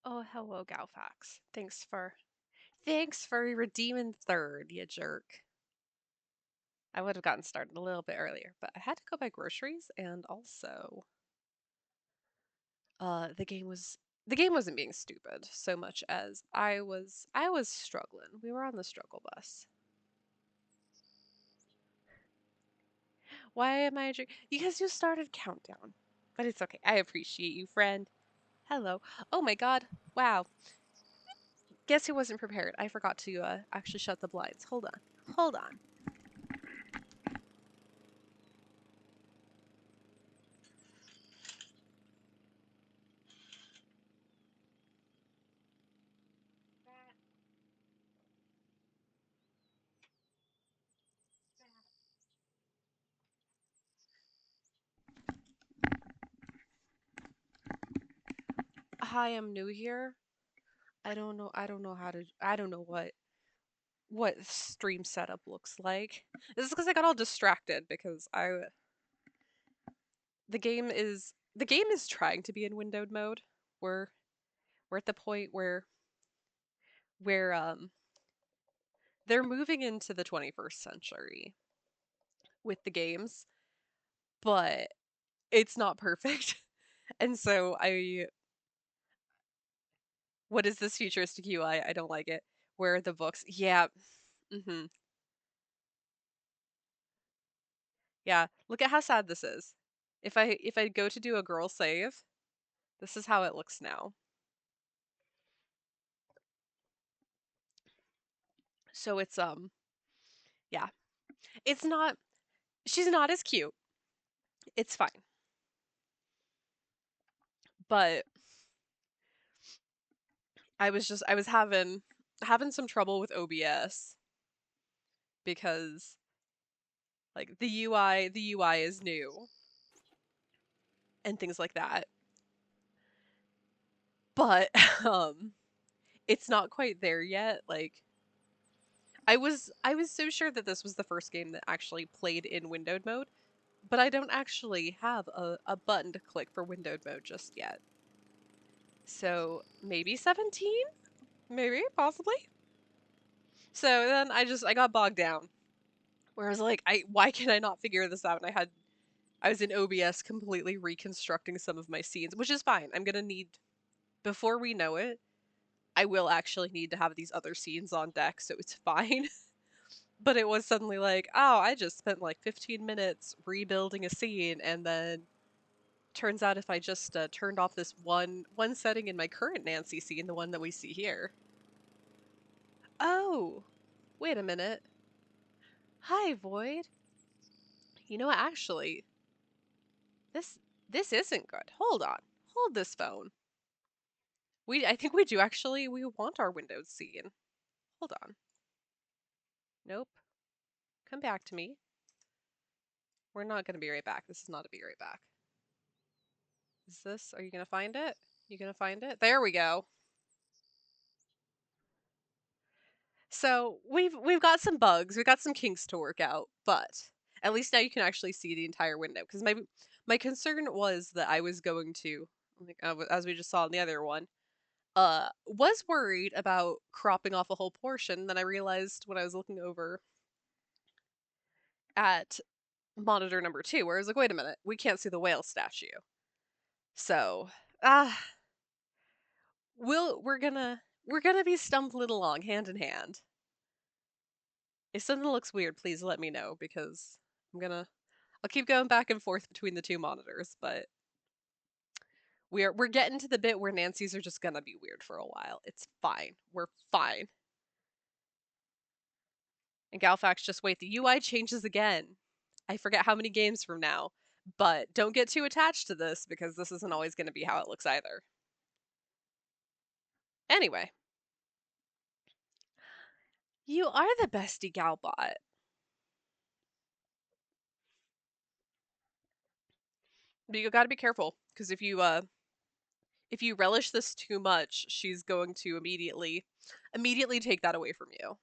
Oh, hello, Galfax. Thanks for redeeming third, you jerk. I would have gotten started a little bit earlier, but I had to go buy groceries and also the game wasn't being stupid so much as I was struggling. We were on the struggle bus. Why am I Because you started countdown. But it's okay. I appreciate you, friend. Hello. Oh my god. Wow. Guess who wasn't prepared? I forgot to actually shut the blinds. Hold on. Hold on. Hi, I'm new here. I don't know how to I don't know what stream setup looks like. This is because I got all distracted because I the game is trying to be in windowed mode. We're we're at the point where they're moving into the 21st century with the games, but it's not perfect. And so I what is this futuristic UI? I don't like it. Where are the books? Yeah. Mhm. Yeah. Look at how sad this is. If I go to do a girl save, this is how it looks now. So it's yeah. It's not she's not as cute. It's fine. But I was having some trouble with OBS because like the UI is new and things like that. But um it's not quite there yet. Like I was so sure that this was the first game that actually played in windowed mode, but I don't actually have a button to click for windowed mode just yet. So maybe 17? Maybe, possibly. So then I got bogged down. Where I was like, why can I not figure this out? And I was in OBS completely reconstructing some of my scenes, which is fine. I'm gonna need before we know it, I will actually need to have these other scenes on deck, so it's fine. But it was suddenly like, oh, I just spent like 15 minutes rebuilding a scene, and then turns out if I just turned off this one setting in my current Nancy scene, the one that we see here. Oh, wait a minute. Hi, Void. You know what? Actually, this this isn't good. Hold on. Hold this phone. I think we do actually. We want our Windows scene. Hold on. Nope. Come back to me. We're not gonna be right back. This is not a be right back. Is this? Are you gonna find it? You gonna find it? There we go. So we've got some bugs, we've got some kinks to work out, but at least now you can actually see the entire window. Because my concern was that I was going to, like, as we just saw in the other one, was worried about cropping off a whole portion. Then I realized when I was looking over at monitor number 2, where I was like, wait a minute, we can't see the whale statue. So ah, we're gonna be stumbling along hand in hand. If something looks weird, please let me know because I'll keep going back and forth between the two monitors, but we're getting to the bit where Nancy's are just gonna be weird for a while. It's fine. We're fine. And Galfax, just wait, the UI changes again. I forget how many games from now, but don't get too attached to this because this isn't always gonna be how it looks either. Anyway, you are the bestie Galbot. But you gotta be careful, because if you relish this too much, she's going to immediately take that away from you.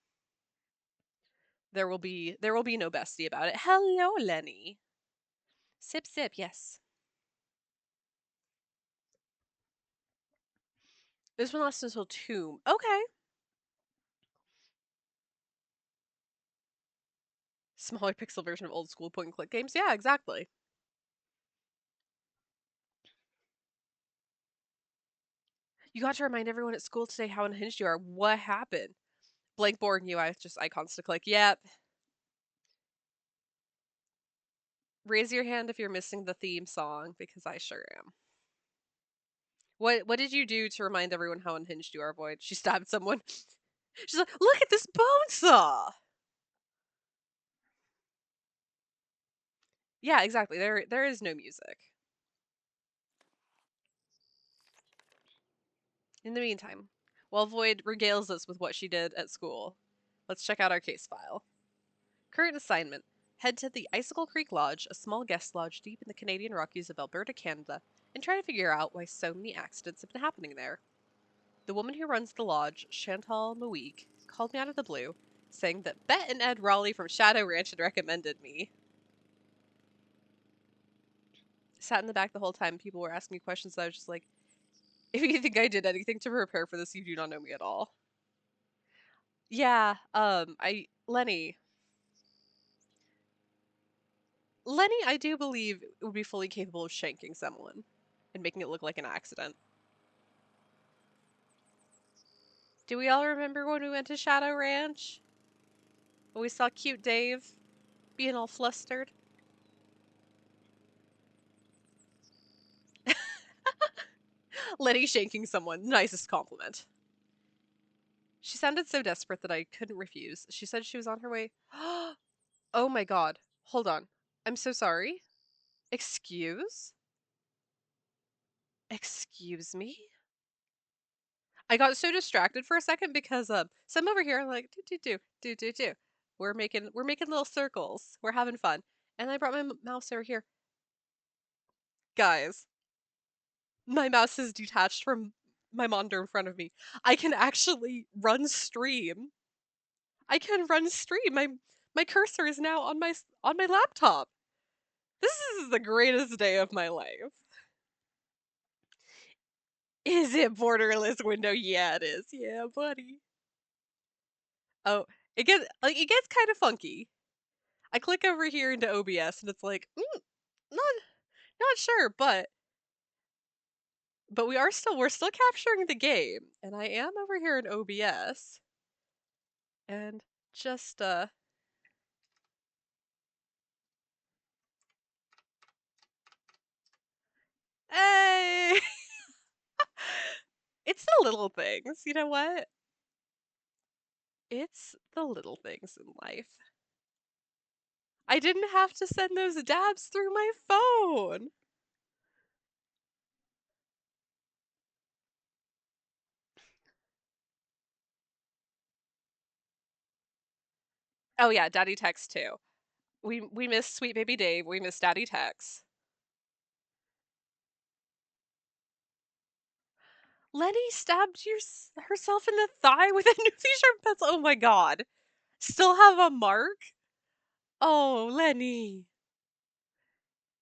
There will be no bestie about it. Hello, Lenny. Sip sip, yes. This one lasts until Tomb. Okay. Smaller pixel version of old school point and click games. Yeah, exactly. You got to remind everyone at school today how unhinged you are. What happened? Blank board and UI, just icons to click. Yep. Raise your hand if you're missing the theme song, because I sure am. What did you do to remind everyone how unhinged you are, Void? She stabbed someone. She's like, look at this bone saw! Yeah, exactly. There is no music. In the meantime, while Void regales us with what she did at school, let's check out our case file. Current assignment. Head to the Icicle Creek Lodge, a small guest lodge deep in the Canadian Rockies of Alberta, Canada, and try to figure out why so many accidents have been happening there. The woman who runs the lodge, Chantal Maweek, called me out of the blue, saying that Bet and Ed Raleigh from Shadow Ranch had recommended me. Sat in the back the whole time. People were asking me questions, so I was just like, if you think I did anything to prepare for this, you do not know me at all. Yeah, Lenny, I do believe would be fully capable of shanking someone and making it look like an accident. Do we all remember when we went to Shadow Ranch? When we saw cute Dave being all flustered? Lenny shanking someone, nicest compliment. She sounded so desperate that I couldn't refuse. She said she was on her way. Oh my god. Hold on. I'm so sorry. Excuse? Excuse me? I got so distracted for a second because some over here are like do. We're making little circles. We're having fun. And I brought my mouse over here. Guys, my mouse is detached from my monitor in front of me. I can actually run stream. I can run stream. My cursor is now on my laptop. This is the greatest day of my life. Is it borderless window? Yeah, it is. Yeah, buddy. Oh, it gets kind of funky. I click over here into OBS and it's like, not sure, but we're still capturing the game, and I am over here in OBS, and just hey, it's the little things. You know what? It's the little things in life. I didn't have to send those dabs through my phone. Oh yeah, Daddy Tex too. We miss Sweet Baby Dave. We miss Daddy Tex. Lenny stabbed herself in the thigh with a newsy sharp pencil. Oh my god. Still have a mark? Oh, Lenny.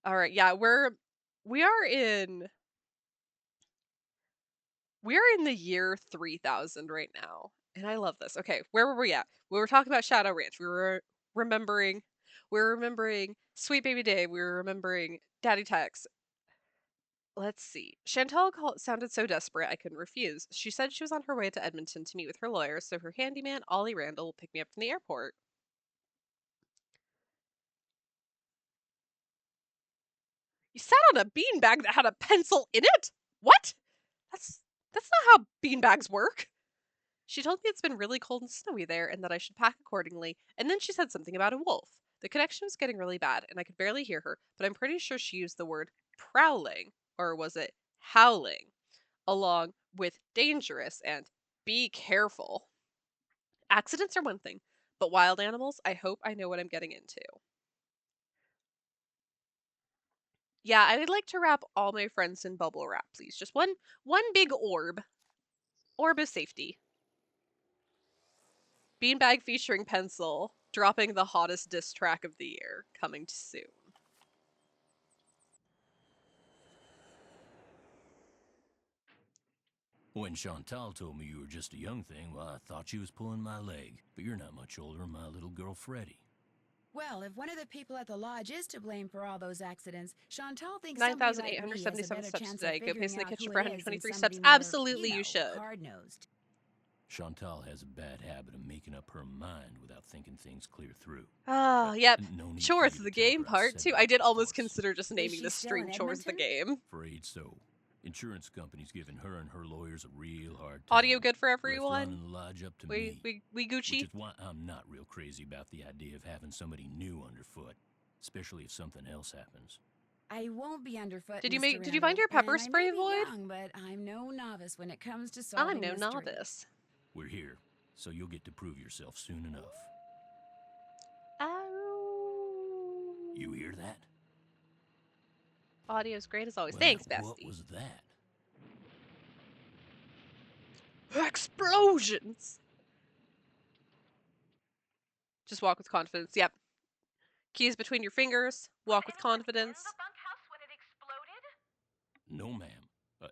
All right, yeah, we are in we're in the year 3000 right now. And I love this. Okay, where were we at? We were talking about Shadow Ranch. Remembering we were remembering Sweet Baby Dave. We were remembering Daddy Tex. Let's see. Sounded so desperate I couldn't refuse. She said she was on her way to Edmonton to meet with her lawyer, so her handyman, Ollie Randall, will pick me up from the airport. You sat on a beanbag that had a pencil in it? What? That's that's not how beanbags work. She told me it's been really cold and snowy there and that I should pack accordingly, and then she said something about a wolf. The connection was getting really bad, and I could barely hear her, but I'm pretty sure she used the word prowling, or was it howling, along with dangerous and be careful. Accidents are one thing, but wild animals, I hope I know what I'm getting into. Yeah, I would like to wrap all my friends in bubble wrap, please. Just one big orb. Orb of safety. Beanbag featuring pencil, dropping the hottest diss track of the year, coming soon. When Chantal told me you were just a young thing, well, I thought she was pulling my leg. But you're not much older than my little girl, Freddie. Well, if one of the people at the lodge is to blame for all those accidents, Chantal thinks somebody like me has a 9,877 better steps chance of today. Go pace figuring in the out kitchen who for it is than 123 steps. somebody more, Absolutely, you should. hard-nosed. Chantal has a bad habit of making up her mind without thinking things clear through. Ah, yep. No need for Chores you of to the tell game her I part said 2. that, I did of almost course. consider just Is naming she this still stream in Chores of the Edmonton? Game. Afraid so. Insurance company's giving her and her lawyers a real hard Audio time. good for Left everyone? running the lodge up to We me. we Which Gucci? is why I'm not real crazy about the idea of having somebody new underfoot. Especially if something else happens. I won't be underfoot, Did Mr. you find Randall, your pepper and I may spray, be Void? young, but I'm no novice when it comes to I'm solving no mysteries. novice. We're here, so you'll get to prove yourself soon enough. Ow. You hear that? Audio's great as always. Well, Thanks, now, what bestie. was that? Explosions! Just walk with confidence. Yep. Keys between your fingers. Walk with confidence. In the bunkhouse when it exploded? No, ma'am.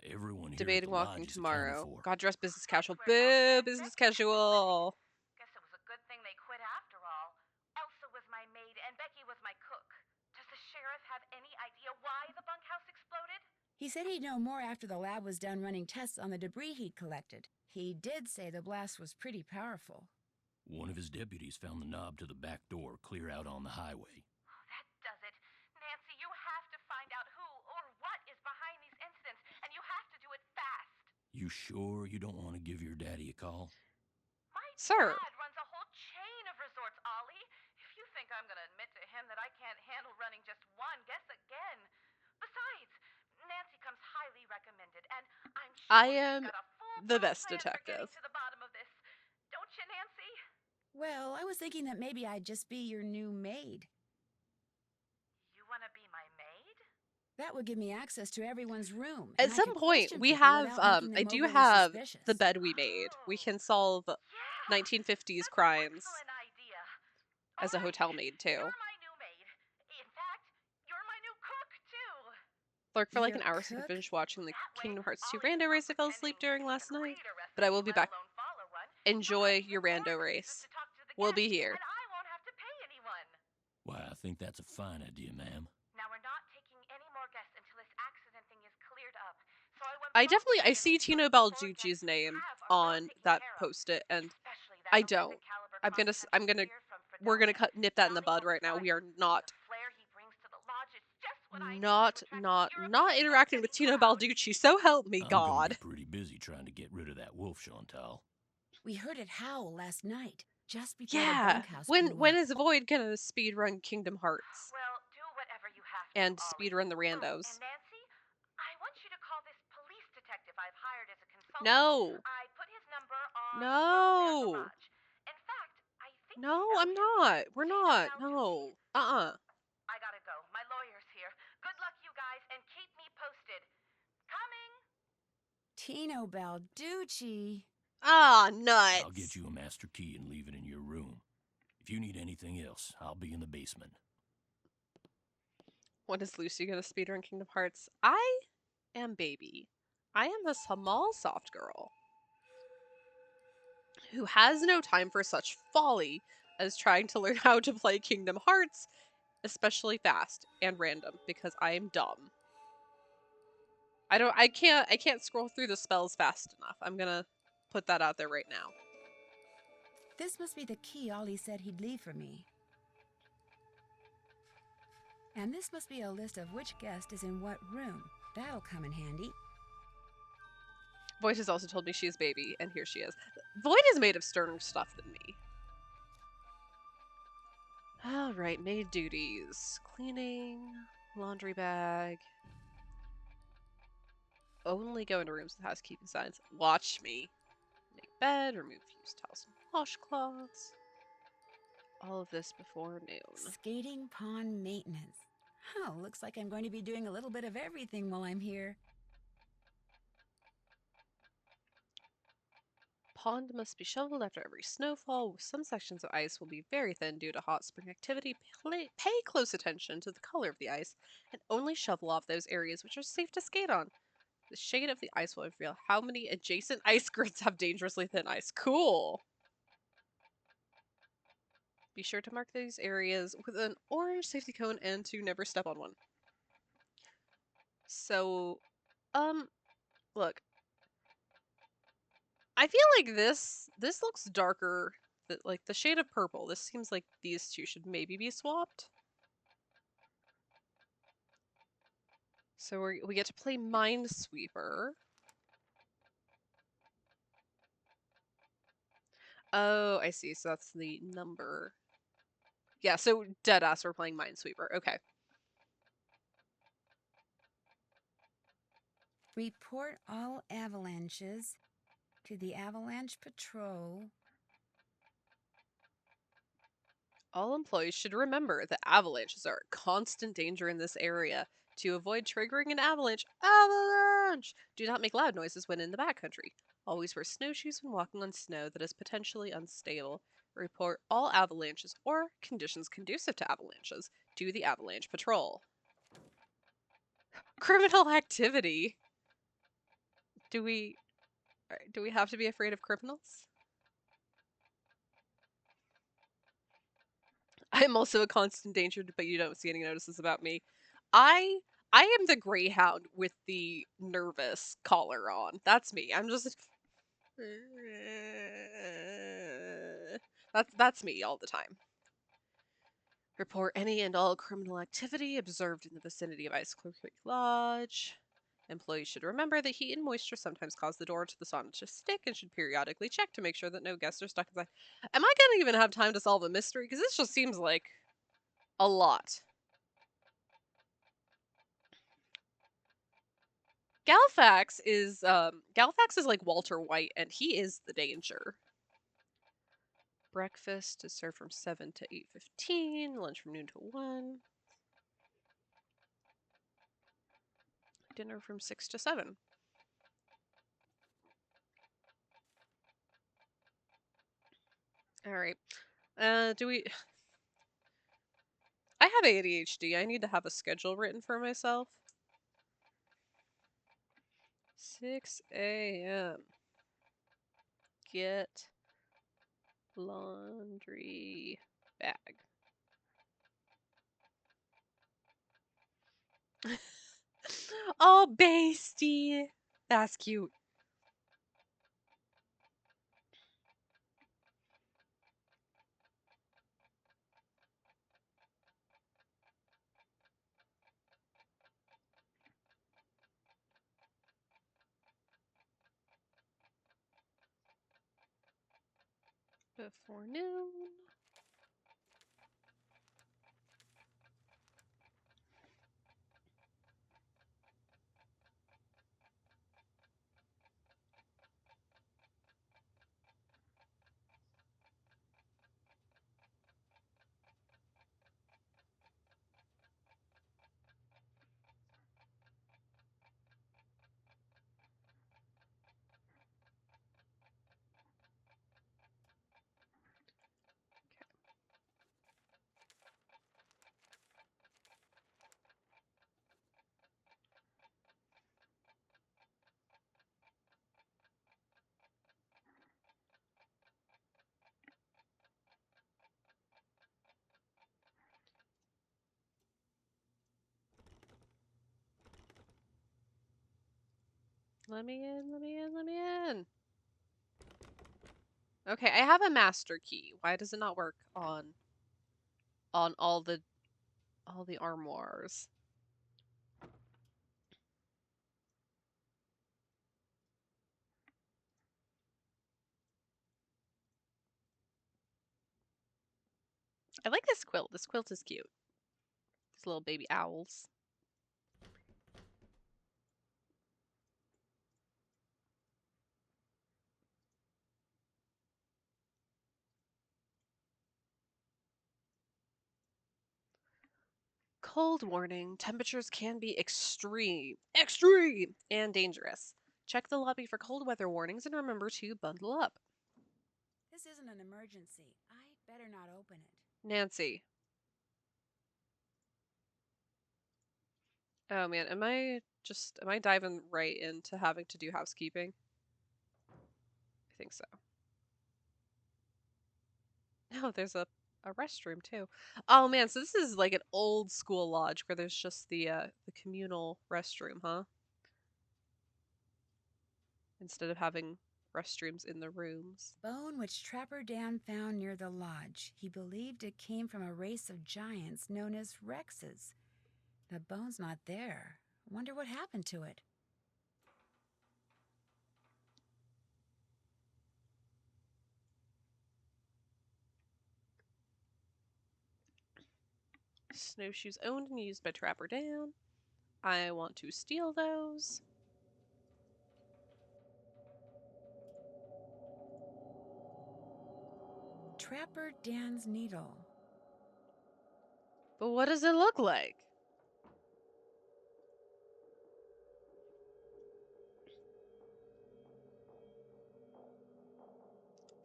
Everyone here at Debating the walking lodge is accounted tomorrow. for. God, dress business casual. Where Boo, Elsa and business Becky casual. Guess it was a good thing they quit after all. Elsa was my maid and Becky was my cook. Does the sheriff have any idea why the bunkhouse exploded? He said he'd know more after the lab was done running tests on the debris he'd collected. He did say the blast was pretty powerful. One of his deputies found the knob to the back door clear out on the highway. Oh, that does it. Nancy, you have to find out who or what is behind these incidents, and you have to do it fast. You sure you don't want to give your daddy a call? My Sir. dad runs a whole chain of resorts, Ollie. If you think I'm going to admit to him that I can't handle running just one, guess again. Besides, Nancy comes highly recommended, and I'm sure I she's am got a full the best plan for detective. getting to the bottom of this. Don't you, Nancy? Well, I was thinking that maybe I'd just be your new maid. You want to be my maid? That would give me access to everyone's room. At and I some could point, question we people have, without making I them do overly have suspicious. the bed we made. We can solve Yeah, 1950s that's crimes an excellent idea. as a All right, hotel maid, too. You're my new maid. In fact, you're my new cook, too. Lurk for like Your an hour so I can cook? finish watching the That way, Kingdom Hearts 2 Ollie rando won't race I fell asleep pretend during he can last even night. read a But I recipe, will be let back. alone follow one. Enjoy Plus, your more rando reasons race. to talk to the We'll be guests, here. and I won't have to pay anyone. Why, I think that's a fine idea, ma'am. Now we're not taking any more guests until this accident thing is cleared up. So I want I both definitely, you I to see make sure Tino before Baljucci's guests name have a room on taken that care of. post-it, and Especially that I Olympic don't. caliber I'm gonna, cross-country skier from we're gonna Fredonia. nip that in the Johnny bud right now. We are not, The flair he brings to the lodge is just what I need not, to attract not, the not European interacting with guest Tino crowd. Balducci. So help me, I'm gonna God. be pretty busy trying to get rid of that wolf, Chantal. We heard it howl last night, just before the Yeah. bunkhouse When blew up. is Void gonna speedrun Kingdom Hearts Well, do whatever you have to, and Ollie. speedrun the Oh, randos? and Nancy, I want you to call this police detective I've hired as a consultant. No. I put his number on the No. garage. In fact, I think No, you know I'm him. not. We're Tino not. Balducci. No. I gotta go. My lawyer's here. Good luck, you guys, and keep me posted. Coming. Tino Balducci. Ah, I'll get nuts. you a master key and leave it in your room. If you need anything else, I'll be in the basement. When is Lucy gonna speedrun Kingdom Hearts? I am baby. I am a small soft girl who has no time for such folly as trying to learn how to play Kingdom Hearts, especially fast and random, because I am dumb. I can't scroll through the spells fast enough. I'm gonna put that out there right now. This must be the key Ollie said he'd leave for me. And this must be a list of which guest is in what room. That'll come in handy. Void has also told me she's baby, and here she is. Void is made of sterner stuff than me. Alright, maid duties. Cleaning, laundry bag. Only go into rooms with housekeeping signs. Watch me. Make bed, remove used towels and washcloths. All of this before noon. Skating pond maintenance. Oh, looks like I'm going to be doing a little bit of everything while I'm here. Pond must be shoveled after every snowfall. Some sections of ice will be very thin due to hot spring activity. Pay close attention to the color of the ice and only shovel off those areas which are safe to skate on. The shade of the ice will reveal how many adjacent ice grids have dangerously thin ice. Cool! Be sure to mark these areas with an orange safety cone and to never step on one. So, look. I feel like this looks darker. Like the shade of purple. This seems like these two should maybe be swapped. So we get to play Minesweeper. Oh, I see. So that's the number. Yeah, so deadass we're playing Minesweeper. Okay. Report all avalanches to the Avalanche Patrol. All employees should remember that avalanches are a constant danger in this area. To avoid triggering an avalanche! Do not make loud noises when in the backcountry. Always wear snowshoes when walking on snow that is potentially unstable. Report all avalanches or conditions conducive to avalanches to the Avalanche Patrol. Criminal activity. Do we have to be afraid of criminals? I'm also a constant danger, but you don't see any notices about me. I am the greyhound with the nervous collar on. That's me. I'm just that's me all the time. Report any and all criminal activity observed in the vicinity of Icicle Creek Lodge. Employees should remember that heat and moisture sometimes cause the door to the sauna to stick and should periodically check to make sure that no guests are stuck inside. Am I gonna even have time to solve a mystery? Because this just seems like a lot. Galfax is like Walter White, and he is the danger. Breakfast is served from 7 to 8:15. Lunch from noon to 1. Dinner from 6 to 7. All right. Do we? I have ADHD. I need to have a schedule written for myself. 6 a.m. Get laundry bag. Oh, basty. That's cute. Before noon. Let me in, let me in, let me in. Okay, I have a master key. Why does it not work on all the armoires? I like this quilt. This quilt is cute. These little baby owls. Cold warning. Temperatures can be extreme, and dangerous. Check the lobby for cold weather warnings and remember to bundle up. This isn't an emergency. I better not open it. Nancy. Oh man, am I diving right into having to do housekeeping? I think so. No, there's a restroom too. Oh man, so this is like an old school lodge where there's just the communal restroom, huh? Instead of having restrooms in the rooms. Bone which Trapper Dan found near the lodge. He believed it came from a race of giants known as Rexes. The bone's not there. Wonder what happened to it. Snowshoes owned and used by Trapper Dan. I want to steal those. Trapper Dan's needle. But what does it look like?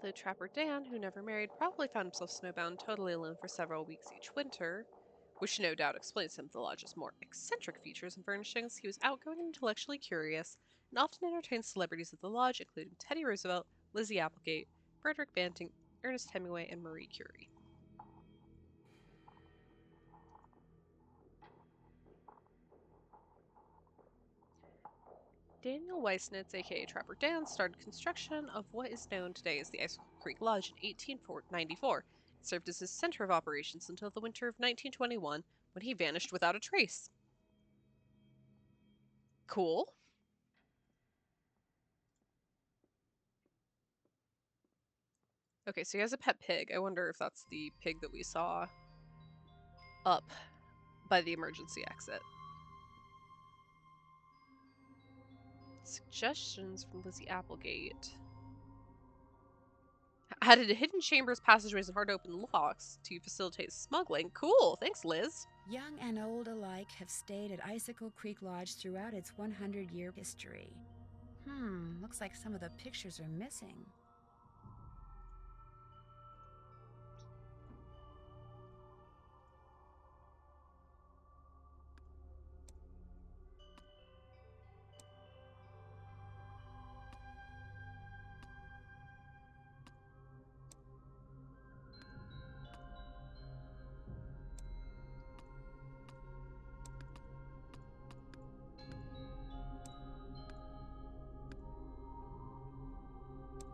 The Trapper Dan, who never married, probably found himself snowbound totally alone for several weeks each winter, which no doubt explains some of the lodge's more eccentric features and furnishings. He was outgoing and intellectually curious, and often entertained celebrities at the lodge, including Teddy Roosevelt, Lizzie Applegate, Frederick Banting, Ernest Hemingway, and Marie Curie. Daniel Weissnitz, aka Trapper Dan, started construction of what is known today as the Icicle Creek Lodge in 1894. It served as his center of operations until the winter of 1921, when he vanished without a trace. Cool. Okay, so he has a pet pig. I wonder if that's the pig that we saw up by the emergency exit. Suggestions from Lizzie Applegate. Added hidden chambers, passageways, and hard to open locks to facilitate smuggling. Cool, thanks, Liz. Young and old alike have stayed at Icicle Creek Lodge throughout its 100-year history. Looks like some of the pictures are missing.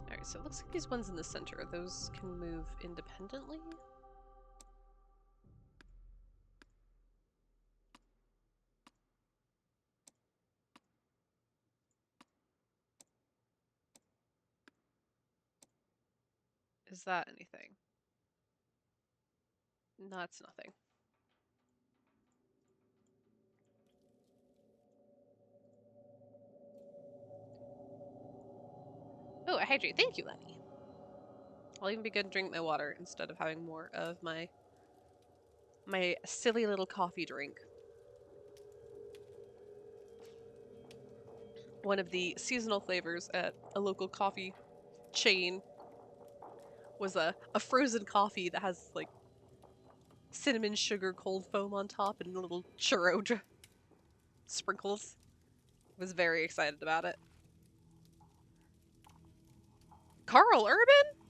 Alright, so it looks like these ones in the center, those can move independently. Is that anything? No, it's nothing. Oh, a hydrate. Thank you, Lenny. I'll even be good to drink my water instead of having more of my silly little coffee drink. One of the seasonal flavors at a local coffee chain was a frozen coffee that has like cinnamon sugar cold foam on top and little churro sprinkles. Was very excited about it. Carl Urban?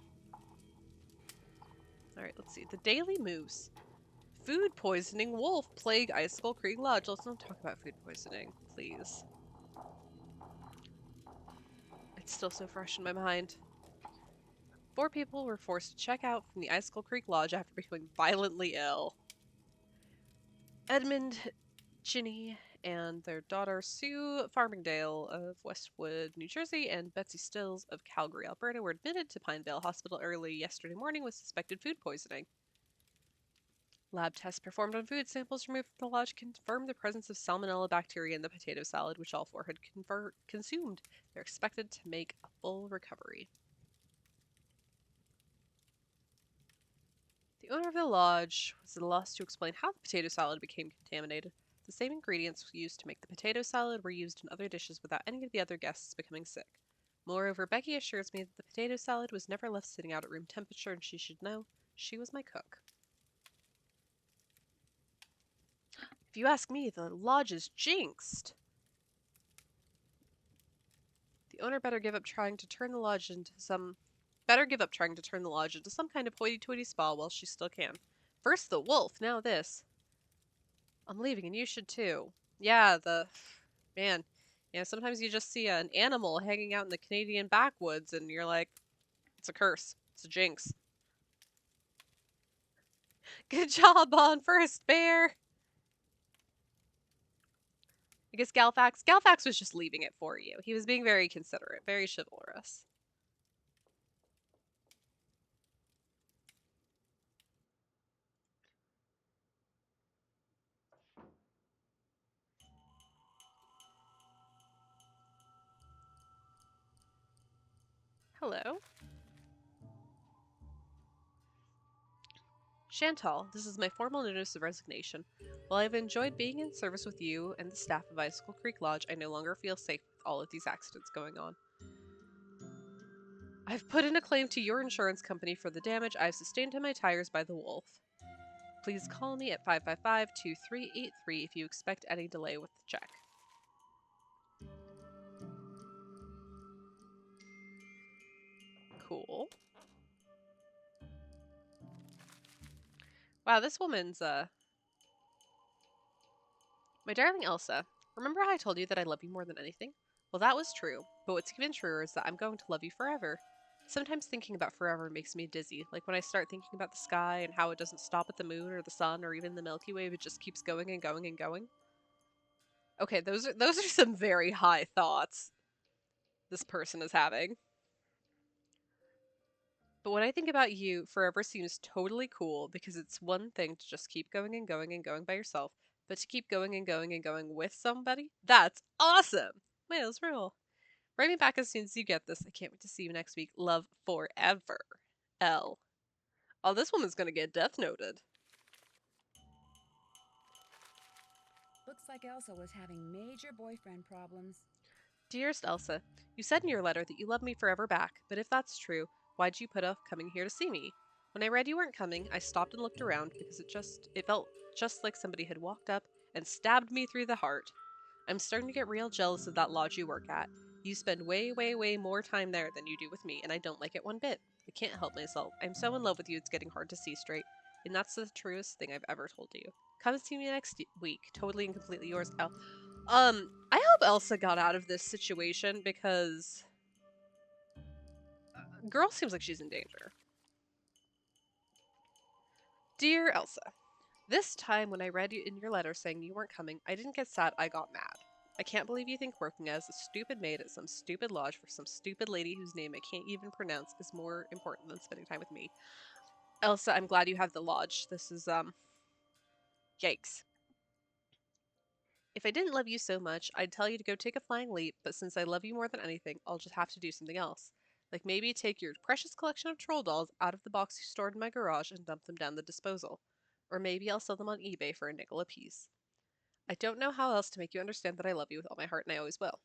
Alright, let's see. The Daily Moose. Food poisoning wolf plague Icicle Creek Lodge. Let's not talk about food poisoning, please. It's still so fresh in my mind. 4 people were forced to check out from the Icicle Creek Lodge after becoming violently ill. Edmund, Ginny, and their daughter Sue Farmingdale of Westwood, New Jersey, and Betsy Stills of Calgary, Alberta, were admitted to Pinevale Hospital early yesterday morning with suspected food poisoning. Lab tests performed on food samples removed from the lodge confirmed the presence of salmonella bacteria in the potato salad, which all 4 had consumed. They're expected to make a full recovery. The owner of the lodge was at a loss to explain how the potato salad became contaminated. The same ingredients used to make the potato salad were used in other dishes without any of the other guests becoming sick. Moreover, Becky assures me that the potato salad was never left sitting out at room temperature, and she should know she was my cook. If you ask me, the lodge is jinxed. The owner better give up trying to turn the lodge into some kind of hoity-toity spa while she still can. First the wolf, now this. I'm leaving and you should too. Yeah, man. Yeah, sometimes you just see an animal hanging out in the Canadian backwoods and you're like, it's a curse. It's a jinx. Good job on first, bear! I guess Galfax was just leaving it for you. He was being very considerate, very chivalrous. Hello. Chantal, this is my formal notice of resignation. While I've enjoyed being in service with you and the staff of Icicle Creek Lodge, I no longer feel safe with all of these accidents going on. I've put in a claim to your insurance company for the damage I've sustained to my tires by the wolf. Please call me at 555-2383 if you expect any delay with the check. Cool. Wow, this woman's, My darling Elsa, remember how I told you that I love you more than anything? Well, that was true, but what's even truer is that I'm going to love you forever. Sometimes thinking about forever makes me dizzy, like when I start thinking about the sky and how it doesn't stop at the moon or the sun or even the Milky Way, it just keeps going and going and going. Okay, those are some very high thoughts this person is having. But when I think about you, forever seems totally cool because it's one thing to just keep going and going and going by yourself, but to keep going and going and going with somebody, that's awesome! Whales rule. Write me back as soon as you get this. I can't wait to see you next week. Love forever. L. Oh, this woman's gonna get death noted. Looks like Elsa was having major boyfriend problems. Dearest Elsa, you said in your letter that you love me forever back, but if that's true, why'd you put off coming here to see me? When I read you weren't coming, I stopped and looked around because it felt just like somebody had walked up and stabbed me through the heart. I'm starting to get real jealous of that lodge you work at. You spend way, way, way more time there than you do with me, and I don't like it one bit. I can't help myself. I'm so in love with you, it's getting hard to see straight. And that's the truest thing I've ever told you. Come see me next week. Totally and completely yours, El. I hope Elsa got out of this situation because girl seems like she's in danger. Dear Elsa, this time when I read you in your letter saying you weren't coming, I didn't get sad, I got mad. I can't believe you think working as a stupid maid at some stupid lodge for some stupid lady whose name I can't even pronounce is more important than spending time with me. Elsa, I'm glad you have the lodge. This is, yikes. If I didn't love you so much, I'd tell you to go take a flying leap, but since I love you more than anything, I'll just have to do something else. Like maybe take your precious collection of troll dolls out of the box you stored in my garage and dump them down the disposal. Or maybe I'll sell them on eBay for a nickel apiece. I don't know how else to make you understand that I love you with all my heart and I always will.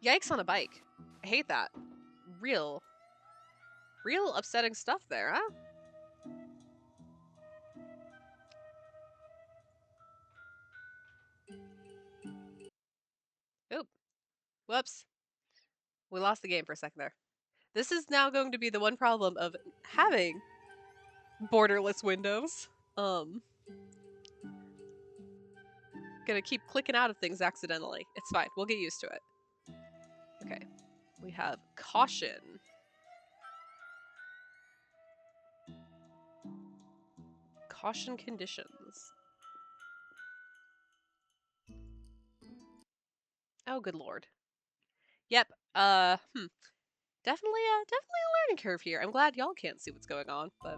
Yikes on a bike. I hate that. Real upsetting stuff there, huh? Oop. Whoops. We lost the game for a second there. This is now going to be the one problem of having borderless windows. Gonna keep clicking out of things accidentally. It's fine. We'll get used to it. Okay. We have caution. Caution conditions. Oh, good lord. Yep. Definitely a learning curve here. I'm glad y'all can't see what's going on, but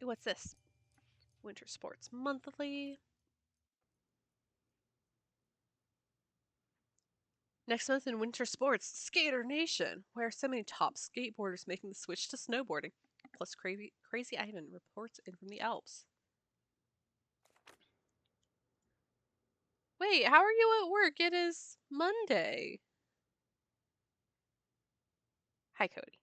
ooh, what's this? Winter Sports Monthly. Next month in winter sports, Skater Nation. Why are so many top skateboarders making the switch to snowboarding? Plus, Crazy Ivan reports in from the Alps. Wait, how are you at work? It is Monday. Hi, Cody.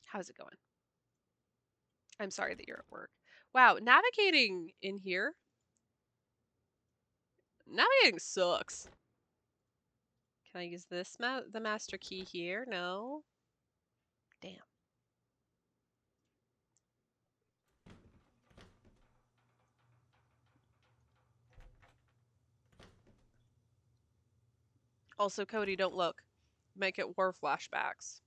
How's it going? I'm sorry that you're at work. Wow, navigating in here. Navigating sucks. Can I use this the master key here? No. Damn. Also, Cody, don't look. Make it war flashbacks.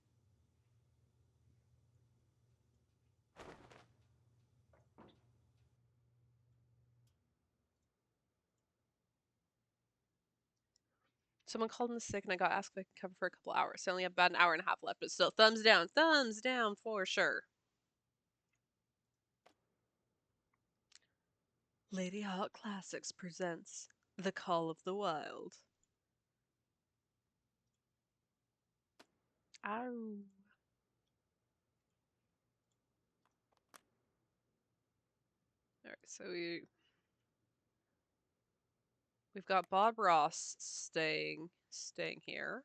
Someone called in sick and I got asked if I could cover for a couple hours. So I only have about an hour and a half left, but still, thumbs down for sure. Lady Hawk Classics presents The Call of the Wild. Ow. Alright, so we've got Bob Ross staying here.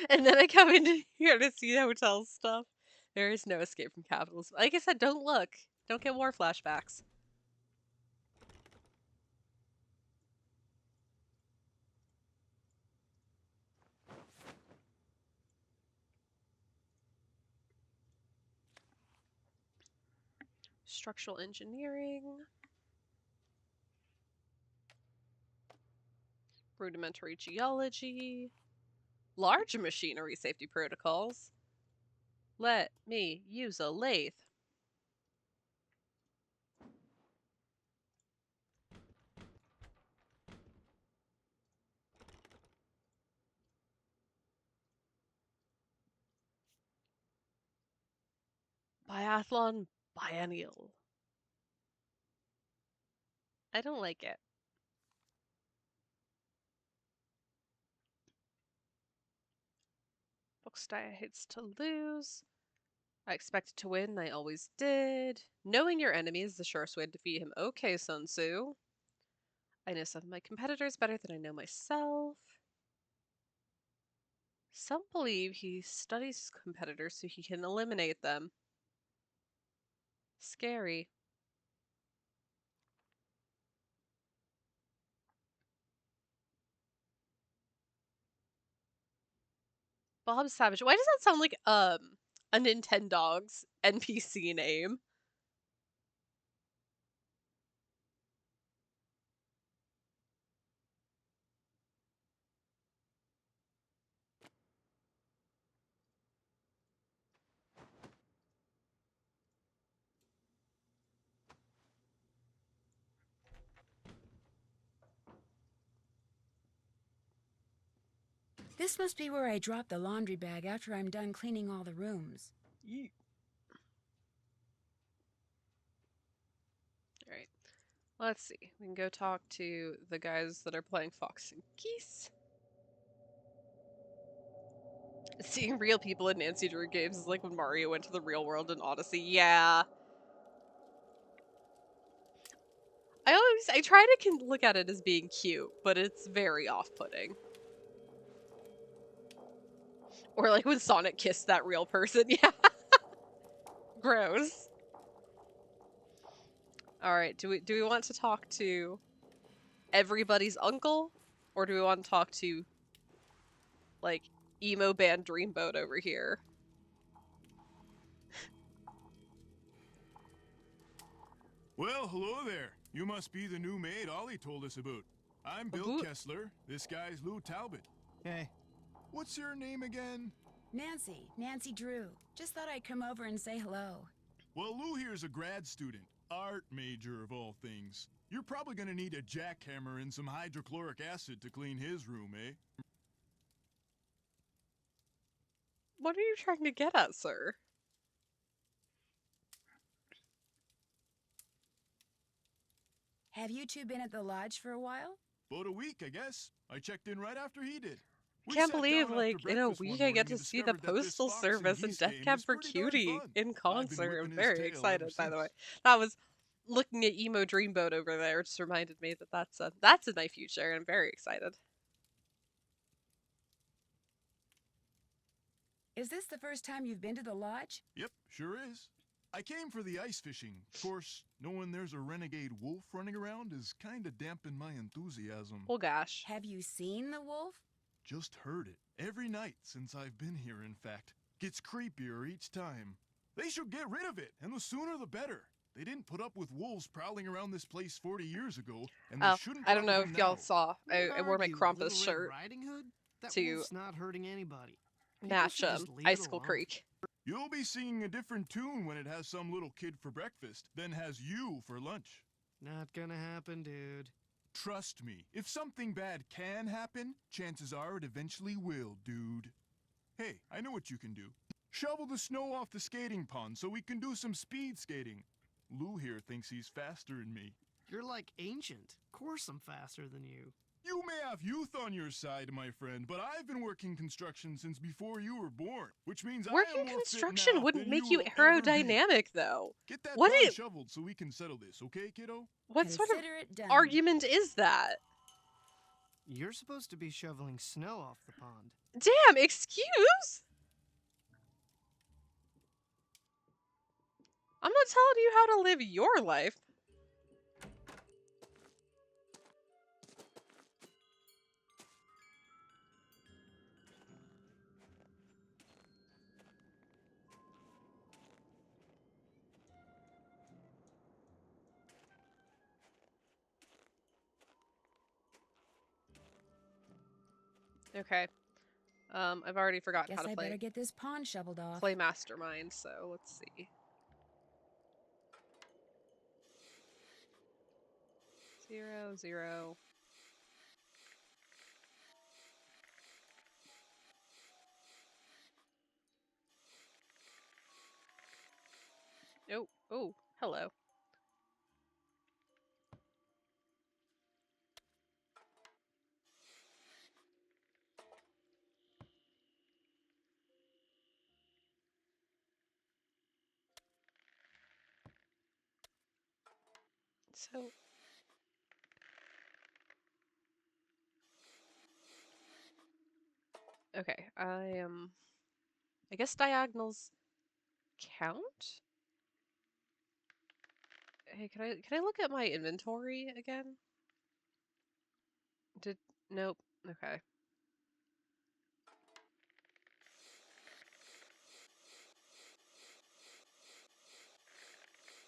And then I come into here to see hotel stuff. There is no escape from capitalism. Like I said, don't look. Don't get war flashbacks. Structural engineering. Rudimentary geology. Large machinery safety protocols. Let me use a lathe. Biathlon biennial. I don't like it. Bookstyle hates to lose. I expected to win, I always did. Knowing your enemy is the surest way to defeat him. Okay, Sun Tzu. I know some of my competitors better than I know myself. Some believe he studies his competitors so he can eliminate them. Scary. Bob Savage. Why does that sound like a Nintendogs NPC name? This must be where I drop the laundry bag after I'm done cleaning all the rooms. Alright. Let's see. We can go talk to the guys that are playing Fox and Geese. Seeing real people in Nancy Drew games is like when Mario went to the real world in Odyssey. Yeah. I try to look at it as being cute, but it's very off-putting. Or like when Sonic kissed that real person. Yeah. Gross. Alright, do we want to talk to everybody's uncle? Or do we want to talk to, like, emo band Dreamboat over here? Well, hello there. You must be the new maid Ollie told us about. I'm Bill Kessler. This guy's Lou Talbot. Hey. What's your name again? Nancy Drew. Just thought I'd come over and say hello. Well, Lou here's a grad student. Art major of all things. You're probably gonna need a jackhammer and some hydrochloric acid to clean his room, eh? What are you trying to get at, sir? Have you two been at the lodge for a while? About a week, I guess. I checked in right after he did. We Can't sat believe, down after like, in a breakfast one week I morning get to and see the discovered that this Postal fox and Service and geese Death game Cab is for pretty darn Cutie fun. in I've been concert. I'm whipping his very tail excited, ever by the way. since. That was looking at Emo Dreamboat over there just reminded me that that's in my future, and I'm very excited. Is this the first time you've been to the lodge? Yep, sure is. I came for the ice fishing. Of course, knowing there's a renegade wolf running around is kinda dampened my enthusiasm. Oh gosh. Have you seen the wolf? Just heard it. Every night since I've been here, in fact. Gets creepier each time. They should get rid of it, and the sooner the better. They didn't put up with wolves prowling around this place 40 years ago, and they Oh, shouldn't I put don't up know with if them y'all now. saw. I Who'd wore my argue, Krampus Little Red shirt Riding Hood? That to wolf's not hurting anybody. People match should just leave it Icicle alone. Creek. You'll be singing a different tune when it has some little kid for breakfast, then has you for lunch. Not gonna happen, dude. Trust me, if something bad can happen, chances are it eventually will, dude. Hey, I know what you can do. Shovel the snow off the skating pond so we can do some speed skating. Lou here thinks he's faster than me. You're like ancient. Of course I'm faster than you. You may have youth on your side, my friend, but I've been working construction since before you were born, which means I Working am more fit construction now wouldn't than make you you will ever be. aerodynamic, though. Get that What pond it- shoveled so we can settle this, okay, kiddo? What sort of Consider it done. argument is that? You're supposed to be shoveling snow off the pond. Damn, excuse? I'm not telling you how to live your life. Okay. I've already forgotten Guess how to I play better get this pond shoveled off. play Mastermind, so let's see. 0, 0. Oh, oh, hello. So, okay, I guess diagonals count? Hey, can I look at my inventory again? Nope. Okay.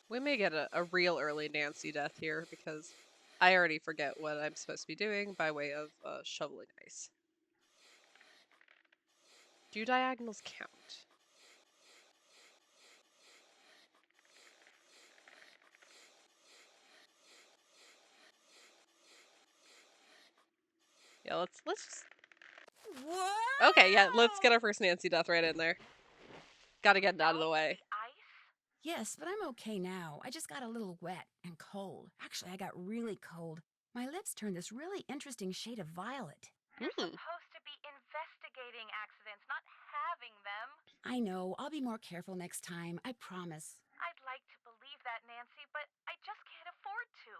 We may get a real early Nancy death here because I already forget what I'm supposed to be doing by way of shoveling ice. Do diagonals count? Yeah, let's What? okay, yeah, let's get our first Nancy death right in there. Gotta get it out of the way. Ice? Yes, but I'm okay now. I just got a little wet and cold. Actually, I got really cold. My lips turned this really interesting shade of violet. You're supposed to be investigating accidents, not having them. I know. I'll be more careful next time. I promise. I'd like to believe that, Nancy, but I just can't afford to.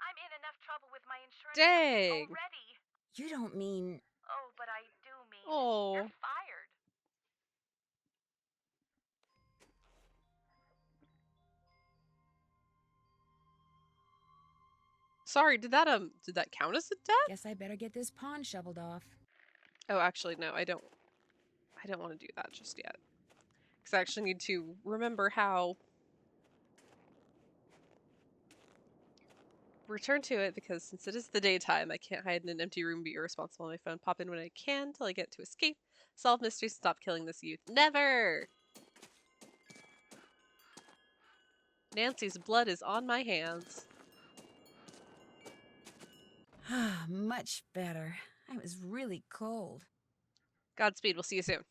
I'm in enough trouble with my insurance company Dang. already. You don't mean... Oh, but I do mean Oh. you're fired. Sorry, did that count as a death? Guess I better get this pond shoveled off. Oh, actually, no, I don't want to do that just yet. Because I actually need to remember how... Return to it, because since it is the daytime, I can't hide in an empty room, be irresponsible on my phone, pop in when I can, till I get to escape, solve mysteries, stop killing this youth. Never! Nancy's blood is on my hands. Ah, much better. I was really cold. Godspeed, we'll see you soon.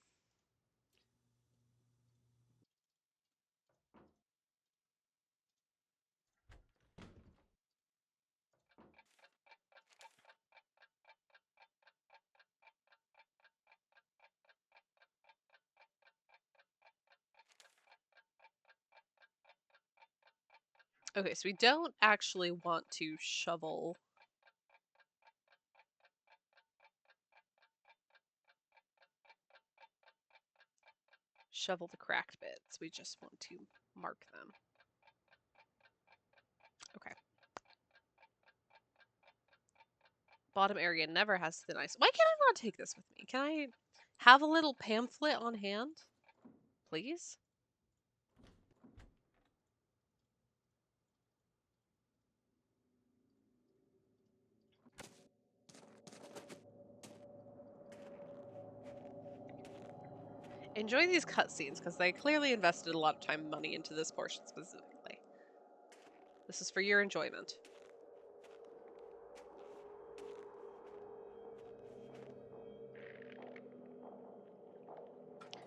Okay, so we don't actually want to shovel the cracked bits. We just want to mark them. Okay. Bottom area never has thin ice. Why can't I not take this with me? Can I have a little pamphlet on hand? Please? Enjoy these cutscenes, because they clearly invested a lot of time and money into this portion specifically. This is for your enjoyment.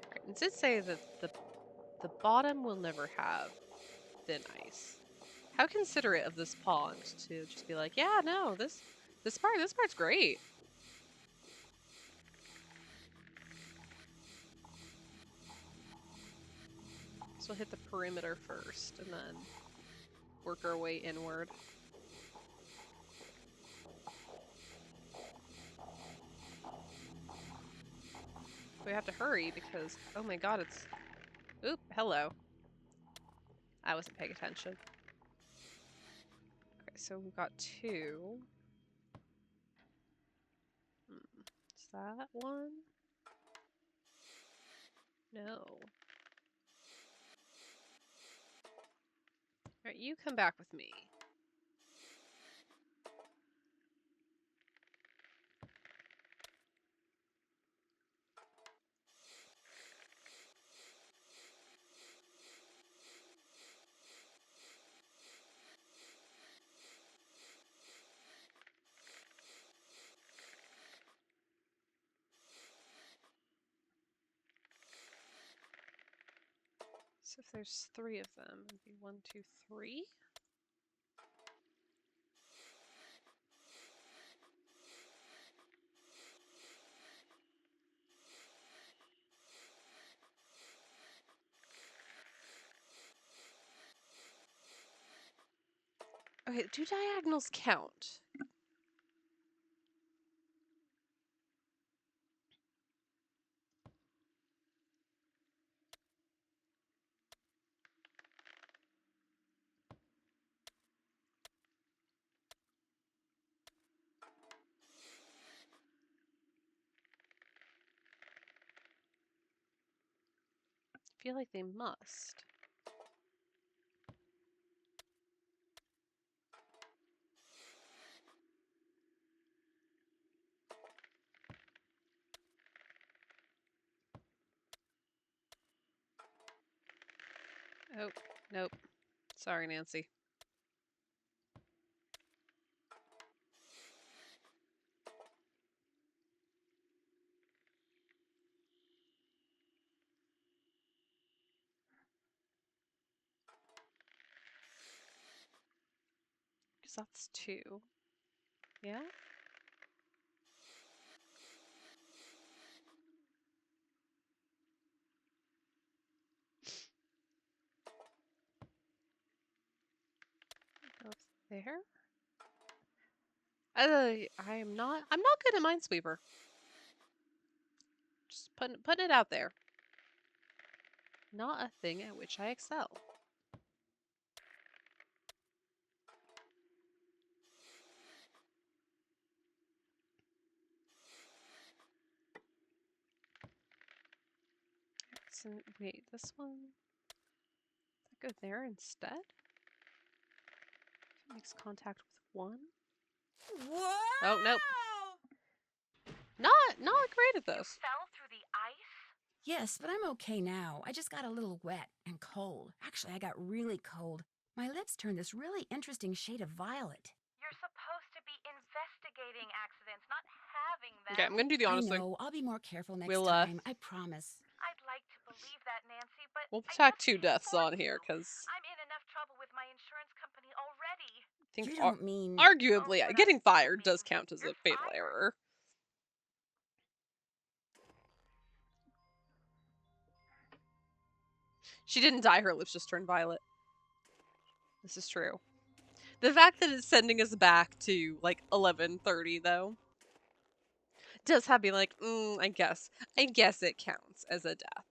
Right, it did say that the bottom will never have thin ice. How considerate of this pond to just be like, yeah, no, this part's great. So we'll hit the perimeter first and then work our way inward. We have to hurry because, oh my god, it's... Oop, hello. I wasn't paying attention. Okay, so we've got 2. Is that one? No. Alright, you come back with me. So if there's 3 of them, it'd be 1, 2, 3. Okay, do diagonals count? I feel like they must. Oh, nope. Sorry, Nancy. Because that's 2. Yeah? Go there? I'm not good at Minesweeper. Just putting it out there. Not a thing at which I excel. So, wait, this one? Does that go there instead? It makes contact with 1? Whoa! Oh, nope. Not great at this. Fell through the ice? Yes, but I'm okay now. I just got a little wet and cold. Actually, I got really cold. My lips turned this really interesting shade of violet. You're supposed to be investigating accidents, not having them. Okay, I'm gonna do the I honest thing. know. I'll be more careful next We'll, time. I promise. I'd like to believe that, Nancy, but We'll I tack just 2 can't deaths afford on here, to. because I'm in enough trouble with my insurance company already. I think You don't mean... arguably, Oh, what getting I'm fired does thinking. count as You're a fatal fired. error. She didn't die, her lips just turned violet. This is true. The fact that it's sending us back to like 11:30 though does have me like, I guess it counts as a death.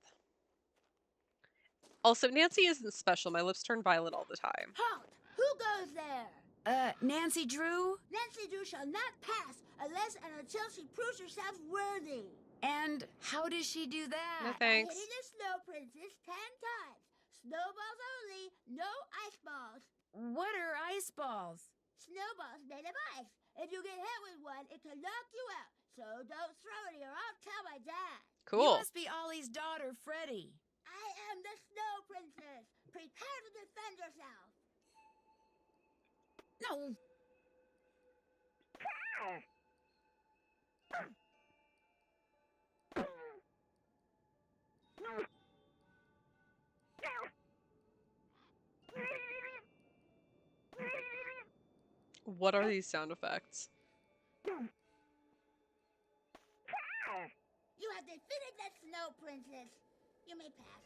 Also, Nancy isn't special. My lips turn violet all the time. Halt! Who goes there? Nancy Drew? Nancy Drew shall not pass unless and until she proves herself worthy. And how does she do that? No By thanks. hitting the snow princess 10 times. Snowballs only, no ice balls. What are ice balls? Snowballs made of ice. If you get hit with one, it can knock you out. So don't throw any or I'll tell my dad. You Cool. must be Ollie's daughter, Freddie. I am the snow princess. Prepare to defend yourself. No. What are these sound effects? You have defeated the snow princess. You may pass.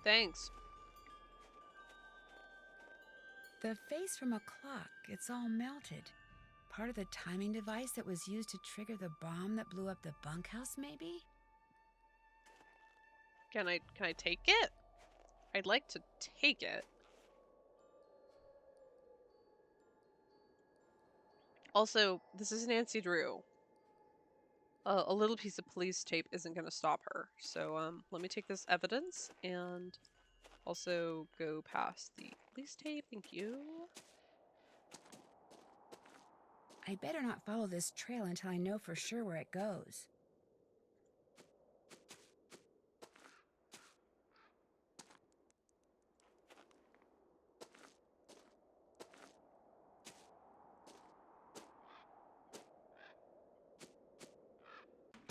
Thanks. The face from a clock, it's all melted. Part of the timing device that was used to trigger the bomb that blew up the bunkhouse, maybe? Can I take it? I'd like to take it. Also, this is Nancy Drew. A little piece of police tape isn't going to stop her. So, let me take this evidence and also go past the police tape. Thank you. I better not follow this trail until I know for sure where it goes.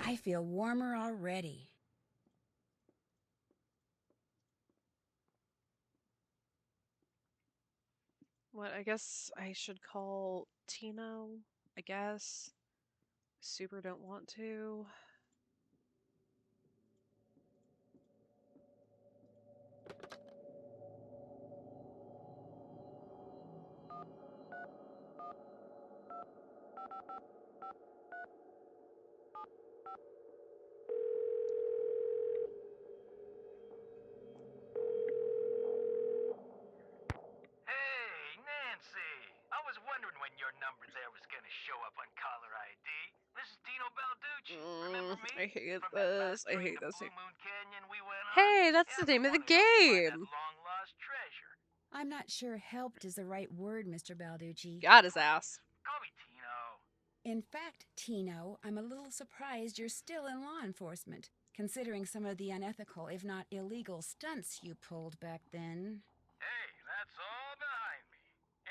I feel warmer already. What, I guess I should call Tino, I guess. Super don't want to. Hey, Nancy! I was wondering when your number there was gonna show up on caller ID. This is Dino Balducci. Remember me? I hate From that this. last I train hate to this. Blue Moon Canyon we went on? Hey, that's Yeah, the name of the one who helped find game. that long-lost treasure. I'm not sure helped is the right word, Mr. Balducci. Got his ass. Call me Tino. In fact, Tino, I'm a little surprised you're still in law enforcement, considering some of the unethical, if not illegal, stunts you pulled back then. Hey, that's all behind me.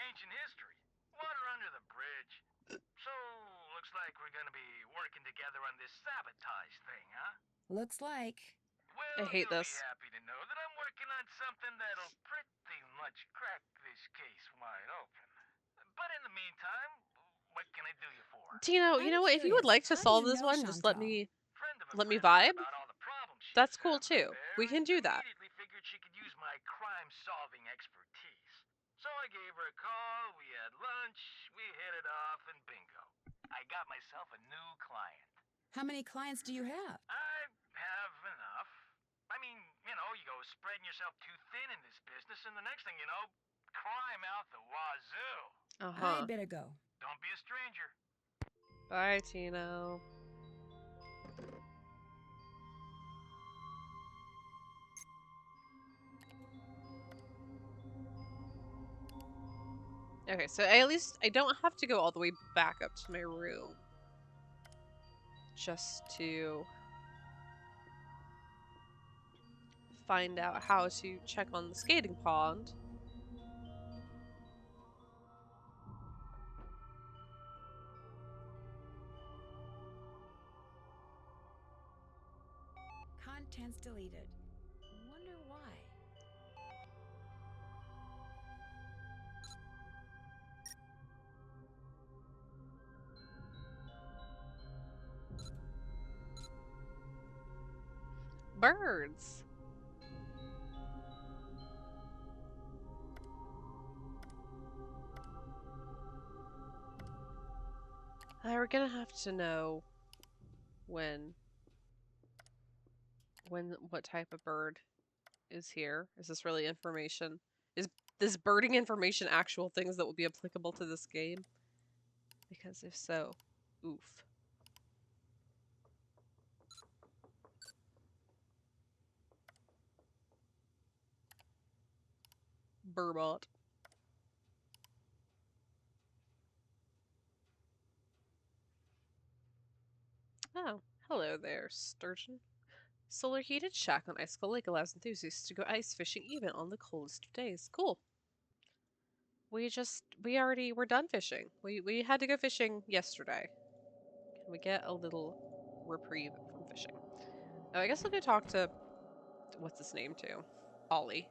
Ancient history. Water under the bridge. So, looks like we're gonna be working together on this sabotage thing, huh? Looks like. Well, I hate you'll this. be happy to know that I'm working on something that'll pretty much crack this case wide open. But in the meantime, what can I do you for? Tino, you I'm know what? If you would curious, like to how do solve you this know one, just let Chantal? me Friend of a let me friend heard vibe. about all the problems she That's was cool having too. up there We can and do that. immediately figured she could use my crime-solving expertise. So I gave her a call, we had lunch, we hit it off, and bingo. I got myself a new client. How many clients do you have? I have enough. I mean, you go spreading yourself too thin in this business, and the next thing you know, crime out the wazoo. I better go. Don't be a stranger. Bye, Tino. Okay, so at least I don't have to go all the way back up to my room. Just to find out how to check on the skating pond. Contents deleted. Wonder why. Birds. We're gonna have to know when what type of bird is here. Is this really information? Is this birding information actual things that will be applicable to this game? Because if so, oof. Burbot. Oh, hello there, sturgeon. Solar heated shack on Icicle Lake allows enthusiasts to go ice fishing even on the coldest of days. Cool. We're done fishing. We had to go fishing yesterday. Can we get a little reprieve from fishing? Oh, I guess I'll go talk to what's his name too? Ollie.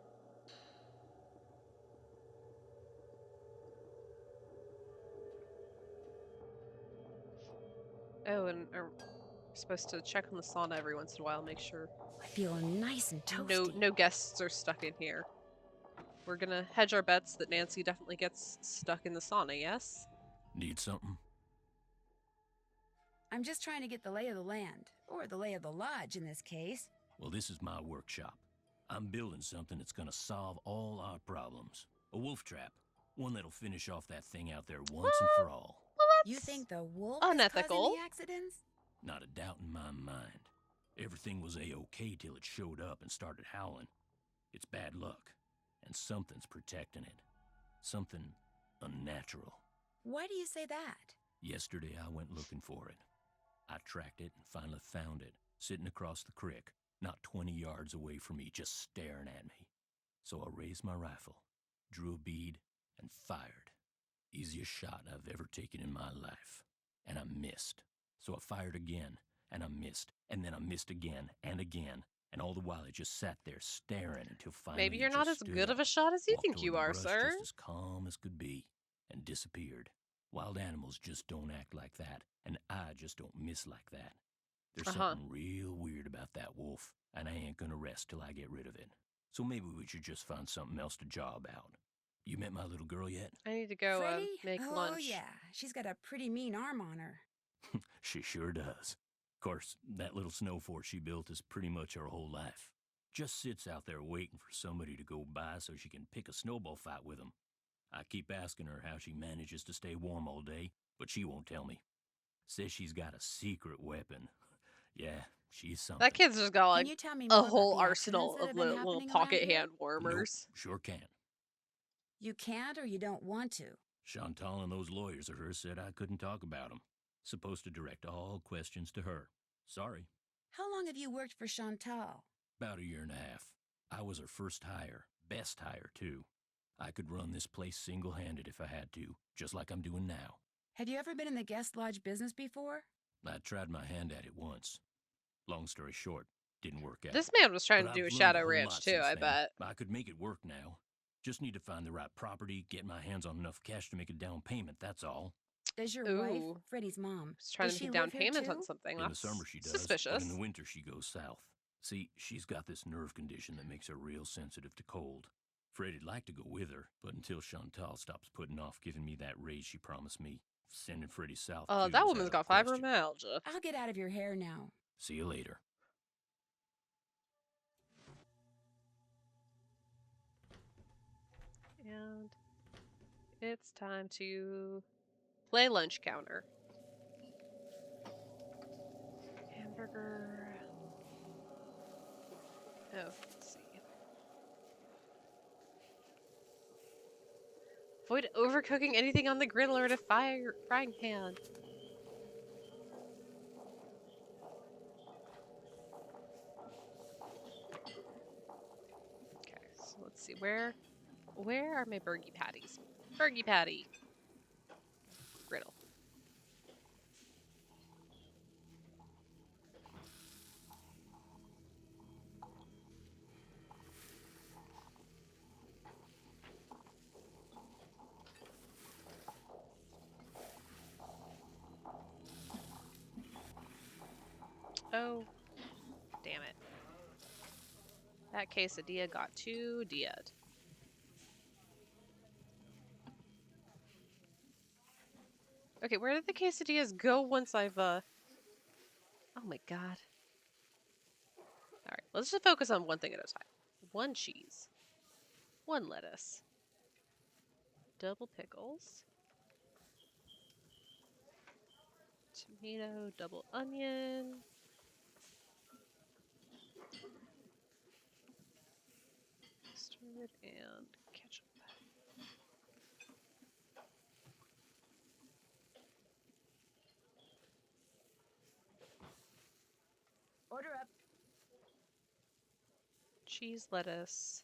Oh, and we're supposed to check on the sauna every once in a while, make sure I feel nice and toasty. no guests are stuck in here. We're gonna hedge our bets that Nancy definitely gets stuck in the sauna, yes? Need something? I'm just trying to get the lay of the land, or the lay of the lodge in this case. Well, this is my workshop. I'm building something that's gonna solve all our problems. A wolf trap. One that'll finish off that thing out there once and for all. Well, that's You think the wolf unethical. is causing the accidents? Not a doubt in my mind. Everything was a-okay till it showed up and started howling. It's bad luck. And something's protecting it. Something unnatural. Why do you say that? Yesterday I went looking for it. I tracked it and finally found it, sitting across the creek, not 20 yards away from me, just staring at me. So I raised my rifle, drew a bead, and fired. Easiest shot I've ever taken in my life. And I missed. So I fired again, and I missed, and then I missed again, and all the while I just sat there staring until finally Maybe it you're not just as stood good up, of a shot as you walked think toward you the are, brush sir. just as calm as could be, and disappeared. Wild animals just don't act like that, and I just don't miss like that. There's something real weird about that wolf, and I ain't gonna rest till I get rid of it. So maybe we should just find something else to job out. You met my little girl yet? I need to go Freddie? make Oh, lunch. yeah. She's got a pretty mean arm on her. She sure does. Of course, that little snow fort she built is pretty much her whole life. Just sits out there waiting for somebody to go by so she can pick a snowball fight with them. I keep asking her how she manages to stay warm all day, but she won't tell me. Says she's got a secret weapon. Yeah, she's something. That kid's just got Can like you tell me a more whole about the arsenal accidents that of have been little happening around pocket here? hand warmers. Nope, sure can. You can't or you don't want to? Chantal and those lawyers of hers said I couldn't talk about them. Supposed to direct all questions to her. Sorry. How long have you worked for Chantal? About a year and a half. I was her first hire. Best hire, too. I could run this place single-handed if I had to, just like I'm doing now. Have you ever been in the guest lodge business before? I tried my hand at it once. Long story short, didn't work out. This man was trying But to do I've a learned Shadow whole Ranch lot too, since I then. bet. I could make it work now. Just need to find the right property, get my hands on enough cash to make a down payment, that's all. Does your wife, Ooh. Freddie's mom, He's trying does to she make down live here payment too? on something. In the That's summer she does, suspicious. but in the winter she goes south. See, she's got this nerve condition that makes her real sensitive to cold. Freddie'd like to go with her, but until Chantal stops putting off giving me that raise she promised me, sending Freddie south too That is woman's out of got the question. fibromyalgia. I'll get out of your hair now. See you later. And it's time to play lunch counter. Hamburger. Oh, let's see. Avoid overcooking anything on the griddle or at a frying pan. Okay, so let's see. Where are my burgie patties? Burgie patty. Griddle. Oh, damn it. That quesadilla got too dead. Okay, where did the quesadillas go once I've, Oh my god. Alright, let's just focus on one thing at a time. 1 cheese. 1 lettuce. Double pickles. Tomato, double onion. Mustard and ketchup. Order up. Cheese, lettuce.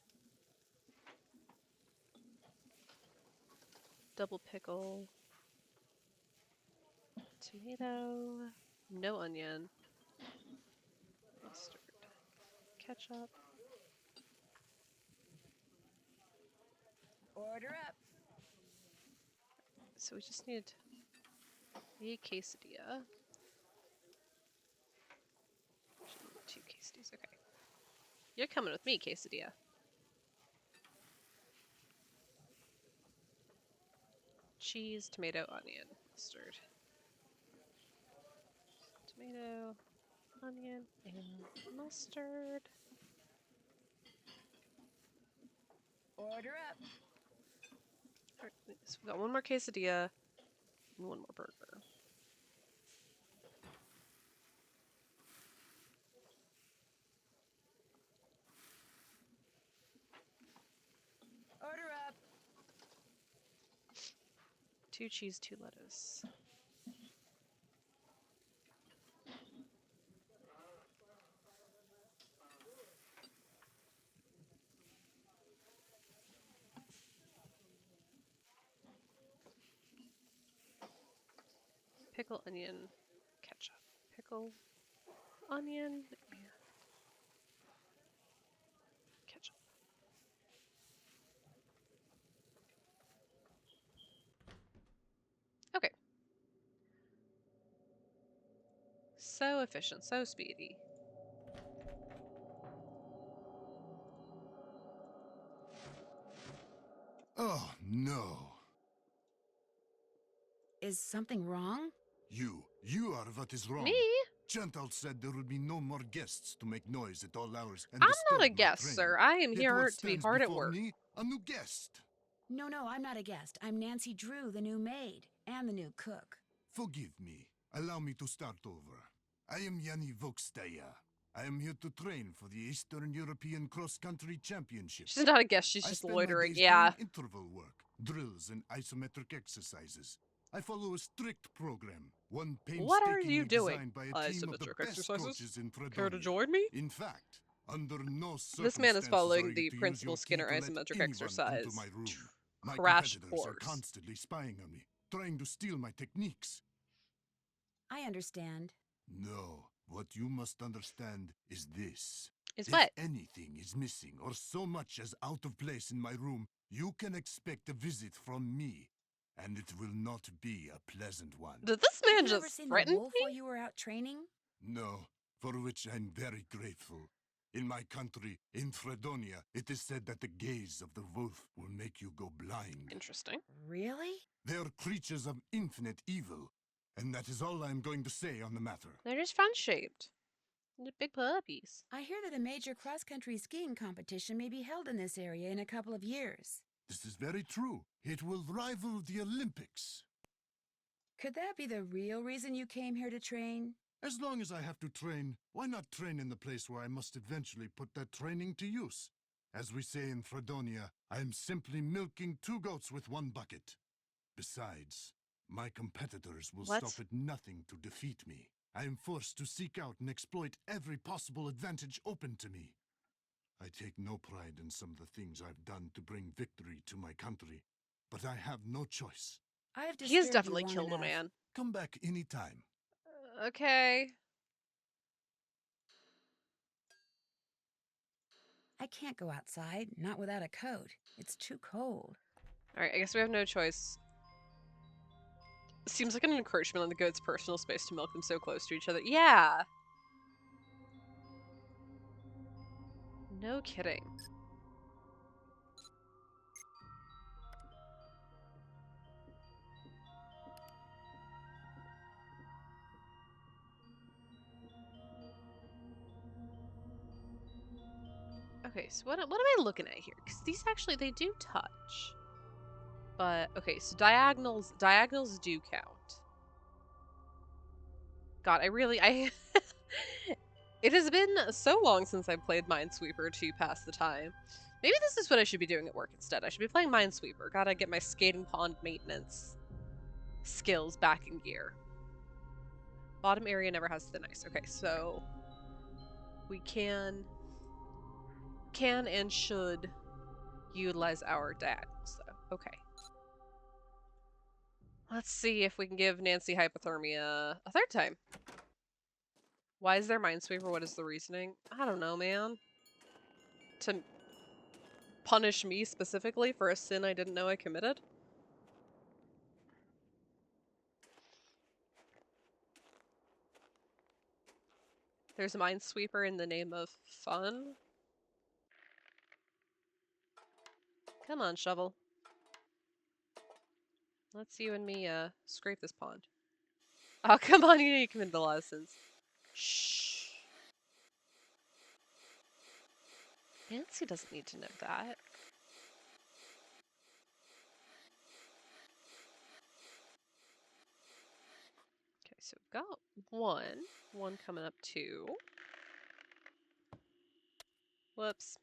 Double pickle. Tomato. No onion. Mustard. Ketchup. Order up. So we just need a quesadilla. 2 quesadillas, okay. You're coming with me, quesadilla. Cheese, tomato, onion, mustard. Tomato, onion, and mustard. Order up. Alright, so we've got 1 more quesadilla and 1 more burger. Order up. 2 cheese, 2 lettuce. Pickle, onion, ketchup. Pickle, onion, and ketchup. Okay. So efficient, so speedy. Oh, no. Is something wrong? You are what is wrong. Me? Chantal said there would be no more guests to make noise at all hours and I'm disturb not a my guest, training. sir. I am Yet here what to be stands hard at before work. me? A new guest. No, I'm not a guest. I'm Nancy Drew, the new maid, and the new cook. Forgive me. Allow me to start over. I am Yanni Vokstaya. I am here to train for the Eastern European Cross Country Championships. She's not a guest, she's I just spend my loitering. days Yeah. doing interval work, drills, and isometric exercises. I follow a strict program, one What are you painstakingly doing? designed by a team of the Isometric best exercises? coaches in Care to Fredonia. join me? In fact, under no This man is circumstances following are you the to use Principal your key Skinner to let isometric anyone exercise into my room. My crash competitors are course. constantly spying on me, trying to steal my techniques. I understand. No, what you must understand is this. Is If what? anything is missing or so much as out of place in my room, you can expect a visit from me, and it will not be a pleasant one. Did this man Have you ever just seen threaten the wolf me? while you were out training? No, for which I'm very grateful. In my country, in Fredonia, it is said that the gaze of the wolf will make you go blind. Interesting. Really? They are creatures of infinite evil, and that is all I'm going to say on the matter. They're just fun-shaped. They're big puppies. I hear that a major cross-country skiing competition may be held in this area in a couple of years. This is very true. It will rival the Olympics. Could that be the real reason you came here to train? As long as I have to train, why not train in the place where I must eventually put that training to use? As we say in Fredonia, I am simply milking 2 goats with 1 bucket. Besides, my competitors will What? stop at nothing to defeat me. I am forced to seek out and exploit every possible advantage open to me. I take no pride in some of the things I've done to bring victory to my country, but I have no choice. I've He has disturbed you definitely long killed a enough. man. Come back any time. Okay. I can't go outside, not without a coat. It's too cold. Alright, I guess we have no choice. Seems like an encroachment on the goat's personal space to milk them so close to each other. Yeah! No kidding. so what am I looking at here? Because these actually, they do touch. But, okay, so diagonals do count. God, I it has been so long since I played Minesweeper to pass the time. Maybe this is what I should be doing at work instead. I should be playing Minesweeper. Gotta get my skating pond maintenance skills back in gear. Bottom area never has thin ice. Okay, so we can and should utilize our diagonals, though. Okay. Let's see if we can give Nancy hypothermia a third time. Why is there Minesweeper? What is the reasoning? I don't know, man. To punish me specifically for a sin I didn't know I committed? There's a Minesweeper in the name of fun? Come on, shovel. Let's you and me, scrape this pond. Oh, come on, you committed a lot of sins. Shh. Nancy doesn't need to know that. Okay, so we've got one coming up two. Whoops.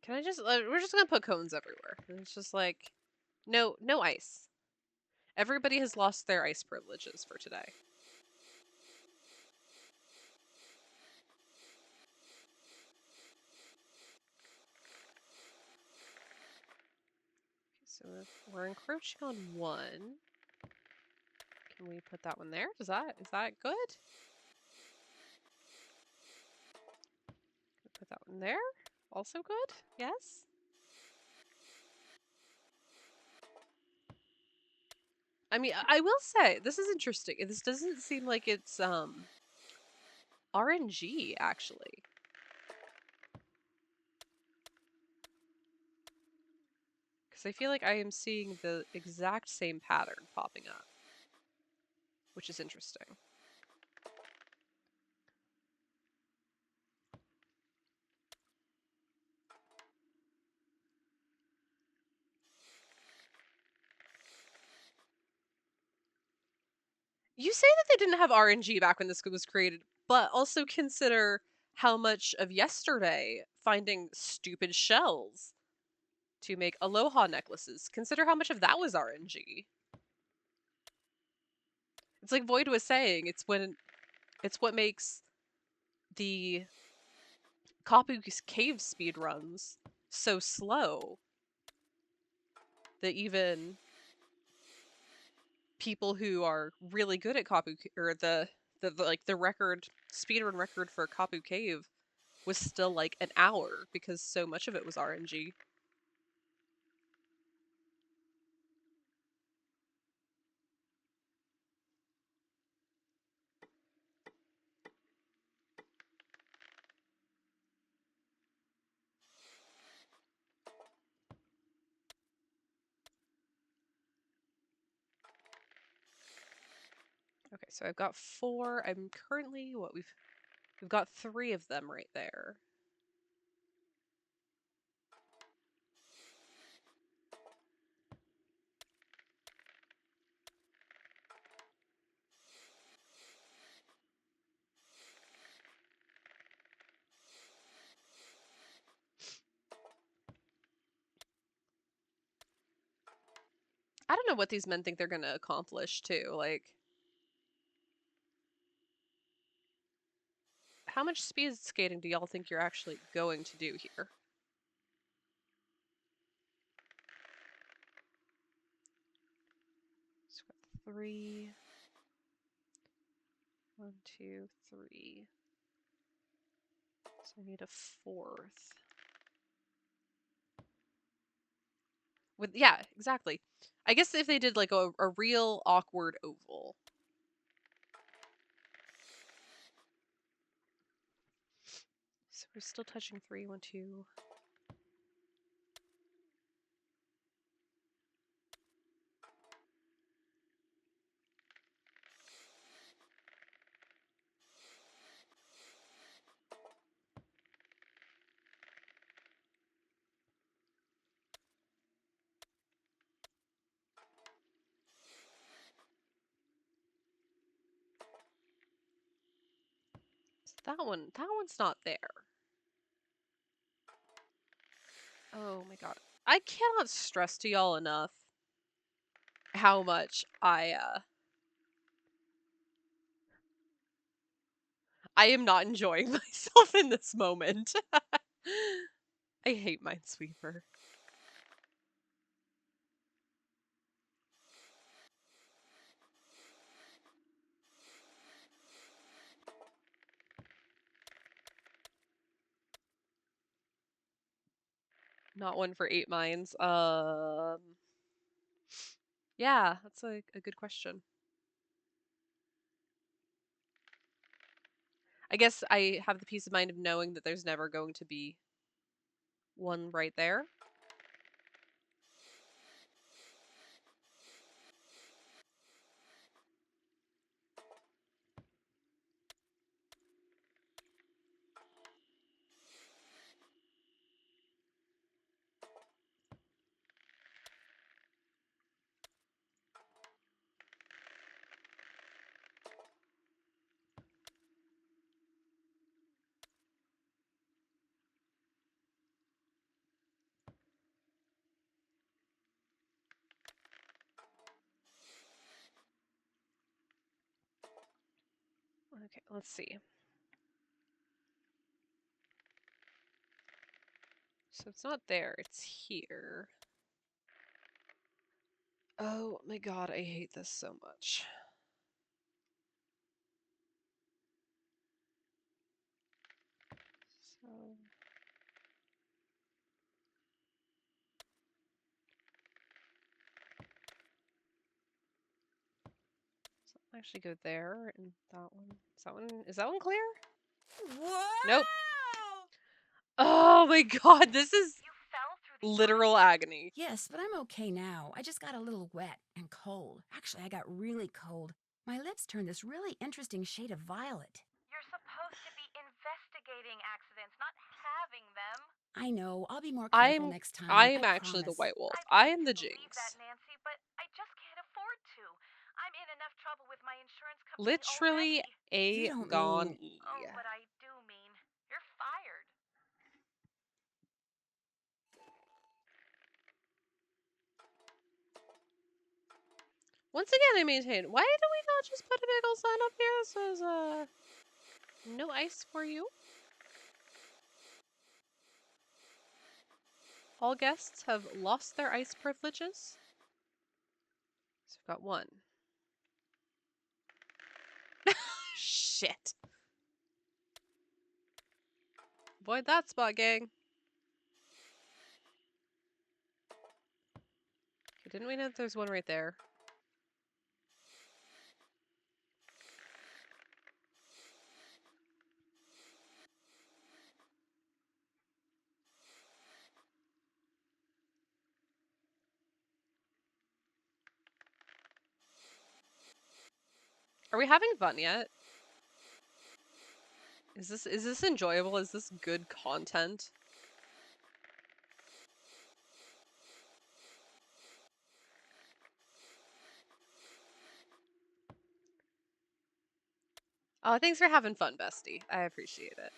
Can I just, we're just gonna put cones everywhere. And it's just like, no ice. Everybody has lost their ice privileges for today. Okay, so we're encroaching on one. Can we put that one there? Is that good? Put that one there. Also good? Yes? I mean, I will say, this is interesting. This doesn't seem like it's, RNG, actually. Because I feel like I am seeing the exact same pattern popping up. Which is interesting. You say that they didn't have RNG back when this was created, but also consider how much of yesterday finding stupid shells to make aloha necklaces. Consider how much of that was RNG. It's like Void was saying, it's what makes the Kapu cave speedruns so slow that even people who are really good at Kapu, or the record speedrun record for Kapu Cave was still like an hour because so much of it was RNG. Okay, so I've got 4. I'm currently we've got 3 of them right there. I don't know what these men think they're gonna accomplish too. Like, how much speed skating do y'all think you're actually going to do here? So we've got 3. 1, 2, 3. So I need a 4th. Yeah, exactly. I guess if they did like a real awkward oval. So we're still touching 3, 1, 2. So that one's not there. Oh my god. I cannot stress to y'all enough how much I am not enjoying myself in this moment. I hate Minesweeper. Not one for 8 mines. Yeah, that's a good question. I guess I have the peace of mind of knowing that there's never going to be one right there. Okay, let's see. So it's not there, it's here. Oh my god, I hate this so much. So actually go there and that one. Is that one clear? Whoa! Nope. Oh my god, this is You fell through the literal agony. Yes, but I'm okay now. I just got a little wet and cold. Actually, I got really cold. My lips turned this really interesting shade of violet. You're supposed to be investigating accidents, not having them. I know. I'll be more careful next time. I I'm actually the promise. White Wolf. I'd I like am to the believe that, Jinx. Nancy, but I just can't afford to. I'm in enough trouble with my insurance company Literally already. You a don't gone mean... E. Oh, but I do mean you're fired. Once again, I maintain, why do we not just put a big ol' sign up here that says, no ice for you? All guests have lost their ice privileges. So we've got one. Shit. Avoid that spot, gang. Okay, didn't we know that there's one right there? Are we having fun yet? Is this enjoyable? Is this good content? Oh, thanks for having fun, bestie. I appreciate it.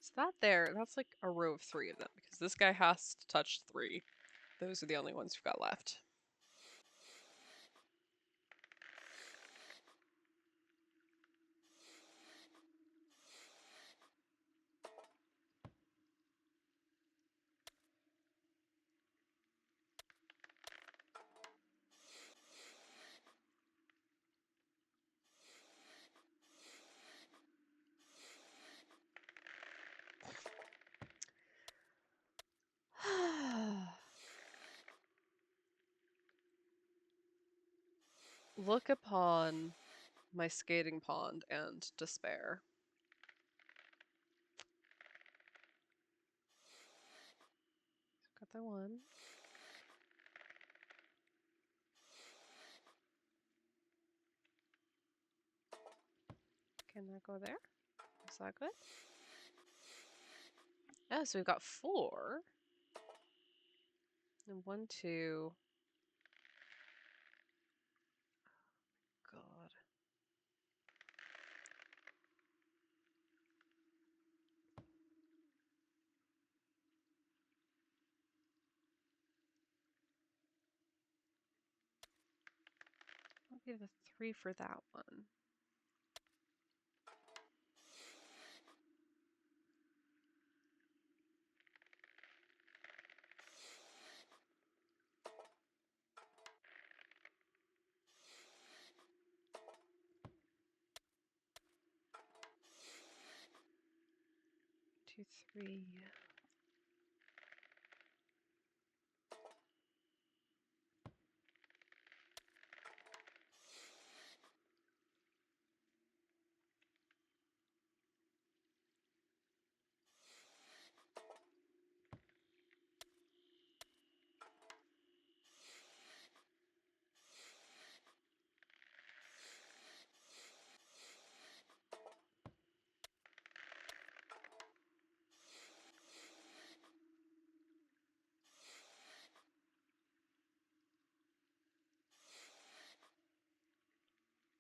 Is that there? That's like a row of 3 of them, because this guy has to touch 3. Those are the only ones we've got left. look upon my skating pond and despair. Got the one. Can that go there? Is that good? Oh, so we've got 4. And 1, 2. God. I'll give a 3 for that one. Two, 3.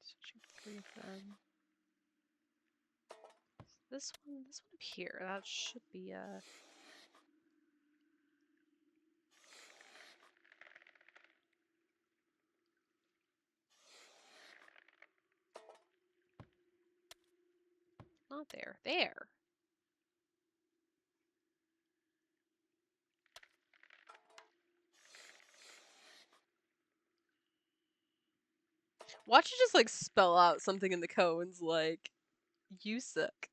Switching 3 of them. This one up here, that should be not there. There. Watch it just like spell out something in the cones like, you suck.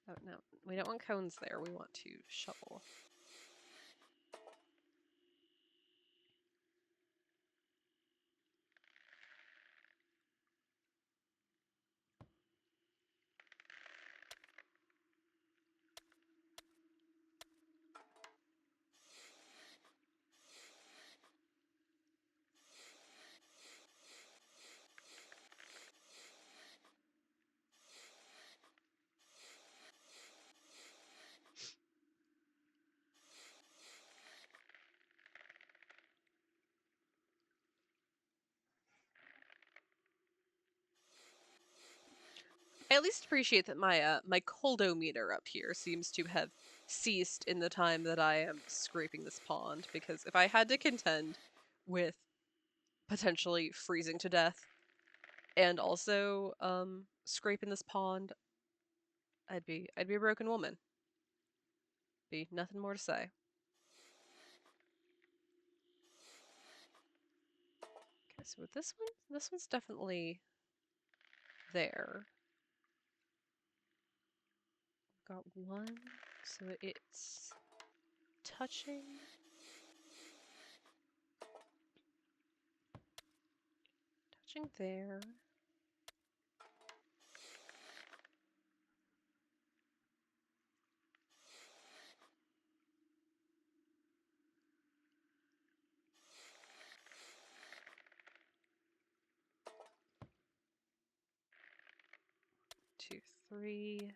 Oh no, we don't want cones there. We want to shovel. I at least appreciate that my coldometer up here seems to have ceased in the time that I am scraping this pond, because if I had to contend with potentially freezing to death and also scraping this pond, I'd be a broken woman. Be nothing more to say. Okay, so with this one's definitely there. Got 1, so it's touching there. Two, 3.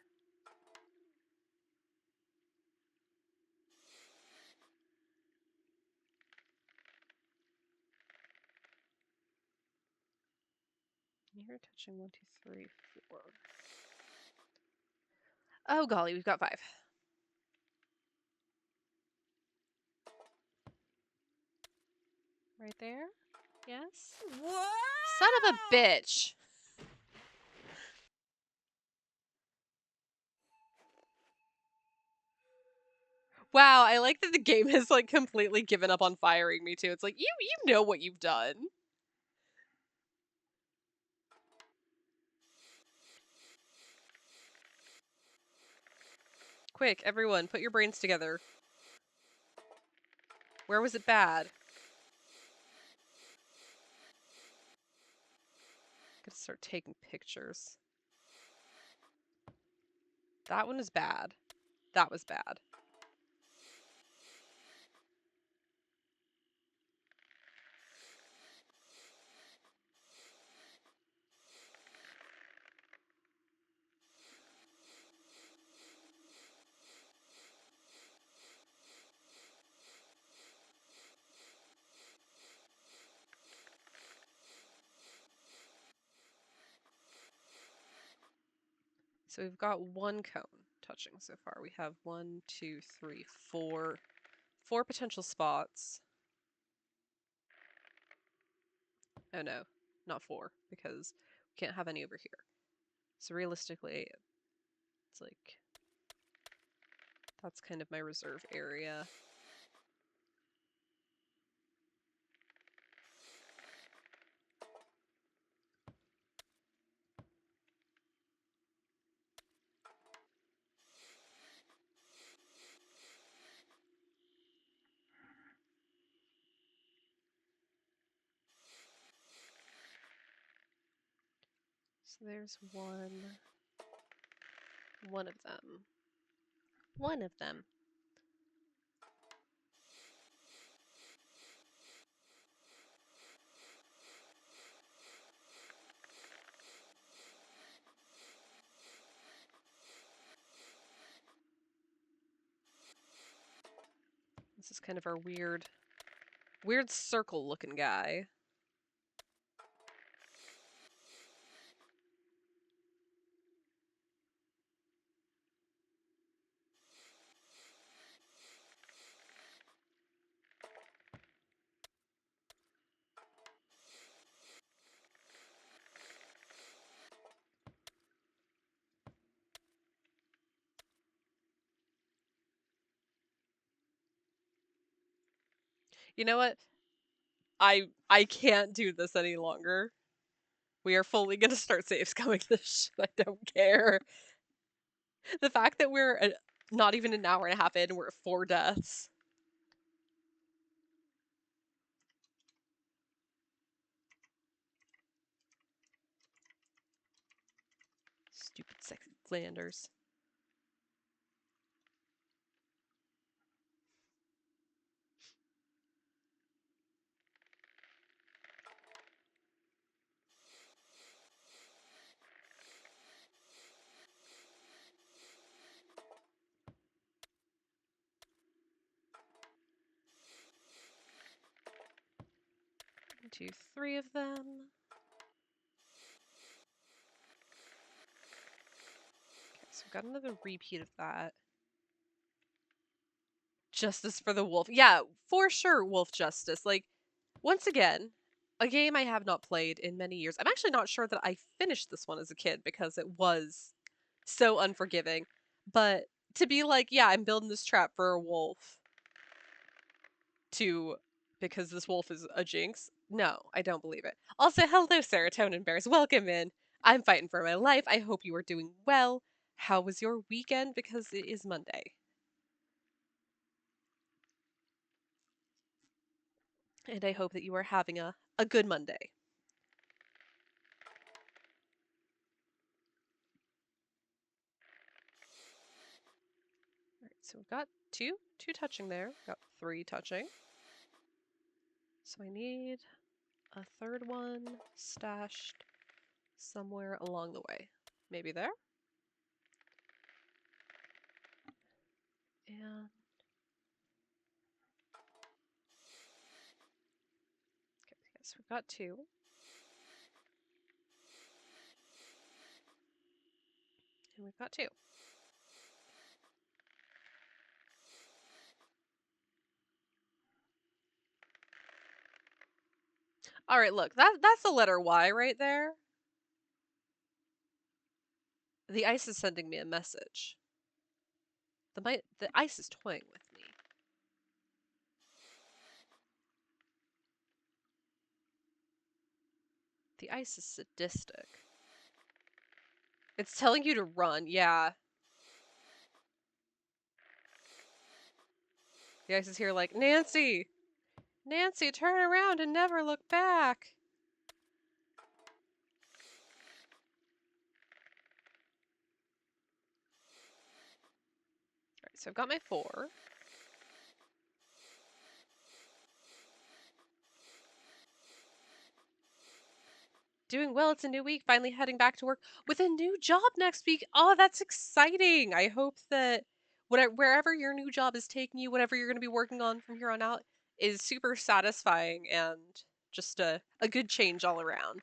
You're touching 1, 2, 3, 4. Oh golly, we've got 5. Right there? Yes? Whoa! Son of a bitch! Wow, I like that the game has like completely given up on firing me too. It's like, you know what you've done. Quick, everyone, put your brains together. Where was it bad? Start taking pictures. That one is bad. That was bad. So we've got one cone touching so far. We have 1, 2, 3, 4 potential spots. Oh no, not 4, because we can't have any over here. So realistically, it's like, that's kind of my reserve area. So there's one of them. One of them. This is kind of our weird circle looking guy. You know what? I can't do this any longer. We are fully gonna start save scumming this shit. I don't care. The fact that we're not even an hour and a half in, we're at 4 deaths. Stupid sexy Flanders. One, 2, 3 of them. Okay, so we've got another repeat of that. Justice for the wolf. Yeah, for sure, wolf justice. Like, once again, a game I have not played in many years. I'm actually not sure that I finished this one as a kid because it was so unforgiving. But to be like, yeah, I'm building this trap for a wolf because this wolf is a jinx. No, I don't believe it. Also, hello, serotonin bears. Welcome in. I'm fighting for my life. I hope you are doing well. How was your weekend? Because it is Monday. And I hope that you are having a good Monday. Alright, so we've got two touching there. We've got 3 touching. So I need a third one stashed somewhere along the way. Maybe there? And okay, so we've got 2. And we've got 2. Alright, look, that's the letter Y right there. The ice is sending me a message. The ice is toying with me. The ice is sadistic. It's telling you to run, yeah. The ice is here like, Nancy! Nancy, turn around and never look back! so I've got my 4. Doing well. It's a new week. Finally heading back to work with a new job next week. Oh, that's exciting. I hope that wherever your new job is taking you, whatever you're going to be working on from here on out, is super satisfying and just a good change all around.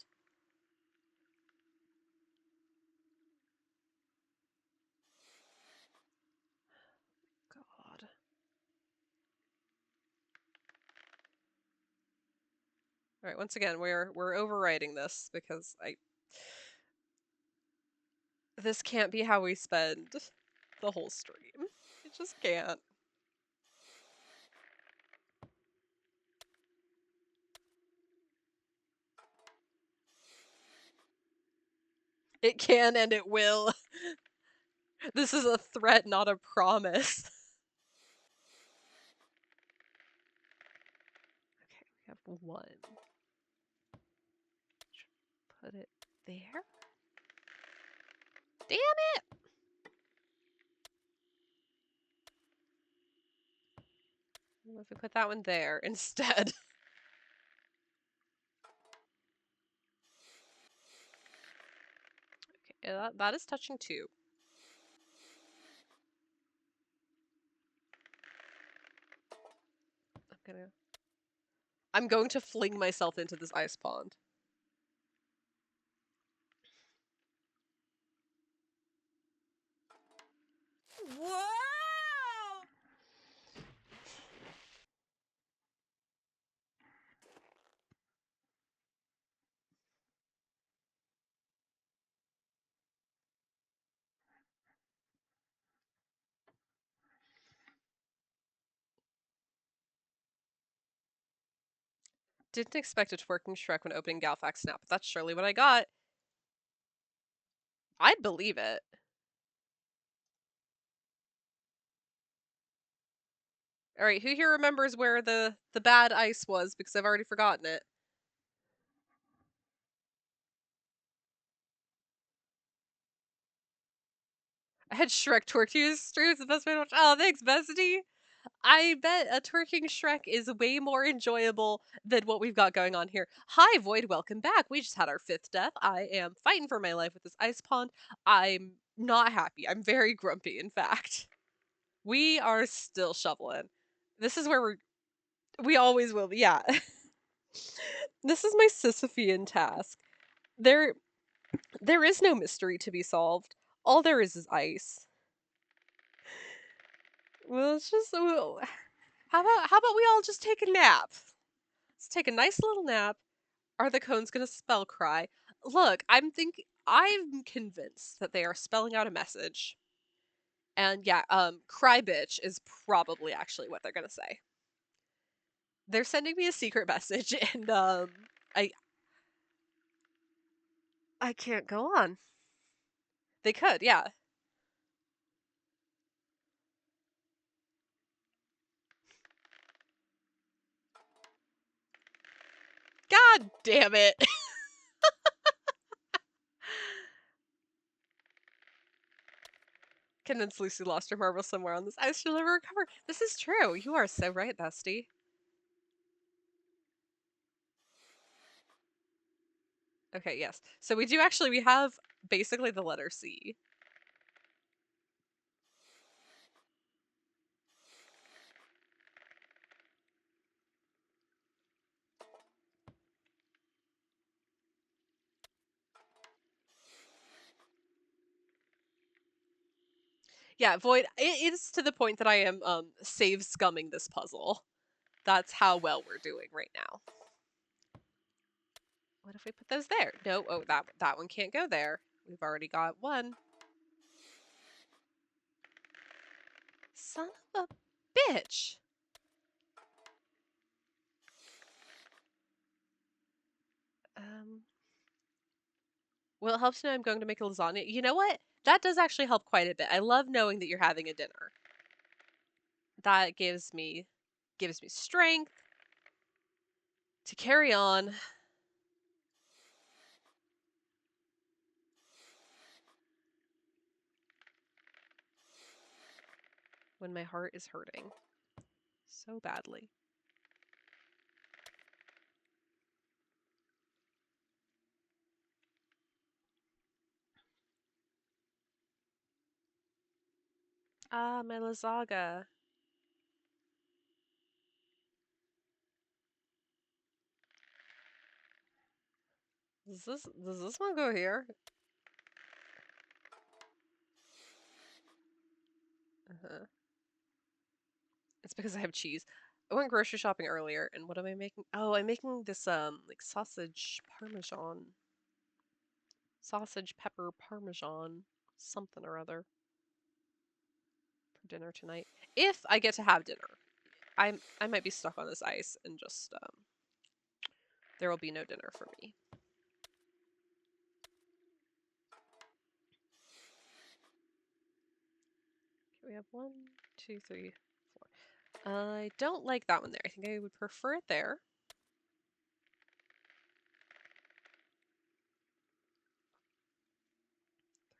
God. All right, once again, we're overwriting this because this can't be how we spend the whole stream. It just can't. It can and it will. This is a threat, not a promise. Okay, we have 1. Put it there. Damn it! What if we put that one there instead? Okay, that is touching 2. I'm going to fling myself into this ice pond. Whoa! Didn't expect a twerking Shrek when opening Galfax Snap, but that's surely what I got. I'd believe it. Alright, who here remembers where the bad ice was? Because I've already forgotten it. I had Shrek twerk to his stream. It's the best way to watch. Oh, thanks, bestie. I bet a twerking Shrek is way more enjoyable than what we've got going on here. Hi, Void, welcome back. We just had our 5th death. I am fighting for my life with this ice pond. I'm not happy. I'm very grumpy, in fact. We are still shoveling. This is where we always will be. Yeah. This is my Sisyphean task. There is no mystery to be solved. All there is ice. Well, it's just how about we all just take a nap? Let's take a nice little nap. Are the cones gonna spell cry? Look, I'm convinced that they are spelling out a message. And yeah, cry bitch is probably actually what they're gonna say. They're sending me a secret message and I can't go on. They could, yeah. God damn it. Convinced Lucy lost her marble somewhere on this ice. She'll never recover. This is true. You are so right, bestie. Okay, yes. So we have basically the letter C. Yeah, Void, it is to the point that I am save scumming this puzzle. That's how well we're doing right now. What if we put those there? No, oh, that one can't go there. We've already got one. Son of a bitch. Well, it helps to know I'm going to make a lasagna. You know what? That does actually help quite a bit. I love knowing that you're having a dinner. That gives me strength to carry on. when my heart is hurting so badly. Ah, my lasagna. Does this one go here? Uh-huh. It's because I have cheese. I went grocery shopping earlier, and what am I making? Oh, I'm making this like sausage parmesan. Sausage pepper parmesan something or other for dinner tonight. If I get to have dinner. I might be stuck on this ice and just there will be no dinner for me. Okay, we have 1, 2, 3, 4. I don't like that one there. I think I would prefer it there.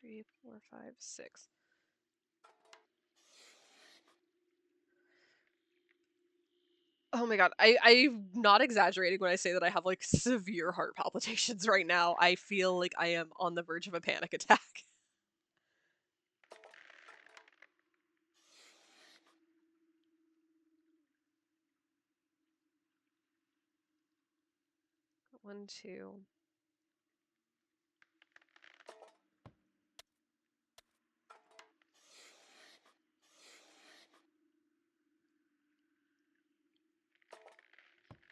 Three, 4, 5, 6. Oh my god, I'm not exaggerating when I say that I have like severe heart palpitations right now. I feel like I am on the verge of a panic attack. One, two.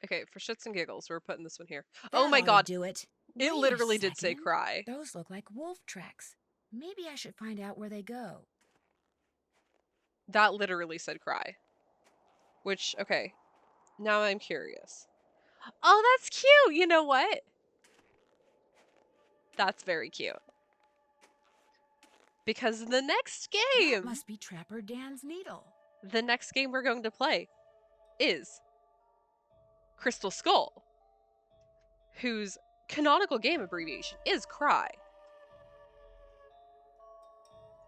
Okay, for shits and giggles, we're putting this one here. Oh That my ought to god, do it. it Wait a literally did say second. cry. Those look like wolf tracks. Maybe I should find out where they go. That literally said cry. Which, okay, now I'm curious. Oh, that's cute! You know what? That's very cute. Because the next That game, must be Trapper Dan's needle. the next game we're going to play is Crystal Skull, whose canonical game abbreviation is Cry.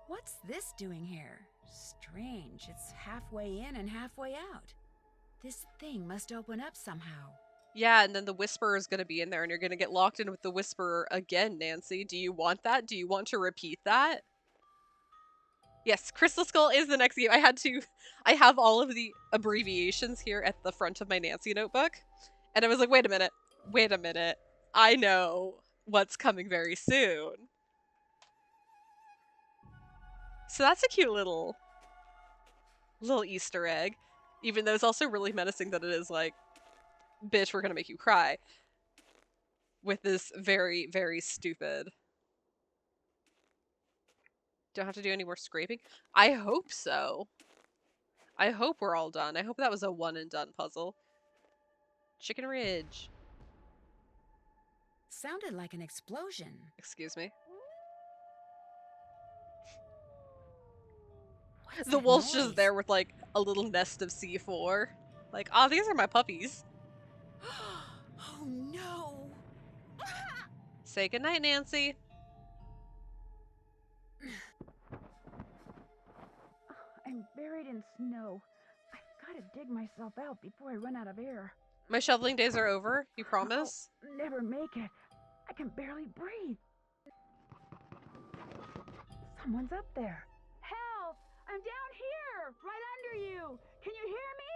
What's this doing here? Strange. It's halfway in and halfway out. This thing must open up somehow. Yeah, and then the Whisperer is going to be in there, and you're going to get locked in with the Whisperer again, Nancy. Do you want that? Do you want to repeat that? Yes, Crystal Skull is the next game. I have all of the abbreviations here at the front of my Nancy notebook. And I was like, wait a minute. I know what's coming very soon. So that's a cute little Easter egg. Even though it's also really menacing that it is like, bitch, we're gonna make you cry. With this very, very stupid. Don't have to do any more scraping? I hope so. I hope we're all done. I hope that was a one and done puzzle. Chicken Ridge. Sounded like an explosion. Excuse me. What's The that wolf's just noise? there with like a little nest of C4. Like, oh, these are my puppies. Oh no! Say goodnight, Nancy. I'm buried in snow. I've got to dig myself out before I run out of air. My shoveling days are over, you promise? I'll never make it. I can barely breathe. Someone's up there. Help! I'm down here, right under you. Can you hear me?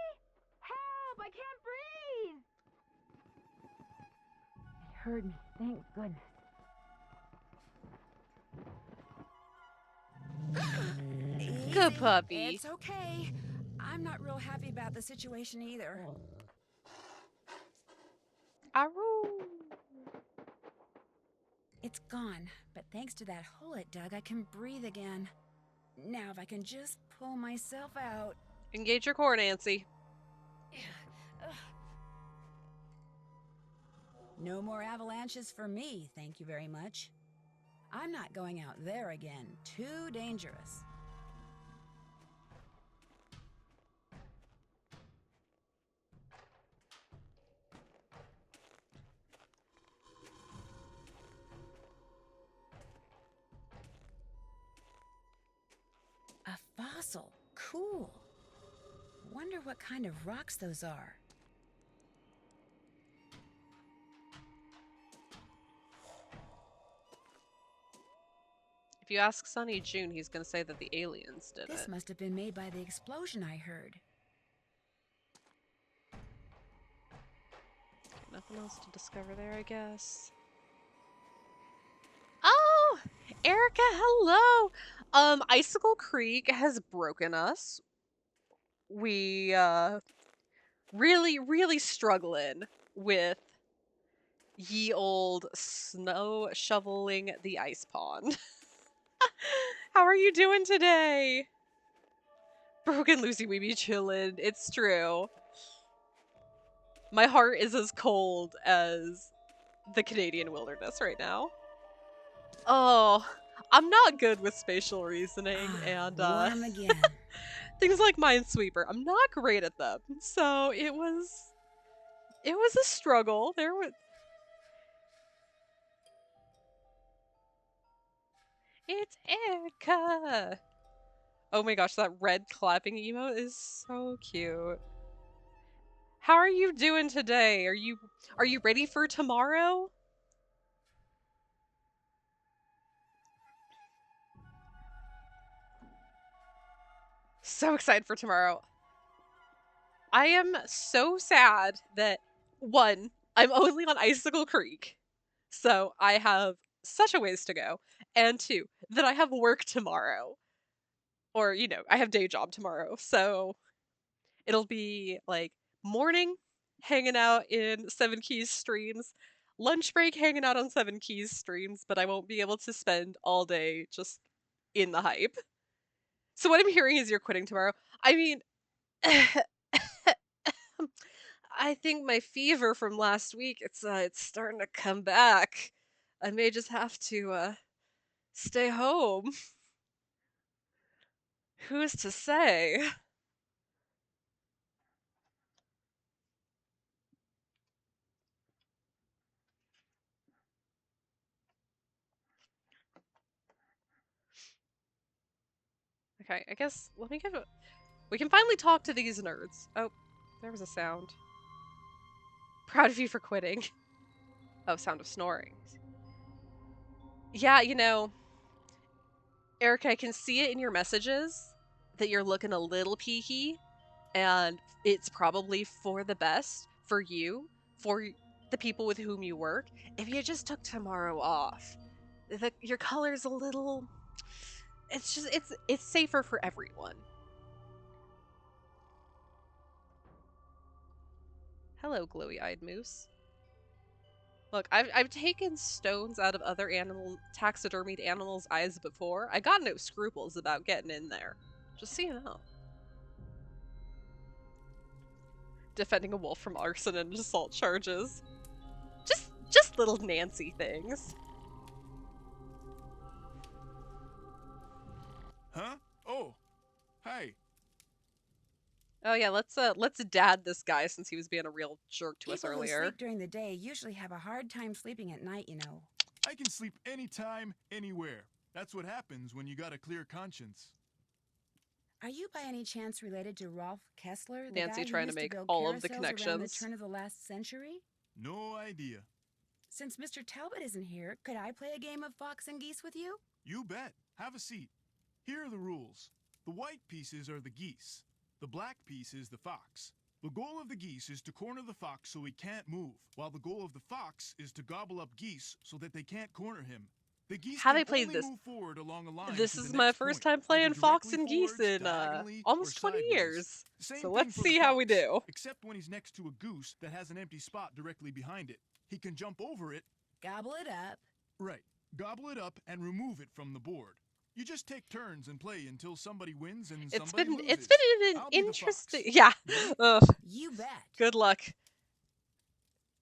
Help! I can't breathe. It heard me, thank goodness. Good Easy. puppy. It's okay. I'm not real happy about the situation either. Aroo. It's gone, but thanks to that hole it dug, I can breathe again. Now if I can just pull myself out. Engage your core, Nancy. No more avalanches for me, thank you very much. I'm not going out there again. Too dangerous. A fossil. cool. Wonder what kind of rocks those are. If you ask Sunny June, he's gonna say that the aliens did This it. must have been made by the explosion I heard. Okay, nothing else to discover there, I guess. Oh, Erica, hello. Icicle Creek has broken us. We really struggling with ye old snow shoveling the ice pond. How are you doing today? Broken Lucy, we be chillin'. It's true. My heart is as cold as the Canadian wilderness right now. Oh, I'm not good with spatial reasoning and warm again. things like Minesweeper. I'm not great at them. So it was a struggle. There was It's Erica. Oh my gosh, that red clapping emote is so cute. How are you doing today? Are you ready for tomorrow? So excited for tomorrow. I am so sad that, one, I'm only on Icicle Creek, so I have such a ways to go, and two, that I have work tomorrow. Or, you know, I have day job tomorrow, so it'll be like morning hanging out in Seven Keys streams, lunch break hanging out on Seven Keys streams, but I won't be able to spend all day just in the hype. So what I'm hearing is you're quitting tomorrow. I mean, I think my fever from last week, it's starting to come back. I may just have to stay home. Who's to say? Okay, I guess let me give it. We can finally talk to these nerds. Oh, there was a sound. Proud of you for quitting. Oh, sound of snoring. Yeah, you know, Erica, I can see it in your messages that you're looking a little peaky, and it's probably for the best for you, for the people with whom you work. If you just took tomorrow off, your color's a little. It's just it's safer for everyone. Hello, glowy-eyed moose. Look, I've taken stones out of other taxidermied animals' eyes before. I got no scruples about getting in there. Just so you know. Defending a wolf from arson and assault charges. Just little Nancy things. Huh? Oh, hi. Oh yeah, let's dad this guy since he was being a real jerk to us People who earlier. sleep during the day usually have a hard time sleeping at night, you know. I can sleep anytime, anywhere. That's what happens when you got a clear conscience. Are you by any chance related to Rolf Kessler, the Nancy guy who trying to used make build all of the carousels around the connections. turn of the last century? No idea. Since Mr. Talbot isn't here, could I play a game of fox and geese with you? You bet. Have a seat. Here are the rules. The white pieces are the geese. The black piece is the fox. The goal of the geese is to corner the fox so he can't move, while the goal of the fox is to gobble up geese so that they can't corner him. The geese How can they played only this? move forward along a line This to the is my next first point, time playing either Fox directly and Geese forwards, in diagonally, almost or 20 sideways. years. Same So thing let's for the see how we fox, do. except when he's next to a goose that has an empty spot directly behind it. He can jump over it. Gobble it up. Right. Gobble it up and remove it from the board. You just take turns and play until somebody wins and somebody loses. It's been an I'll be the interesting. fox. Yeah. Ready? Ugh. You bet. Good luck.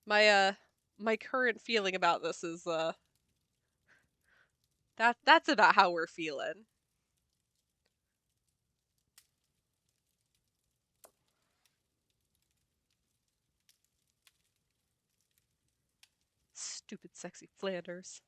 My current feeling about this is that's about how we're feeling. Stupid sexy Flanders.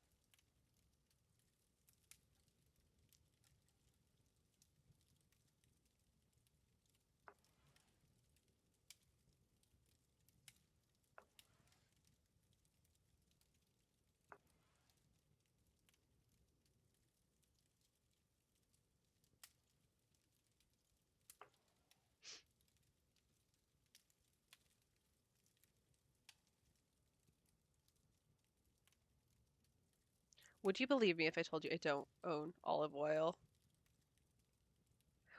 Would you believe me if I told you I don't own olive oil?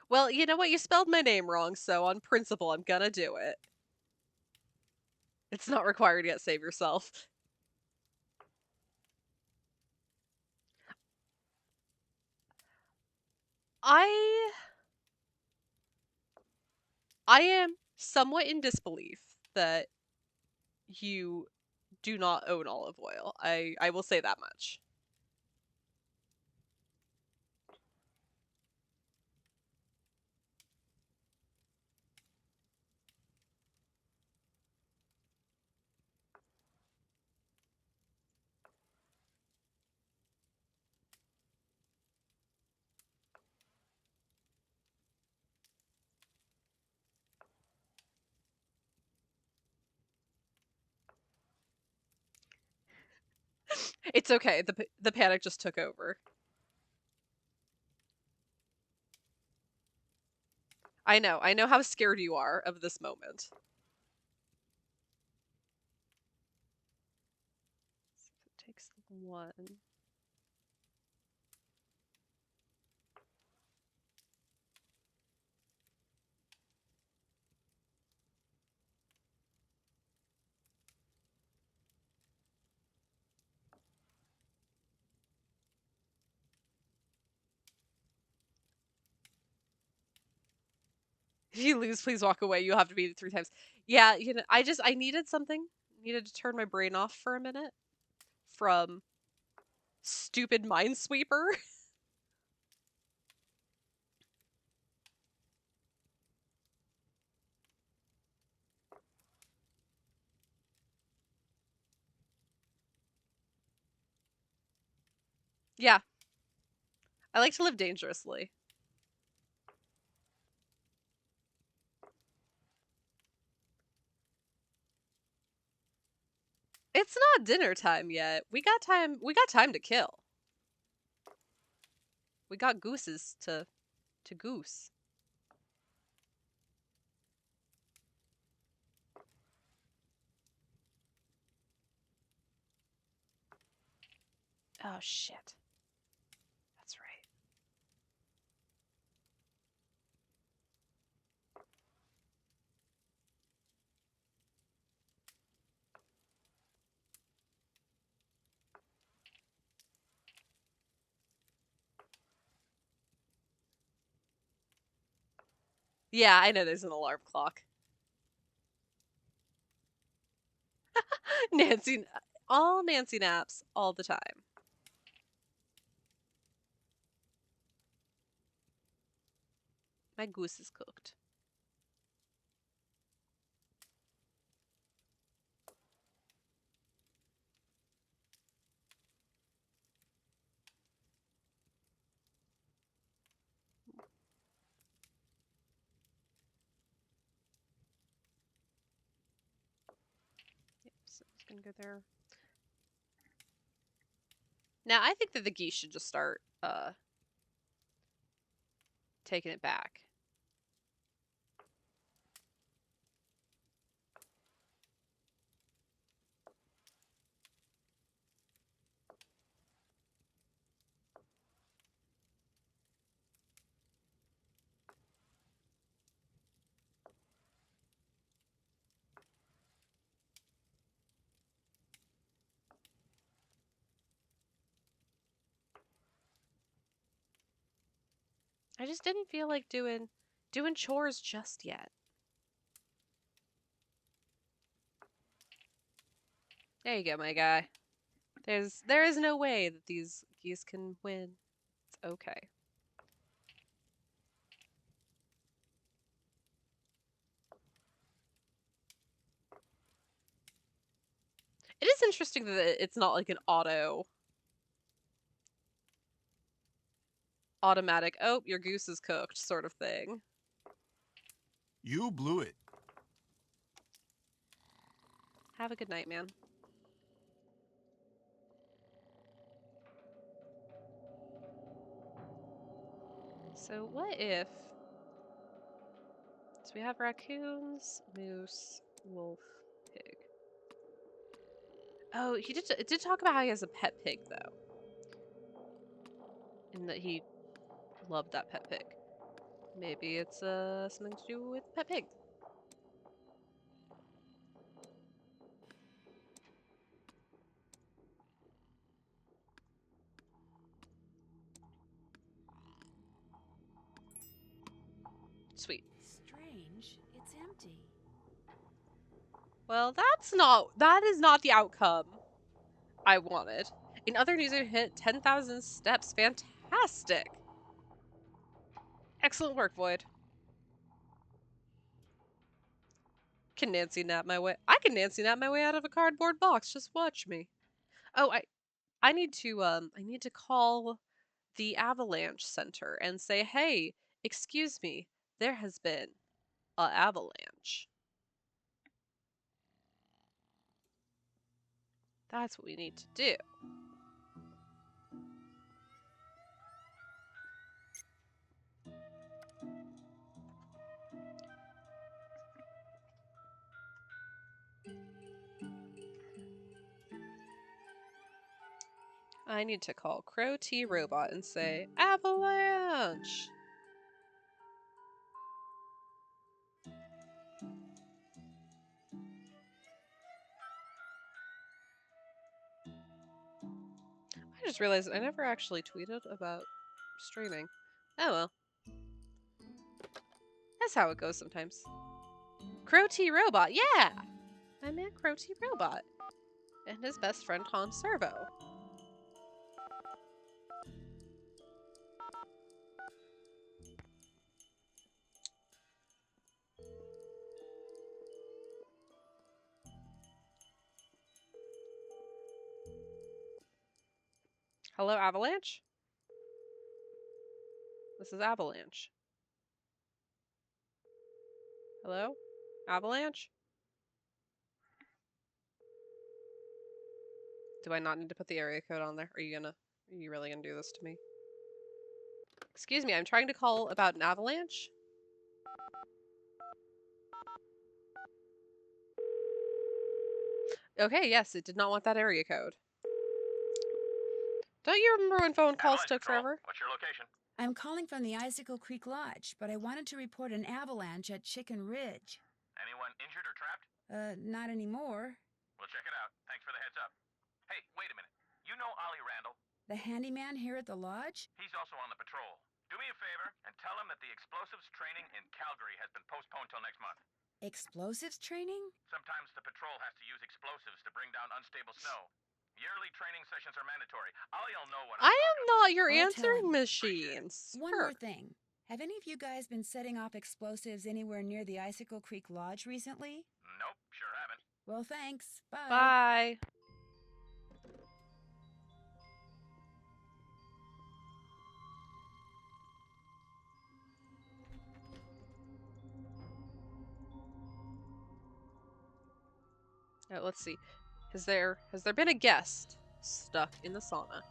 Well, you know what? You spelled my name wrong, so on principle, I'm gonna do it. It's not required yet, save yourself. I I am somewhat in disbelief that you do not own olive oil. I will say that much. It's okay. The panic just took over. I know. I know how scared you are of this moment. It takes one. If you lose, please walk away. You have to beat it 3 times. Yeah, I needed something. Needed to turn my brain off for a minute from stupid Minesweeper. Yeah, I like to live dangerously. It's not dinner time yet. We got time. We got time to kill. We got gooses to goose. Oh shit. That's right. Yeah, I know there's an alarm clock. Nancy, all Nancy naps all the time. My goose is cooked. Yep, so it's gonna go there. Now I think that the geese should just start taking it back. I just didn't feel like doing chores just yet. There you go, my guy. There is no way that these geese can win. It's okay. It is interesting that it's not like an automatic, oh, your goose is cooked sort of thing. You blew it. Have a good night, man. So what if... So we have raccoons, moose, wolf, pig. Oh, it did talk about how he has a pet pig, though. and that he loved that pet pig. Maybe it's something to do with pet pig. Sweet. Strange. It's empty. Well, that is not the outcome I wanted. In other news, it hit 10,000 steps. Fantastic. Excellent work, Void. Can Nancy nap my way? I can Nancy nap my way out of a cardboard box. Just watch me. Oh, I need to call the Avalanche Center and say, hey, excuse me, there has been an avalanche. That's what we need to do. I need to call Crow T Robot and say, avalanche! I just realized I never actually tweeted about streaming. Oh well. That's how it goes sometimes. Crow T Robot, yeah! I met Crow T Robot and his best friend Han Servo. Hello, Avalanche? This is Avalanche. Hello? Avalanche? Do I not need to put the area code on there? Are you really gonna do this to me? Excuse me, I'm trying to call about an avalanche? Okay, yes, it did not want that area code. Don't you remember when phone calls Avalanche took Patrol, forever? what's your location? I'm calling from the Icicle Creek Lodge, but I wanted to report an avalanche at Chicken Ridge. Anyone injured or trapped? Not anymore. We'll check it out. Thanks for the heads up. Hey, wait a minute. You know Ollie Randall? The handyman here at the lodge? He's also on the patrol. Do me a favor and tell him that the explosives training in Calgary has been postponed till next month. Explosives training? Sometimes the patrol has to use explosives to bring down unstable snow. Yearly training sessions are mandatory. Ollie'll know what I I'm am talking not about. your I'll tell answering him. machine. One Sir. more thing. Have any of you guys been setting off explosives anywhere near the Icicle Creek Lodge recently? Nope, sure haven't. Well, thanks. Bye. Bye. Let's see. Has there been a guest stuck in the sauna?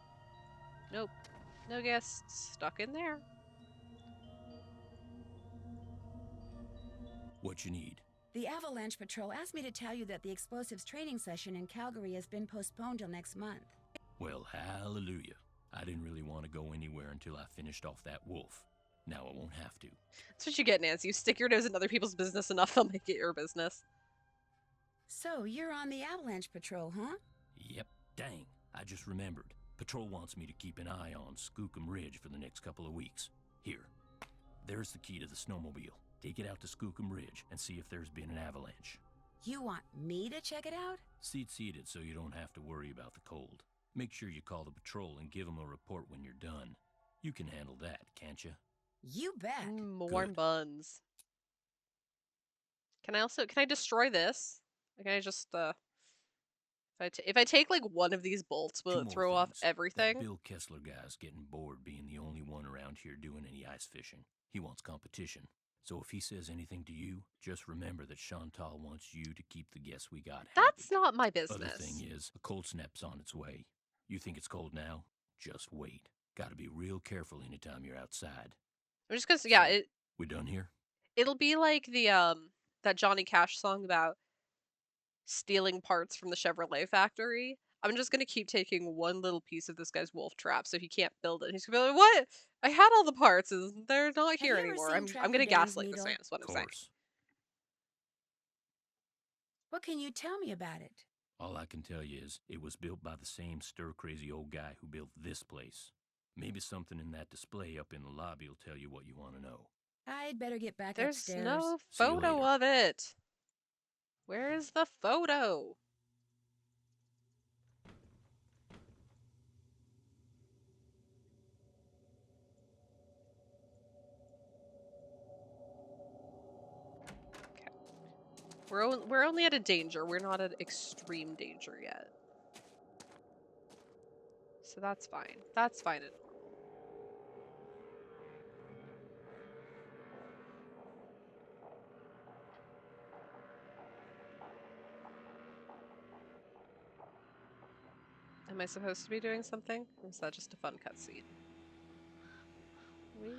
Nope. No guests stuck in there. What you need? The Avalanche Patrol asked me to tell you that the explosives training session in Calgary has been postponed till next month. Well, hallelujah. I didn't really want to go anywhere until I finished off that wolf. Now I won't have to. That's what you get, Nancy. You stick your nose in other people's business enough, they'll make it your business. So, you're on the Avalanche Patrol, huh? Yep, dang. I just remembered. Patrol wants me to keep an eye on Skookum Ridge for the next couple of weeks. Here, there's the key to the snowmobile. Take it out to Skookum Ridge and see if there's been an avalanche. You want me to check it out? Seat-seated so you don't have to worry about the cold. Make sure you call the patrol and give them a report when you're done. You can handle that, can't you? You bet. Warm buns. Can I destroy this? Can I just if I take like one of these bolts, will Two it more throw off things. everything? That Bill Kessler guy's getting bored being the only one around here doing any ice fishing. He wants competition. So if he says anything to you, just remember that Chantal wants you to keep the guests we got happy. That's not my business. Other thing is, a cold snap's on its way. You think it's cold now? Just wait. Gotta be real careful anytime you're outside. I'm just gonna So, we done here? it'll be like the that Johnny Cash song about stealing parts from the Chevrolet factory. I'm just gonna keep taking one little piece of this guy's wolf trap so he can't build it. He's gonna be like, what? I had all the parts and they're not Have here you ever anymore. seen I'm Trapper gonna Dan's gaslight this man, needle? is what Of I'm saying. course. What can you tell me about it? All I can tell you is it was built by the same stir-crazy old guy who built this place. Maybe something in that display up in the lobby will tell you what you want to know. I'd better get back There's upstairs. no See you photo later. of it. Where is the photo? Okay. We're only at a danger. We're not at extreme danger yet. So that's fine. That's fine and normal. Am I supposed to be doing something? Or is that just a fun cutscene? Whee.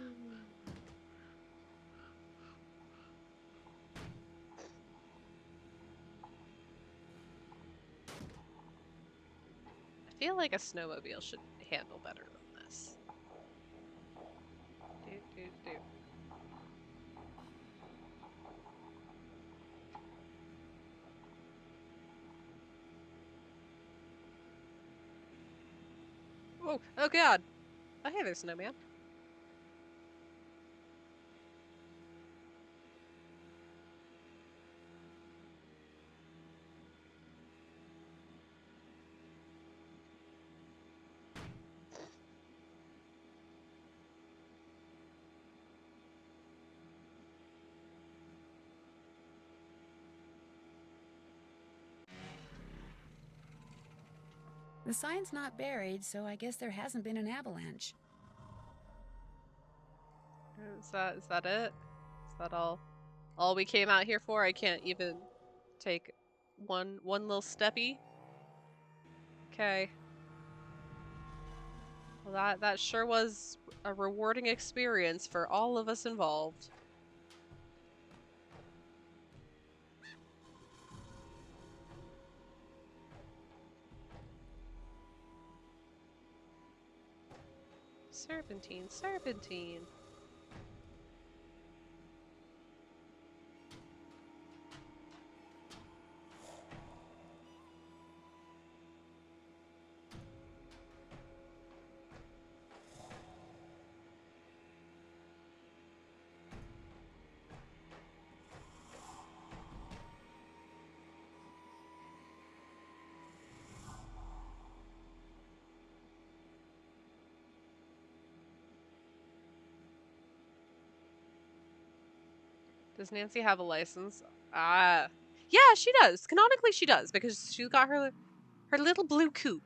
I feel like a snowmobile should handle better than this. Do, do, do. Oh god! Oh hey, there's Snowman. The sign's not buried, so I guess there hasn't been an avalanche. Is that it? Is that all? All we came out here for? I can't even take one little steppy. Okay. Well, that sure was a rewarding experience for all of us involved. Serpentine, serpentine. Does Nancy have a license? Ah. Yeah, she does. Canonically, she does, because she's got her little blue coupe.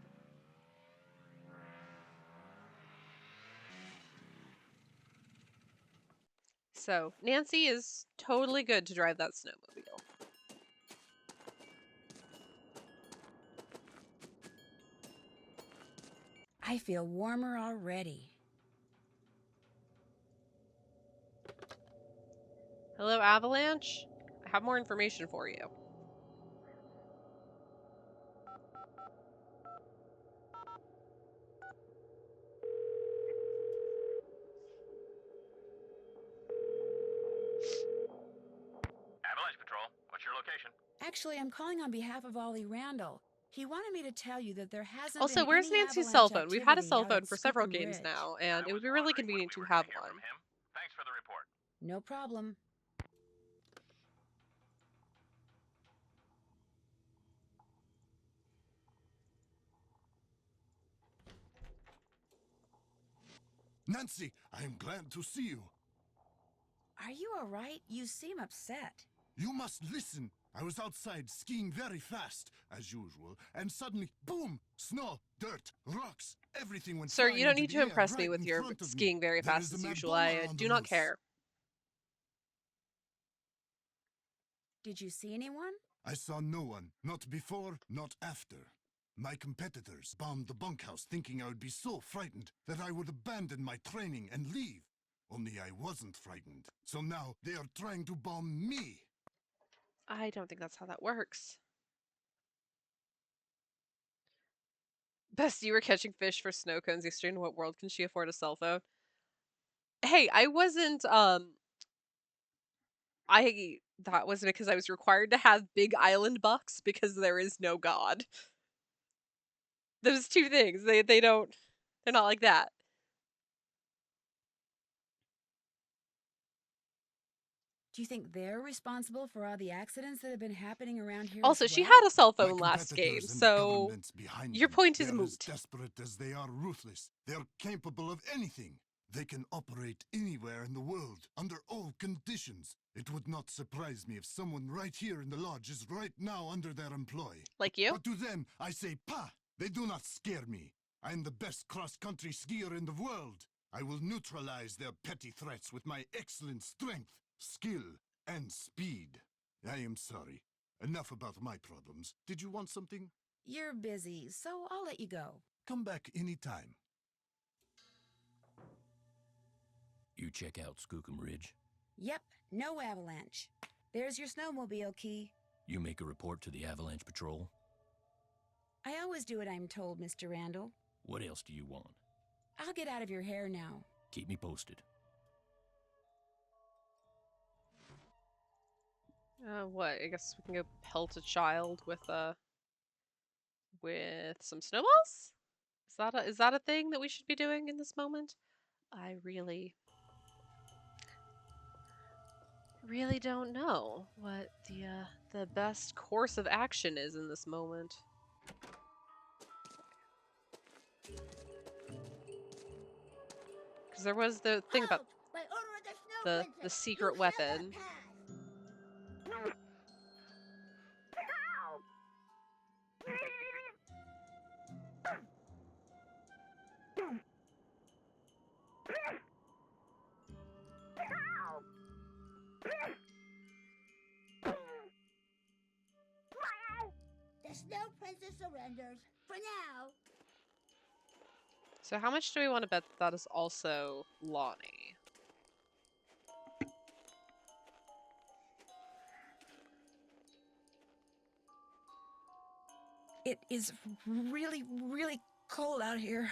So, Nancy is totally good to drive that snowmobile. I feel warmer already. Hello, Avalanche? I have more information for you. Avalanche Patrol, what's your location? Actually, I'm calling on behalf of Ollie Randall. He wanted me to tell you that there hasn't Also, been where's any Nancy's avalanche cell phone? We've had a activity cell out at phone for several Skookum games Ridge. now, and it I would was be really wondering when convenient we to were have gonna hear one. from him. Thanks for the report. No problem. Nancy, I am glad to see you. Are you all right? You seem upset. You must listen. I was outside skiing very fast, as usual, and suddenly, boom! Snow, dirt, rocks, everything went Sir, flying you don't into need the to air impress me right with in your front of me. skiing very There fast is a as mad usual. bomber I on do the not loose. care. Did you see anyone? I saw no one, not before, not after. My competitors bombed the bunkhouse thinking I would be so frightened that I would abandon my training and leave. Only I wasn't frightened. So now they are trying to bomb me. I don't think that's how that works. Best you were catching fish for snow cones yesterday. In what world can she afford a cell phone? Hey, I wasn't, that was because I was required to have big island bucks because there is no god. Those two things, they're not like that. Do you think they're responsible for all the accidents that have been happening around here Also, as she well? had a cell My phone last game, competitors and the so governments behind your them, point they is are as moot. desperate as they are ruthless. They are capable of anything. They can operate anywhere in the world, under all conditions. It would not surprise me if someone right here in the lodge is right now under their employ. Like you? But to them, I say, "Pah!" They do not scare me. I am the best cross-country skier in the world. I will neutralize their petty threats with my excellent strength, skill, and speed. I am sorry. Enough about my problems. Did you want something? You're busy, so I'll let you go. Come back anytime. You check out Skookum Ridge. Yep, no avalanche. There's your snowmobile key. You make a report to the Avalanche Patrol. I always do what I'm told, Mr. Randall. What else do you want? I'll get out of your hair now. Keep me posted. What? I guess we can go pelt a child with some snowballs? Is that a thing that we should be doing in this moment? I really don't know what the best course of action is in this moment. Because there was the thing about Halt! By order of the Snow the Princess, secret you shall not weapon. pass. The Snow Princess surrenders. For now. So how much do we want to bet that is also Lonnie? It is really, really cold out here.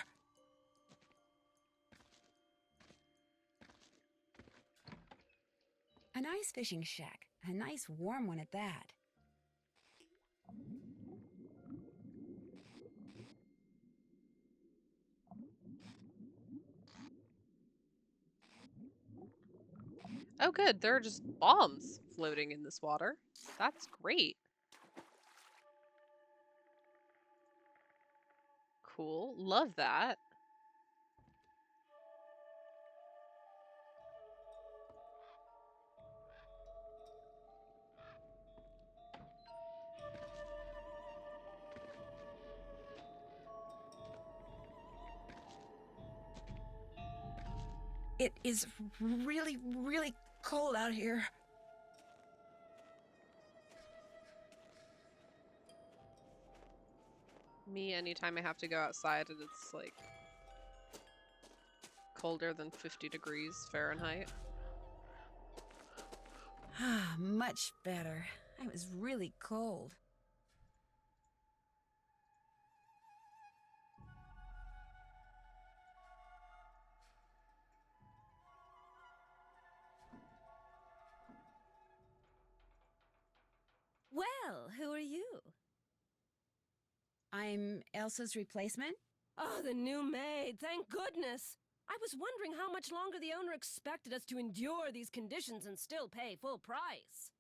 A nice fishing shack. A nice warm one at that. Oh good, there are just bombs floating in this water. That's great. Cool, love that. It is really, really cold out here. Me, anytime I have to go outside and it's like colder than 50 degrees Fahrenheit. Ah, much better. It was really cold. Well, who are you? I'm Elsa's replacement? Oh, the new maid, thank goodness! I was wondering how much longer the owner expected us to endure these conditions and still pay full price.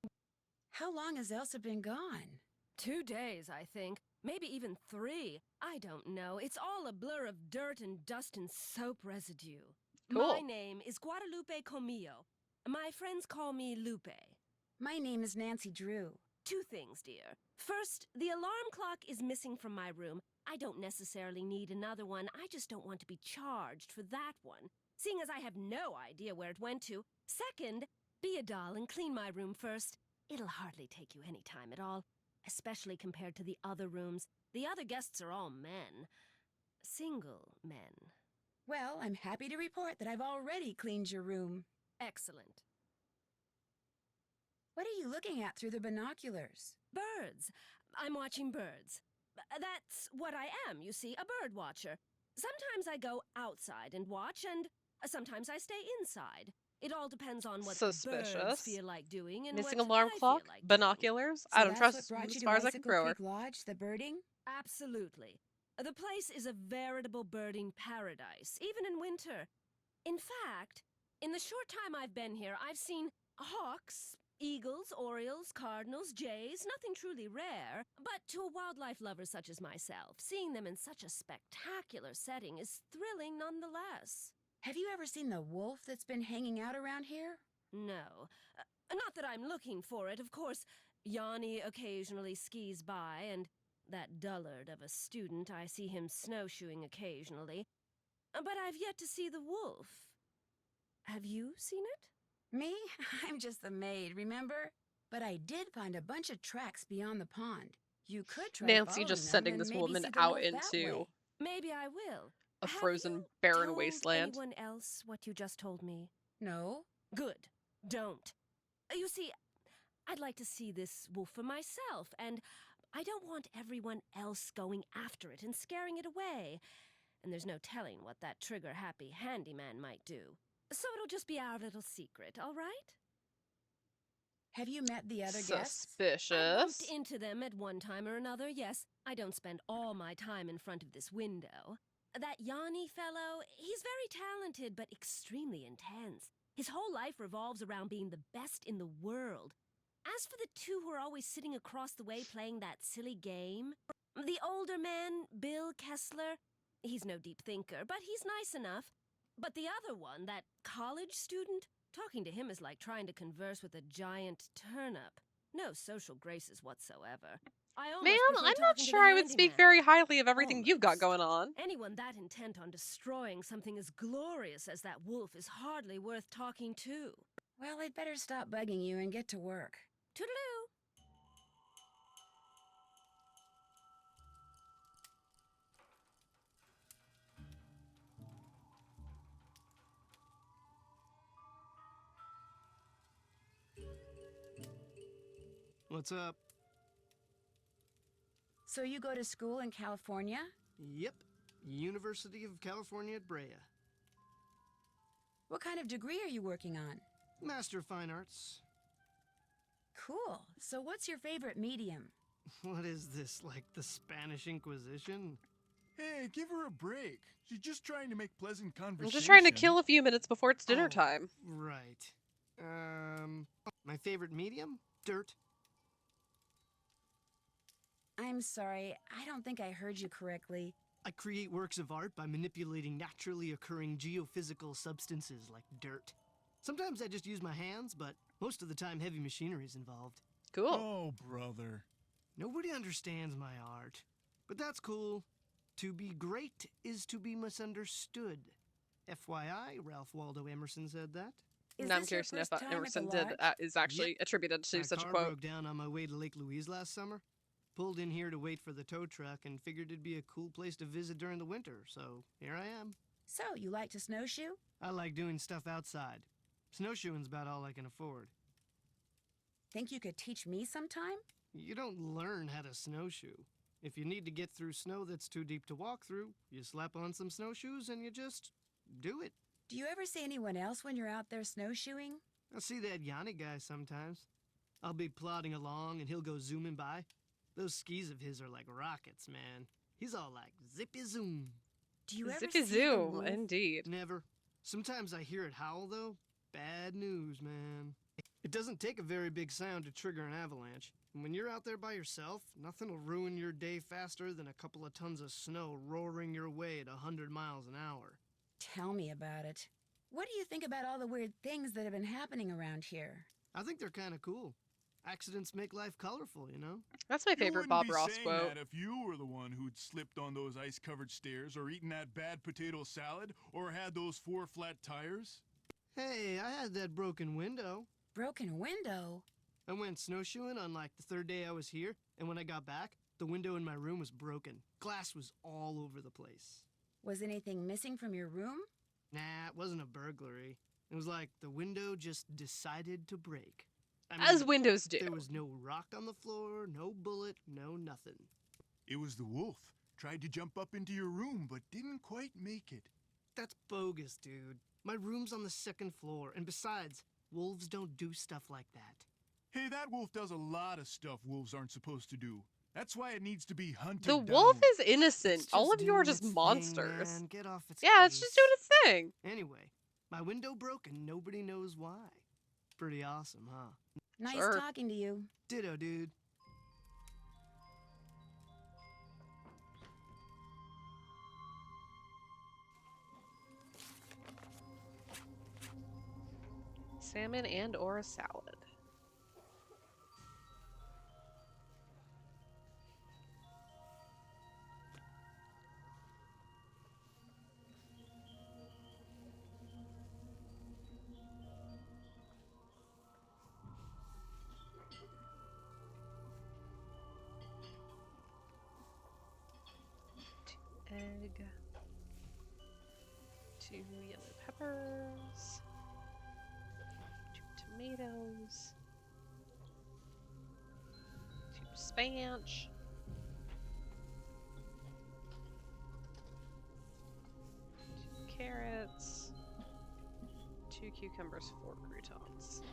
How long has Elsa been gone? 2 days, I think. Maybe even 3. I don't know. It's all a blur of dirt and dust and soap residue. Cool. My name is Guadalupe Comillo. My friends call me Lupe. My name is Nancy Drew. 2 things, dear. First, the alarm clock is missing from my room. I don't necessarily need another one. I just don't want to be charged for that one, seeing as I have no idea where it went to. Second, be a doll and clean my room first. It'll hardly take you any time at all, especially compared to the other rooms. The other guests are all men. Single men. Well, I'm happy to report that I've already cleaned your room. Excellent. What are you looking at through the binoculars? Birds. I'm watching birds. That's what I am, you see, a bird watcher. Sometimes I go outside and watch, and sometimes I stay inside. It all depends on what the birds Suspicious. feel like doing and Missing what alarm I clock, feel like doing. binoculars. So I don't that's trust what brought as you far to as I can Icicle throw her. Creek Lodge, the birding? Absolutely. The place is a veritable birding paradise, even in winter. In fact, in the short time I've been here, I've seen hawks, eagles, orioles, cardinals, jays, nothing truly rare. But to a wildlife lover such as myself, seeing them in such a spectacular setting is thrilling nonetheless. Have you ever seen the wolf that's been hanging out around here? No. Not that I'm looking for it, of course. Yanni occasionally skis by, and that dullard of a student, I see him snowshoeing occasionally. But I've yet to see the wolf. Have you seen it? Me? I'm just the maid, remember? But I did find a bunch of tracks beyond the pond. You could try Nancy following just them sending and this maybe woman see the out wolf that into way. Maybe I will. a Have frozen, you barren told wasteland. anyone else what you just told me? No? Good. Don't. You see, I'd like to see this wolf for myself, and I don't want everyone else going after it and scaring it away. And there's no telling what that trigger-happy handyman might do. So it'll just be our little secret, all right? Have you met the other guests? I bumped Suspicious. into them at one time or another, yes. I don't spend all my time in front of this window. That Yanni fellow, he's very talented, but extremely intense. His whole life revolves around being the best in the world. As for the two who are always sitting across the way playing that silly game, the older man, Bill Kessler, he's no deep thinker, but he's nice enough. But the other one, that college student, talking to him is like trying to converse with a giant turnip. No social graces whatsoever. I almost Ma'am, prefer I'm not talking to sure the I would speak handyman. very highly of everything you've got Almost. going on. Anyone that intent on destroying something as glorious as that wolf is hardly worth talking to. Well, I'd better stop bugging you and get to work. Toodaloo! What's up? So you go to school in California? Yep. University of California at Brea. What kind of degree are you working on? Master of Fine Arts. Cool. So what's your favorite medium? What is this, like the Spanish Inquisition? Hey, give her a break. She's just trying to make pleasant conversation. I'm just trying to kill a few minutes before it's dinner Oh, time. Right. My favorite medium? Dirt. I'm sorry, I don't think I heard you correctly. I create works of art by manipulating naturally occurring geophysical substances like dirt. Sometimes I just use my hands, but most of the time heavy machinery is involved. Cool. Oh, brother. Nobody understands my art, but that's cool. To be great is to be misunderstood. FYI, Ralph Waldo Emerson said that. Is Now I'm this your curious to know if first time at the Emerson lodge? is actually attributed to My such a car quote. broke down on my way to Lake Louise last summer. Pulled in here to wait for the tow truck and figured it'd be a cool place to visit during the winter, so here I am. So, you like to snowshoe? I like doing stuff outside. Snowshoeing's about all I can afford. Think you could teach me sometime? You don't learn how to snowshoe. If you need to get through snow that's too deep to walk through, you slap on some snowshoes and you just do it. Do you ever see anyone else when you're out there snowshoeing? I see that Yanni guy sometimes. I'll be plodding along and he'll go zooming by. Those skis of his are like rockets, man. He's all like zippy zoom. Do you ever Zippy see the zoom, wolf? indeed. Never. Sometimes I hear it howl though. Bad news, man. It doesn't take a very big sound to trigger an avalanche. And when you're out there by yourself, nothing will ruin your day faster than a couple of tons of snow roaring your way at 100 miles an hour. Tell me about it. What do you think about all the weird things that have been happening around here? I think they're kind of cool. Accidents make life colorful, you know? That's my You favorite wouldn't Bob be Ross saying quote. that if you were the one who'd slipped on those ice-covered stairs or eaten that bad potato salad or had those 4 flat tires. Hey, I had that broken window. Broken window? I went snowshoeing on like the 3rd day I was here, and when I got back, the window in my room was broken. Glass was all over the place. Was anything missing from your room? Nah, it wasn't a burglary. It was like the window just decided to break. I As mean, windows do. there was no rock on the floor, no bullet, no nothing. It was the wolf. Tried to jump up into your room, but didn't quite make it. That's bogus, dude. My room's on the 2nd floor, and besides, wolves don't do stuff like that. Hey, that wolf does a lot of stuff wolves aren't supposed to do. That's why it needs to be hunted The down. wolf is innocent. It's All just of you are doing just its monsters. Thing, man. Get off its Yeah, it's just doing case. its thing. Anyway, my window broke and nobody knows why. Pretty awesome, huh? Nice Sure. talking to you. Ditto, dude. Salmon and or a salad. Egg, 2 yellow peppers, 2 tomatoes, 2 spinach, 2 carrots, 2 cucumbers, 4 croutons.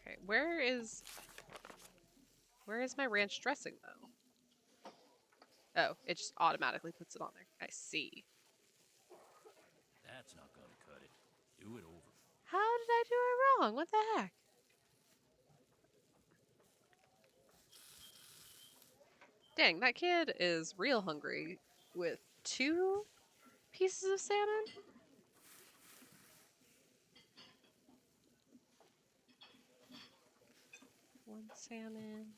Okay, where is my ranch dressing though? Oh, it just automatically puts it on there. I see. That's not gonna cut it. Do it over. How did I do it wrong? What the heck? Dang, that kid is real hungry with 2 pieces of salmon? One salmon.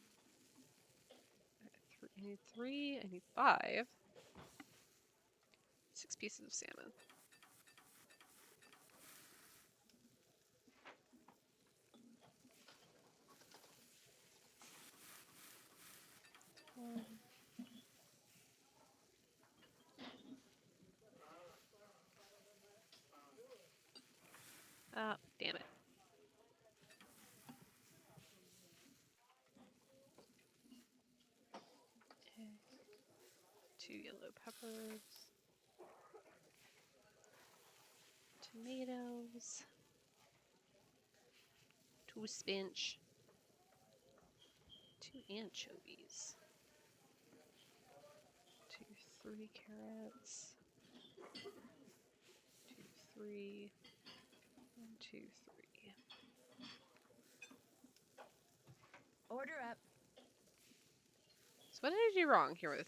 I need 3. I need 5. 6 pieces of salmon. Oh, damn it. Okay. 2 yellow peppers. Tomatoes. 2 spinach. 2 anchovies. 2, 3 carrots. 2, 3. 1, 2, 3. Order up. So what did I do wrong here with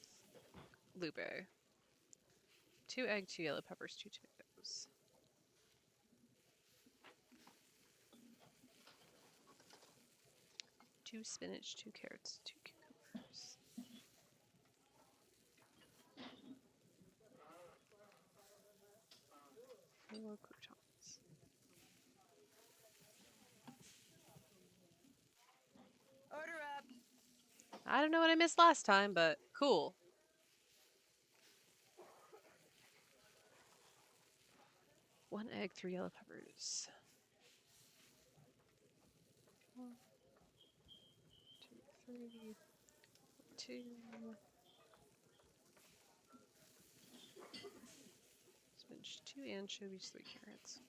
Lupe? 2 egg, 2 yellow peppers, 2 tomatoes. Two spinach, 2 carrots, 2 cucumbers. 4 croutons. Order up. I don't know what I missed last time, but cool. One egg, 3 yellow peppers. 1, 2, 3, 2. Spinach, 2 anchovies, 3 carrots.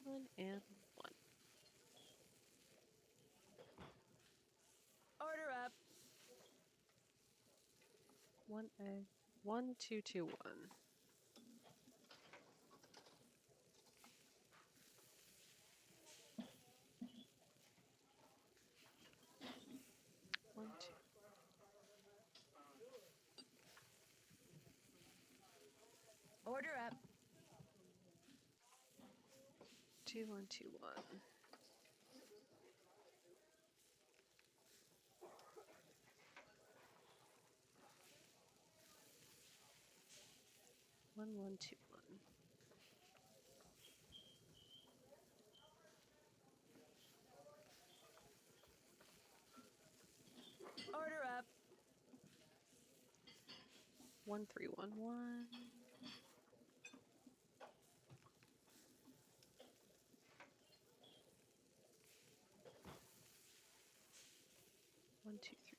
One and 1. Order up. 1 egg. 1, 2, 2, 1. One, 2. Order up. 2, 1, 2, 1. One, 1, 2, 1. Order up. 1, 3, 1, 1. 1, 2, 3.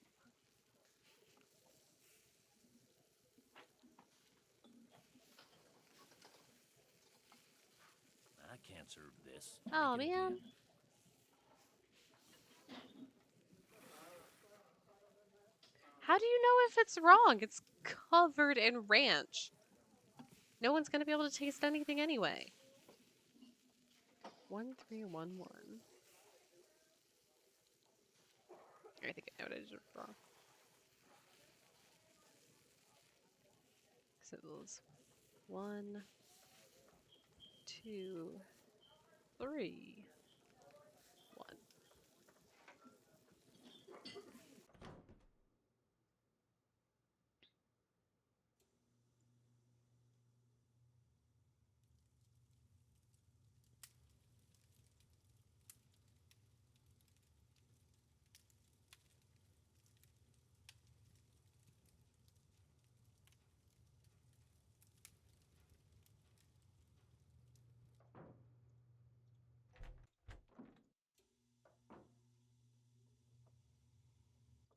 I can't serve this. Oh, Make it man. again. How do you know if it's wrong? It's covered in ranch. No one's going to be able to taste anything anyway. 1311. I think I know what I did wrong. So it was 1, 2, 3, 1.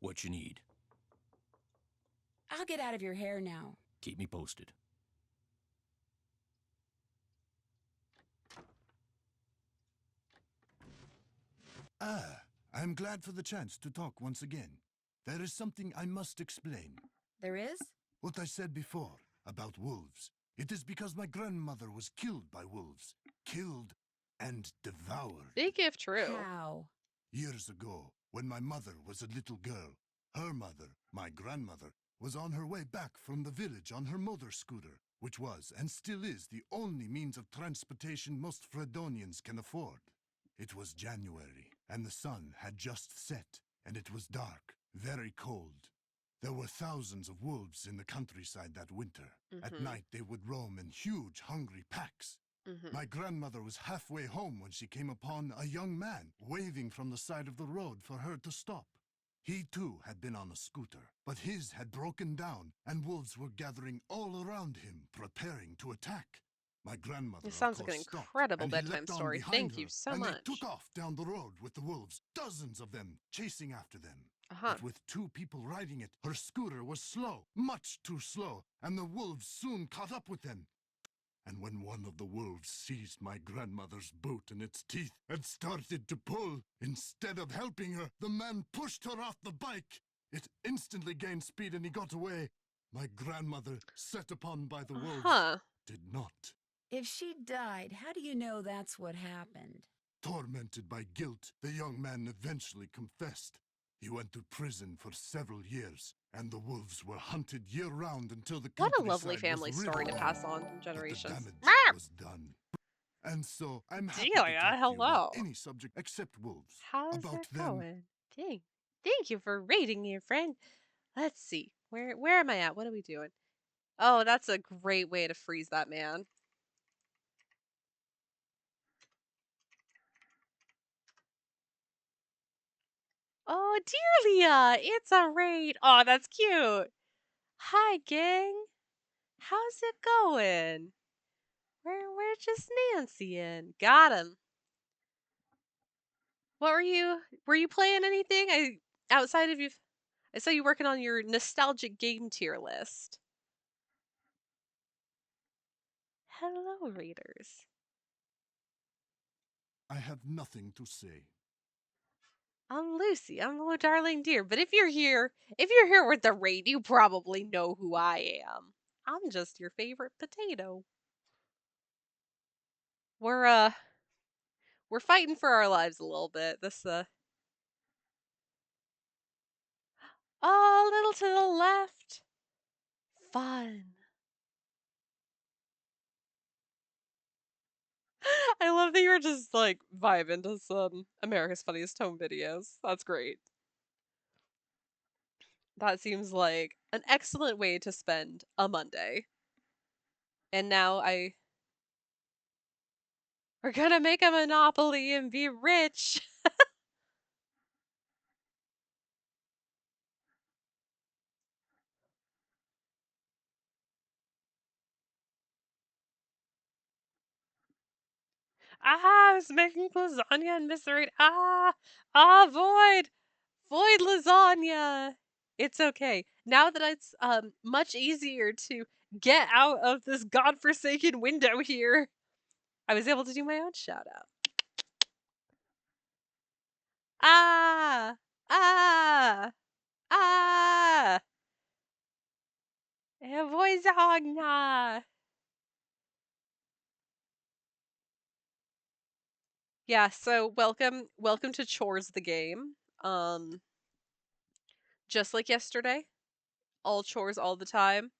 What you need? I'll get out of your hair now. Keep me posted. Ah, I'm glad for the chance to talk once again. There is something I must explain. There is? What I said before about wolves. It is because my grandmother was killed by wolves. Killed and devoured. Big if true. How? Years ago, when my mother was a little girl, her mother, my grandmother, was on her way back from the village on her motor scooter, which was and still is the only means of transportation most Fredonians can afford. It was January, and the sun had just set, and it was dark, very cold. There were thousands of wolves in the countryside that winter. At night, they would roam in huge, hungry packs. My grandmother was halfway home when she came upon a young man waving from the side of the road for her to stop. He too had been on a scooter, but his had broken down, and wolves were gathering all around him, preparing to attack. My grandmother, This of sounds like an course, stopped, incredible and he bedtime leapt on story. behind Thank her, you so and much. they took off down the road with the wolves, dozens of them, chasing after them. Uh-huh. But with 2 people riding it, her scooter was slow, much too slow, and the wolves soon caught up with them. And when one of the wolves seized my grandmother's boot in its teeth and started to pull, instead of helping her, the man pushed her off the bike. It instantly gained speed and he got away. My grandmother, set upon by the wolves, did not. If she died, how do you know that's what happened? Tormented by guilt, the young man eventually confessed. He went to prison for several years, and the wolves were hunted year-round until the What a countryside lovely family was story to rid of pass them. on from But the generations. damage was done. And so, I'm happy to Delia, talk to you hello. about any subject except wolves. How's About it them. going? Thank you for rating me, friend. Let's see. Where am I at? What are we doing? Oh, that's a great way to freeze that man. Oh, dear Leah, it's a raid. Oh, that's cute. Hi, gang. How's it going? We're just Nancy in. Got him. What were you playing anything? Outside of you, I saw you working on your nostalgic game tier list. Hello, readers. I have nothing to say. I'm Lucy. I'm oh darling dear. But if you're here with the raid, you probably know who I am. I'm just your favorite potato. We're fighting for our lives a little bit. This a little to the left. Fun. I love that you're just like vibing to some America's Funniest Home Videos. That's great. That seems like an excellent way to spend a Monday. And now we're gonna make a monopoly and be rich. I was making lasagna and misread. Void. Void lasagna! It's okay. Now that it's much easier to get out of this godforsaken window here, I was able to do my own shout out. Ah! Ah! Ah! Voizagna! Yeah, so welcome to Chores the game. Just like yesterday, all chores all the time.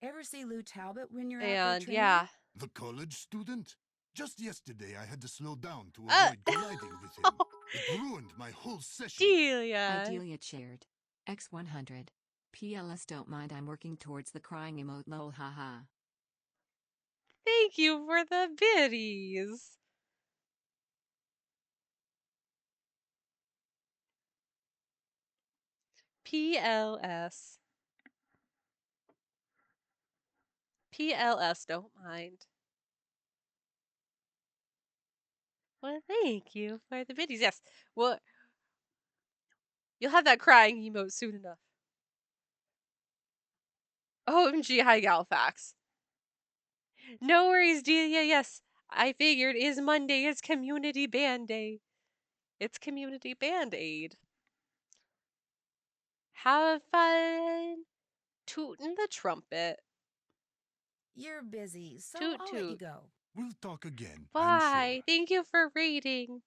Ever see Lou Talbot when you're out there And training? yeah. The college student? Just yesterday I had to slow down to Uh, avoid colliding with him. It ruined my whole session. Delia. Idelia shared. X100. PLS don't mind I'm working towards the crying emote lol haha. Thank you for the biddies. PLS. PLS don't mind. Well, thank you for the biddies. Yes. Well, you'll have that crying emote soon enough. OMG, hi Galfax. No worries, Delia. Yes, I figured is Monday. It's Community Band Day. It's Community Band Aid. Have fun tooting the trumpet. You're busy, so Toot I'll let you toot. go. We'll talk again, I'm Bye. sure. Thank you for raiding.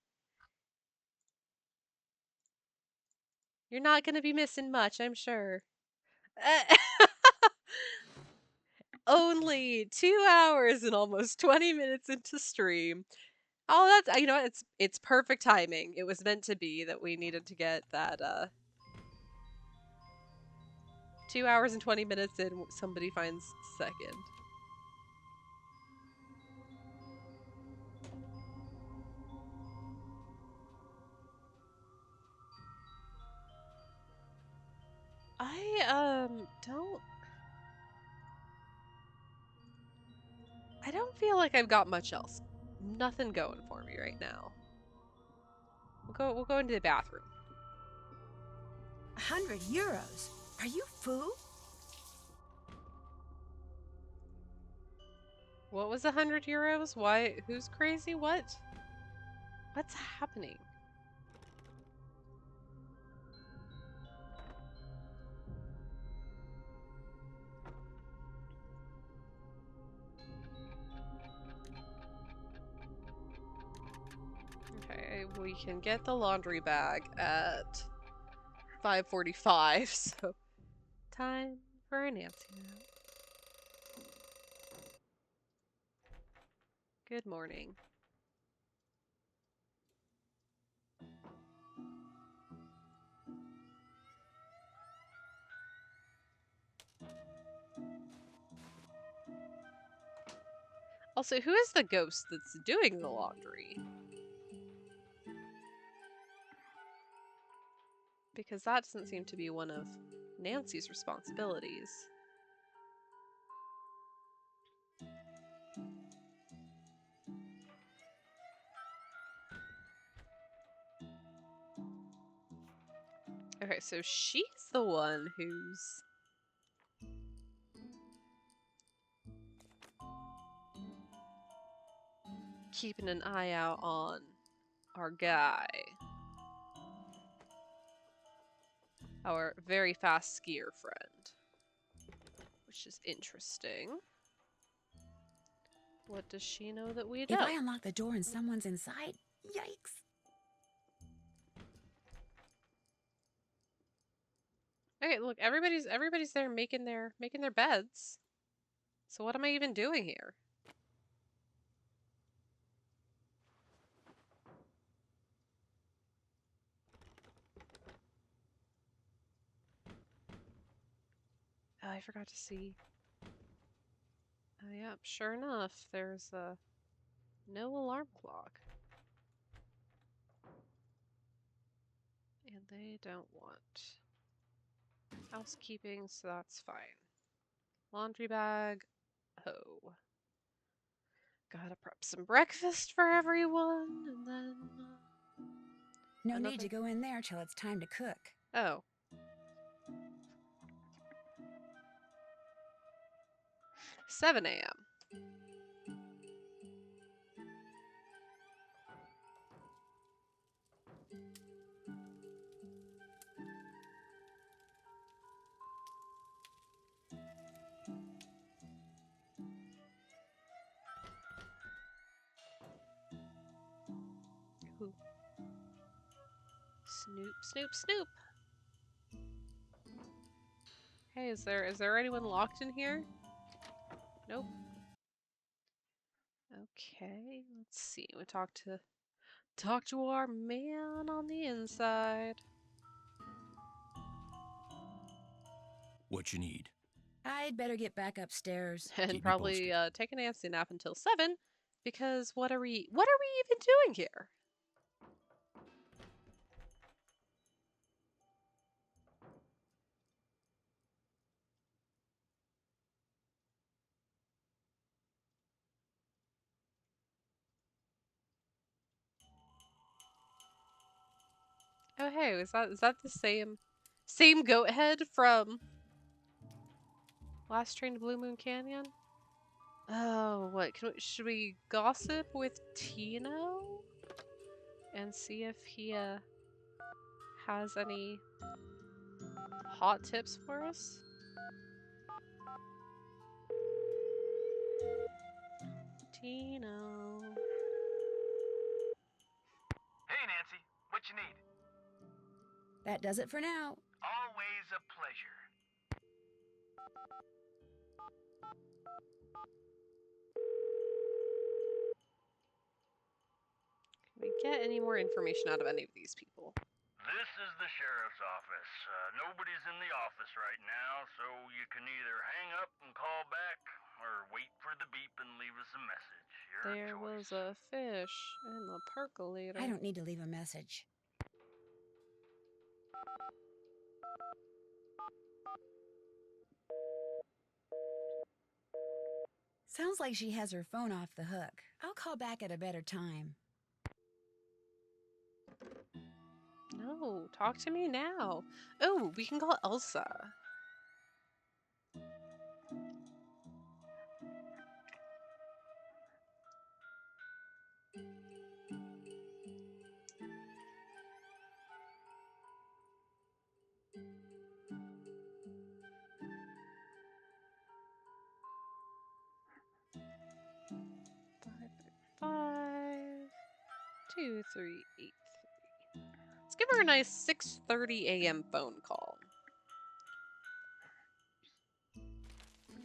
You're not going to be missing much, I'm sure. Only 2 hours and almost 20 minutes into stream. Oh, that's, you know what? It's perfect timing. It was meant to be that we needed to get that 2 hours and 20 minutes in, somebody finds second. I don't feel like I've got much else. Nothing going for me right now. We'll go into the bathroom. 100 euros? Are you foo? What was 100 euros? Why? Who's crazy? What? What's happening? Okay, we can get the laundry bag at 5:45, so time for a Nancy nap. Good morning. Also, who is the ghost that's doing the laundry? Because that doesn't seem to be one of Nancy's responsibilities. Okay, so she's the one who's keeping an eye out on our guy. Our very fast skier friend. Which is interesting. What does she know that we don't? If I unlock the door and someone's inside, yikes. Okay, look, everybody's there making their beds. So what am I even doing here? Oh, I forgot to see. Oh, yep, sure enough, there's no alarm clock. And they don't want housekeeping, so that's fine. Laundry bag. Oh. Gotta prep some breakfast for everyone, and then No Another? need to go in there till it's time to cook. Oh. "7 a.m. Ooh. Snoop, snoop, snoop. Hey, is there anyone locked in here? Nope. Okay, let's see. We talk to our man on the inside. What you need? I'd better get back upstairs. And Keep me probably posted. take a Nancy nap until 7, because what are we even doing here? Oh hey, is that the same goat head from Last Train to Blue Moon Canyon? Oh, what should we gossip with Tino and see if he has any hot tips for us? Tino. Hey, Nancy, what you need? That does it for now. Always a pleasure. Can we get any more information out of any of these people? This is the sheriff's office. Nobody's in the office right now, so you can either hang up and call back, or wait for the beep and leave us a message. Your There choice. was a fish in the percolator. I don't need to leave a message. Sounds like she has her phone off the hook. I'll call back at a better time. No, talk to me now. Oh, we can call Elsa. Five, 2383. Let's give her a nice 6:30 a.m. phone call.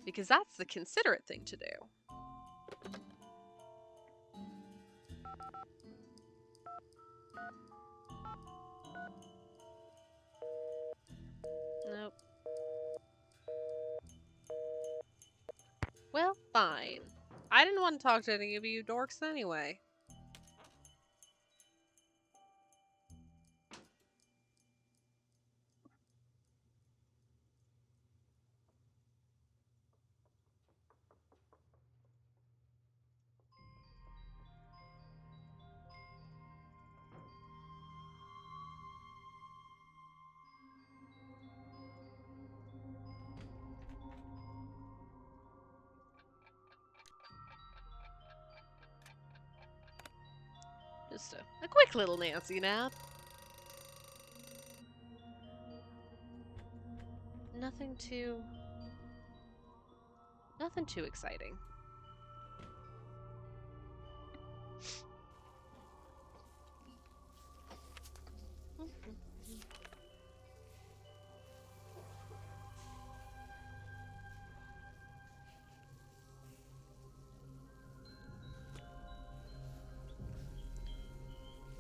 Because that's the considerate thing to do. Nope. Well, fine. I didn't want to talk to any of you dorks anyway. Just a quick little Nancy nap. Nothing too exciting.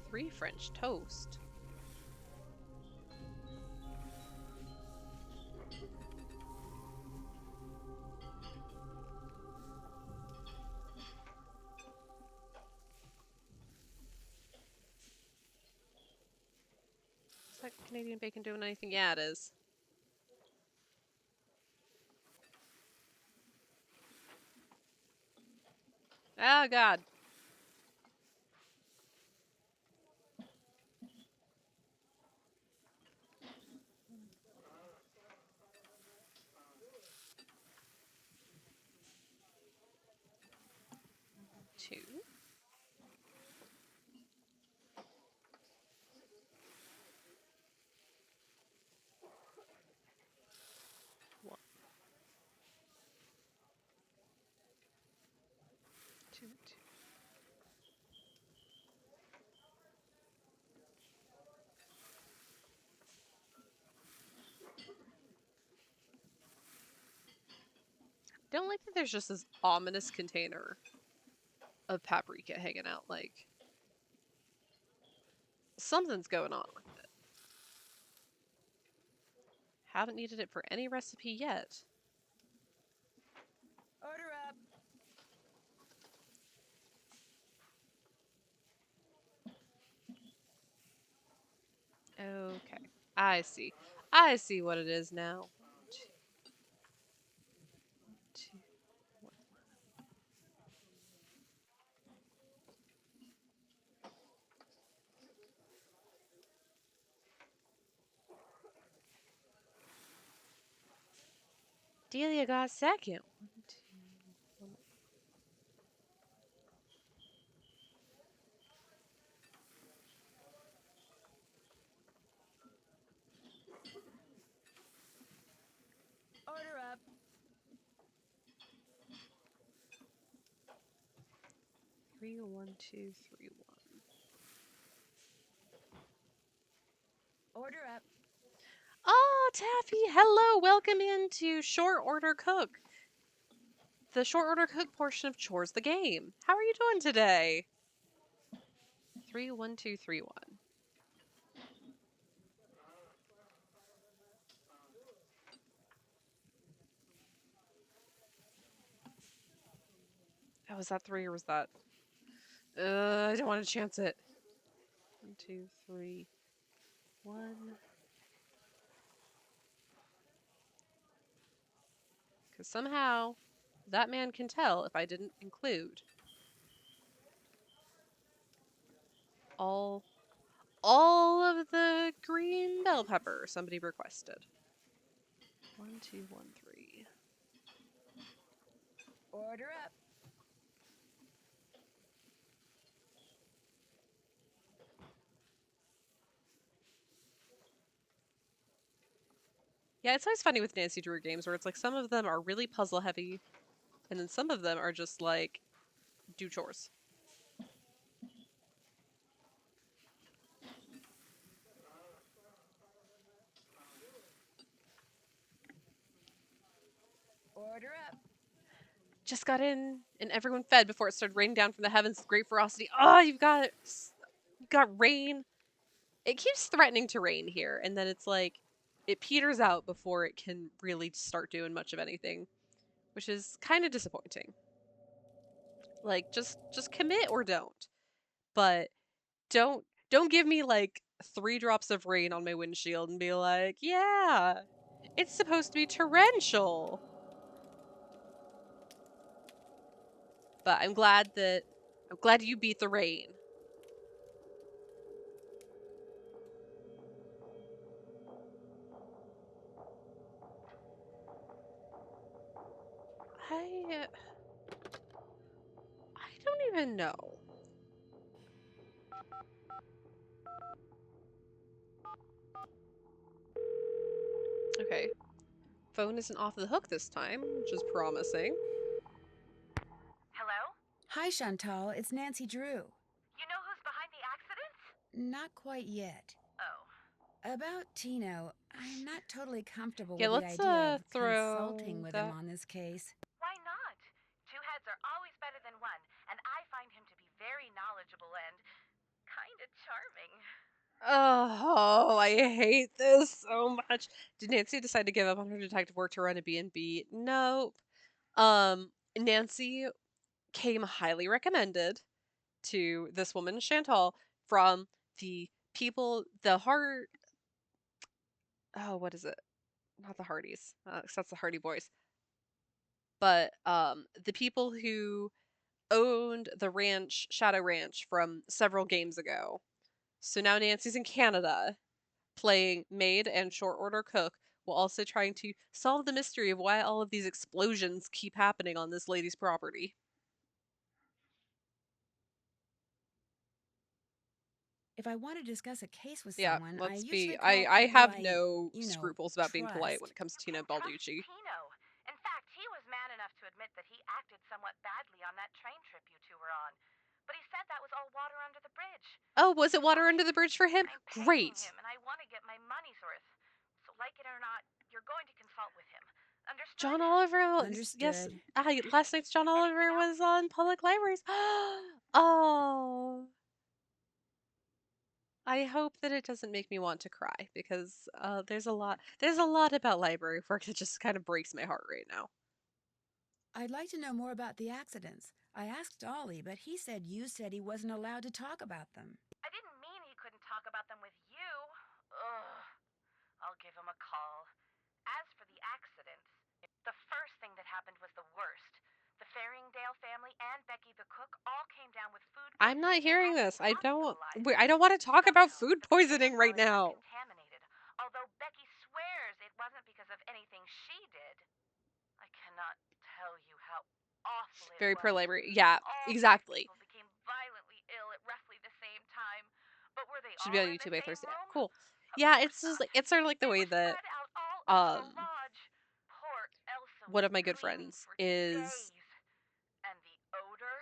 Three French toast. Is that Canadian bacon doing anything? Yeah, it is. Oh, God. 2. One, 2, 2. Don't like that there's just this ominous container of paprika hanging out. Like, something's going on with it. Haven't needed it for any recipe yet. Order up. Okay. I see. I see what it is now. 2, 2, 1. Delia got second. 1, 2, 1. Order up. 3, 1, 2, 3, 1. Order up. Oh, Taffy, hello. Welcome into Short Order Cook. The Short Order Cook portion of Chores the Game. How are you doing today? 3, 1, 2, 3, 1. Oh, was that 3 or was that? I don't want to chance it. 1, 2, 3, 1. Because somehow that man can tell if I didn't include all of the green bell pepper somebody requested. 1, 2, 1, 3. Order up. Yeah, it's always funny with Nancy Drew games where it's like some of them are really puzzle heavy, and then some of them are just like do chores. Order up. Just got in, and everyone fed before it started raining down from the heavens with great ferocity. Oh, you've got rain. It keeps threatening to rain here, and then it's like it peters out before it can really start doing much of anything, which is kind of disappointing. Like just commit or don't. But don't give me like 3 drops of rain on my windshield and be like, "Yeah, it's supposed to be torrential." But I'm glad you beat the rain. I I don't even know. Okay. Phone isn't off the hook this time, which is promising. Hello? Hi, Chantal. It's Nancy Drew. You know who's behind the accident? Not quite yet. Oh. About Tino, I'm not totally comfortable Yeah, with the let's idea of consulting throw with him that. on this case. Why not? 2 heads are always better than one, and I find him to be very knowledgeable and kinda charming. Oh, I hate this so much. Did Nancy decide to give up on her detective work to run a B&B? Nope. Nancy came highly recommended to this woman, Chantal, from the people, the Hard. Oh, what is it? Not the Hardys. 'Cause that's the Hardy Boys. But the people who owned the ranch, Shadow Ranch, from several games ago. So now Nancy's in Canada, playing maid and short order cook, while also trying to solve the mystery of why all of these explosions keep happening on this lady's property. If I want to discuss a case with Yeah, someone, I let's usually be. call I people have I, no you know, scruples about being polite when trust. it comes to Tino You can trust Balducci. Tino. In fact, he was man enough to admit that he acted somewhat badly on that train trip you two were on. But he said that was all water under the bridge. Oh, was it water under Besides, the bridge for him? I'm paying Great. him and I want to get my money's worth. So, like it or not, you're going to consult with him. Understood? John Oliver was, yes, Understood. last night's John Oliver Anything else? was on Public Libraries. Oh, I hope that it doesn't make me want to cry because there's a lot about library work that just kind of breaks my heart right now. I'd like to know more about the accidents. I asked Ollie, but he said you said he wasn't allowed to talk about them. I didn't mean he couldn't talk about them with you. Ugh. I'll give him a call. As for the accidents, the first thing that happened was the worst. The Faringdale family and Becky the cook all came down with food I'm not poisoning and hearing had to this. be hospitalized. I don't want to talk about Somehow, food the food poisoning was right going now. uncontaminated, although Becky swears it wasn't because of anything she did. I cannot tell you how awful it Very pro was. library. Yeah, All five exactly. people became violently ill at roughly the same time. But were they Should be all on in the YouTube by same Thursday. room? Cool. Of Yeah, course it's just not. like it's sort of like the They way were that spread out all over the um lodge. Poor Elsa one was of my good screaming friends for is days. And the odor?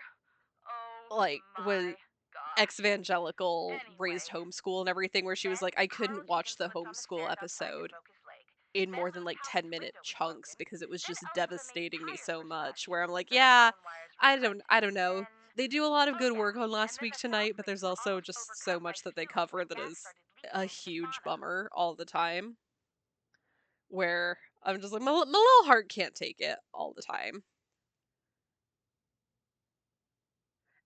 Oh like was my gosh. ex-evangelical, raised Anyway, homeschool and everything, where she was then like, I Carl couldn't watch Higgins the slipped on the homeschool stairs outside and episode broke his leg. in Then more than Luke like House's 10-minute window was chunks broken. because it was Then just Elsa the maid's devastating me tires so were much. slashed. Where I'm like, Then the yeah, phone wires were cut. I don't know. Then They do a lot of slow good work down. on And last then week the tonight, but housemates there's were also almost just so overcome by much that they fumes cover when that gas is started leaking a into the huge sauna. bummer all the time. Where I'm just like, my little heart can't take it all the time.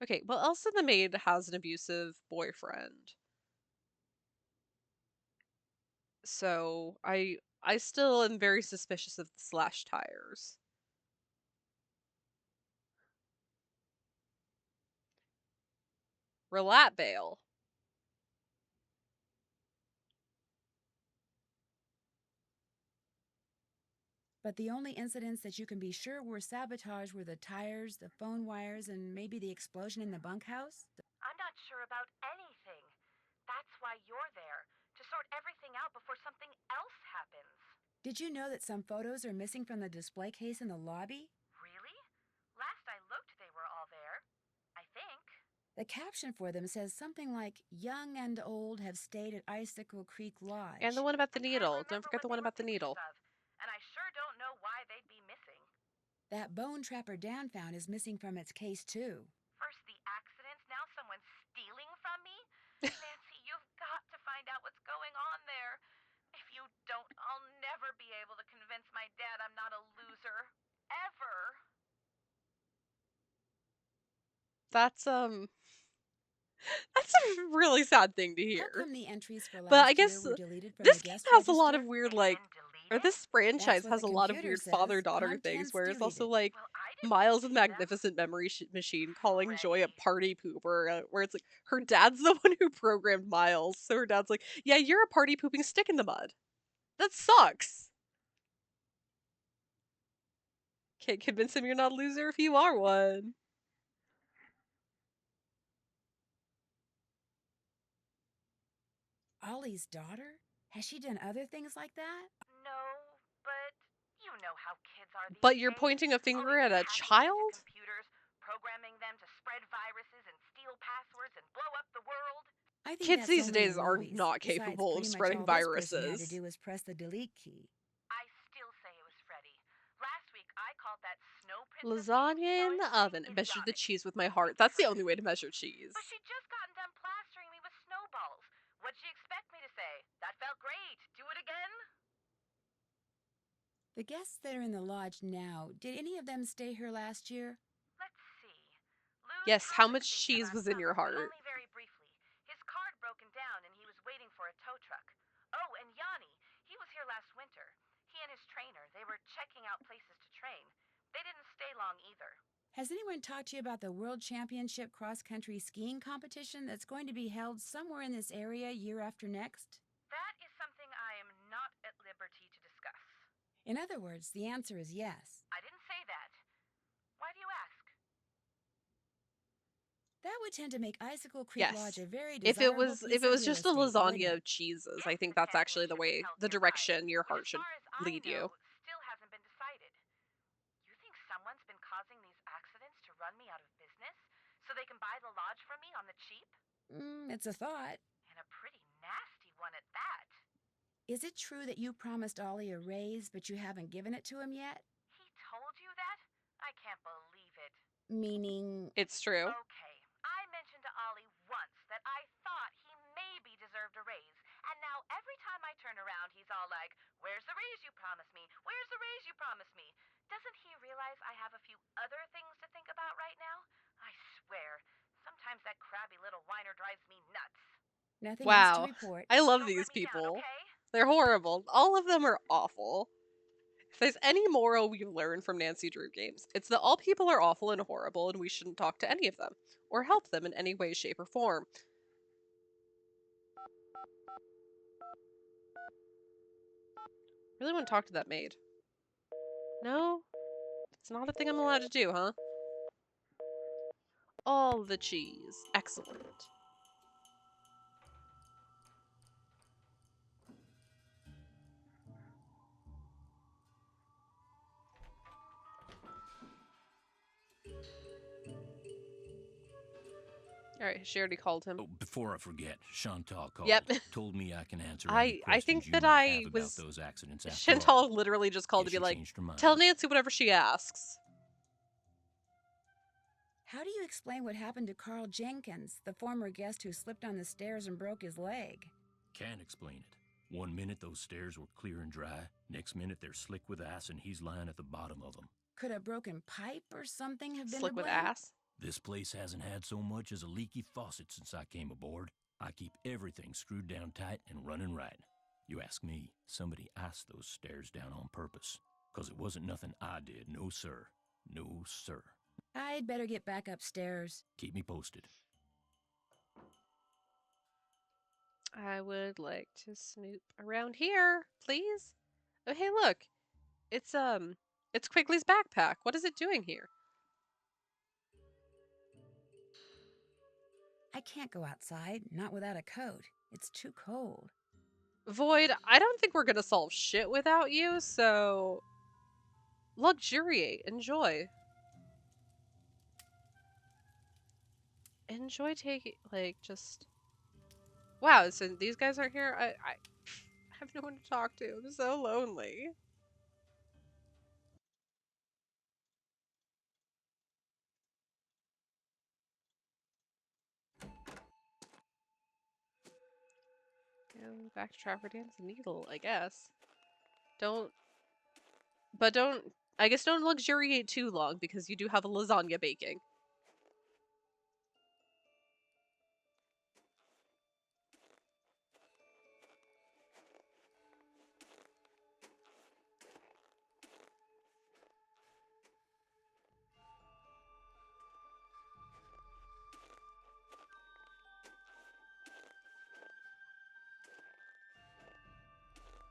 Okay, well, Elsa the maid has an abusive boyfriend. So I still am very suspicious of the slash tires. Relat bail. But the only incidents that you can be sure were sabotage were the tires, the phone wires, and maybe the explosion in the bunkhouse? I'm not sure about anything. That's why you're there, to sort everything out before something else happens. Did you know that some photos are missing from the display case in the lobby? Really? Last I looked, they were all there. I think. The caption for them says something like, "Young and old have stayed at Icicle Creek Lodge." And the one about the I can't needle. Don't remember forget what the they one were about the pictures needle. of, and I sure don't know why they'd be missing. That bone trapper Dan found is missing from its case, too. First the accidents, now someone's stealing from me? Nancy, you've got to find out what's going on there. If you don't, I'll never be able to convince my dad I'm not a loser. Ever. That's that's a really sad thing to How hear. come the entries for But I last year guess were deleted from the this game guest has a lot of register? weird They've been or deleted? this franchise That's what has the a lot of computer weird says. father-daughter things Contents where it's also deleted. like Well, I didn't Miles and delete them. Magnificent Memory Machine calling Joy a Freddie. party pooper, where it's like her dad's the one who programmed Miles, so her dad's like, yeah, you're a party pooping stick in the mud. That sucks. Can't convince him you're not a loser if you are one. Ollie's daughter? Has she done other things like that? No, but you know how kids are these But you're days. pointing a finger Always at a hacking into child? computers, programming them to spread viruses and steal passwords and blow up the world. I think Kids that's these only in days are movies. not Besides, capable of pretty much spreading all this person had to viruses. do was press the delete key. I still say it was Freddie. Last week I called that snow princess Nancy Lasagna in the Lowenstein oven. Measure the idiotic. cheese with my I heart. think it That's the hurt. only way to measure cheese. But she'd just gotten done plastering me with snowballs. What'd she expect me to say? That felt great. Do it again? The guests that are in the lodge now, did any of them stay here last year? Let's see. Lou's Yes, how husband much stayed here cheese last was in your summer, but heart? only very briefly. His card broken down and he was waiting for a tow truck. Oh, and Yanni, he was here last winter. He and his trainer, they were checking out places to train. They didn't stay long either. Has anyone talked to you about the World Championship cross-country skiing competition that's going to be held somewhere in this area year after next? That is something I am not at liberty to discuss. In other words, the answer is yes. I didn't say that. Why do you ask? That would tend to make Icicle Creek Yes. Lodge a very If desirable it piece was of just a real estate, wouldn't lasagna it? of cheeses, Yes, I think Miss that's actually the Administrative way, Health, the you're right. direction your But heart as should far as I lead you. know, still hasn't been decided. You think someone's been causing these accidents to run me out of business so they can buy the lodge from me on the cheap? It's a thought. And a pretty nasty one at that. Is it true that you promised Ollie a raise, but you haven't given it to him yet? He told you that? I can't believe it. Meaning, It's true. Okay, I mentioned to Ollie once that I thought he maybe deserved a raise, and now every time I turn around, he's all like, "Where's the raise you promised me? Where's the raise you promised me?" Doesn't he realize I have a few other things to think about right now? I swear, sometimes that crabby little whiner drives me nuts. nothing else to Wow. report. I love Don't these let me down, people. okay? They're horrible. All of them are awful. If there's any moral we learn from Nancy Drew games, it's that all people are awful and horrible and we shouldn't talk to any of them or help them in any way, shape, or form. Really want to talk to that maid. No? It's not a thing I'm allowed to do, huh? All the cheese. Excellent. Alright, she already called him. Oh, before I forget, Chantal called. Yep. Told me I can answer any I think questions you that might I have about was... those accidents after Chantal all. literally just called to Guess be she like, changed her mind. tell Nancy whatever she asks. How do you explain what happened to Carl Jenkins, the former guest who slipped on the stairs and broke his leg? Can't explain it. 1 minute those stairs were clear and dry. Next minute they're slick with ice and he's lying at the bottom of them. Could a broken pipe or something have been Slick to with blame? ass? This place hasn't had so much as a leaky faucet since I came aboard. I keep everything screwed down tight and running right. You ask me, somebody iced those stairs down on purpose. 'Cause it wasn't nothing I did, no sir. No sir. I'd better get back upstairs. Keep me posted. I would like to snoop around here, please. Oh, hey, look. It's Quigley's backpack. What is it doing here? I can't go outside, not without a coat. It's too cold. Void, I don't think we're gonna solve shit without you, so... Luxuriate. Enjoy. Enjoy taking, like, just... Wow, so these guys aren't here? I have no one to talk to. I'm so lonely. Go back to Trapper Dance Needle, I guess. I guess don't luxuriate too long, because you do have a lasagna baking.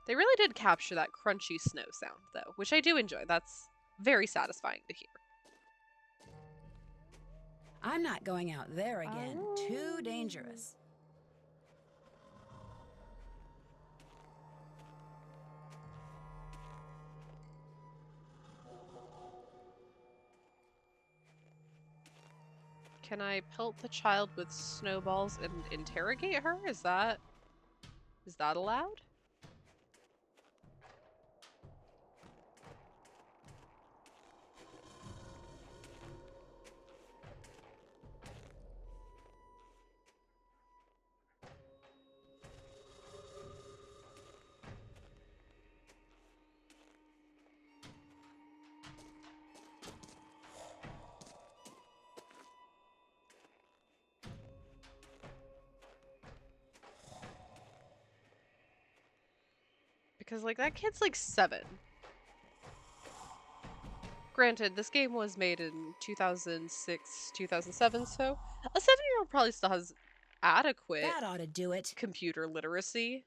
They really did capture that crunchy snow sound, though, which I do enjoy. That's very satisfying to hear. I'm not going out there again. Too dangerous. Can I pelt the child with snowballs and interrogate her? Is that allowed? Because, like, that kid's like 7. Granted, this game was made in 2006, 2007, so a 7-year-old probably still has adequate That ought to do it. computer literacy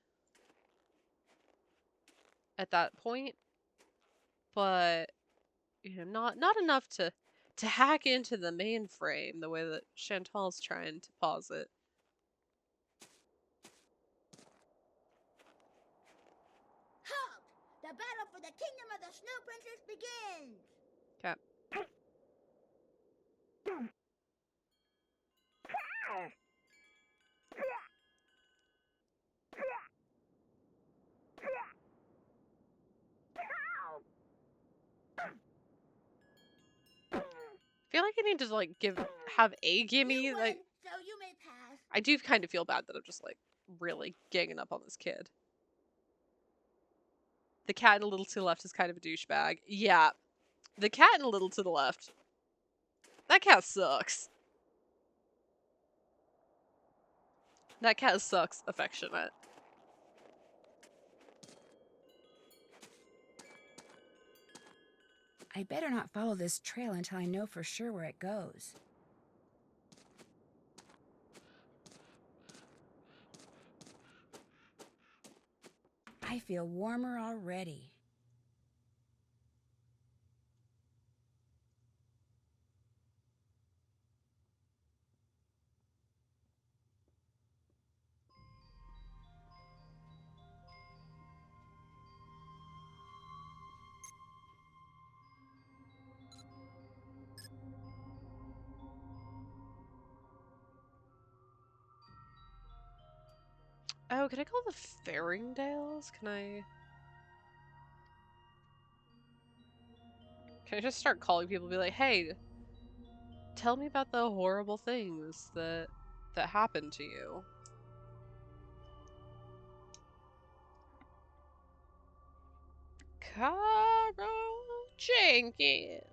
at that point. But, you know, not enough to to hack into the mainframe the way that Chantal's trying to pause it. Halt! The battle for the kingdom of the Snow Princess begins! Okay. I feel like I need to like have a gimme. You Like win, so you may pass. I do kind of feel bad that I'm just like really ganging up on this kid. The cat in a little to the left is kind of a douchebag. Yeah. The cat in a little to the left. That cat sucks. That cat sucks affectionate. I better not follow this trail until I know for sure where it goes. I feel warmer already. Oh, can I call the Faringdales? Can I just start calling people and be like, hey, tell me about the horrible things that happened to you? Carl Jenkins.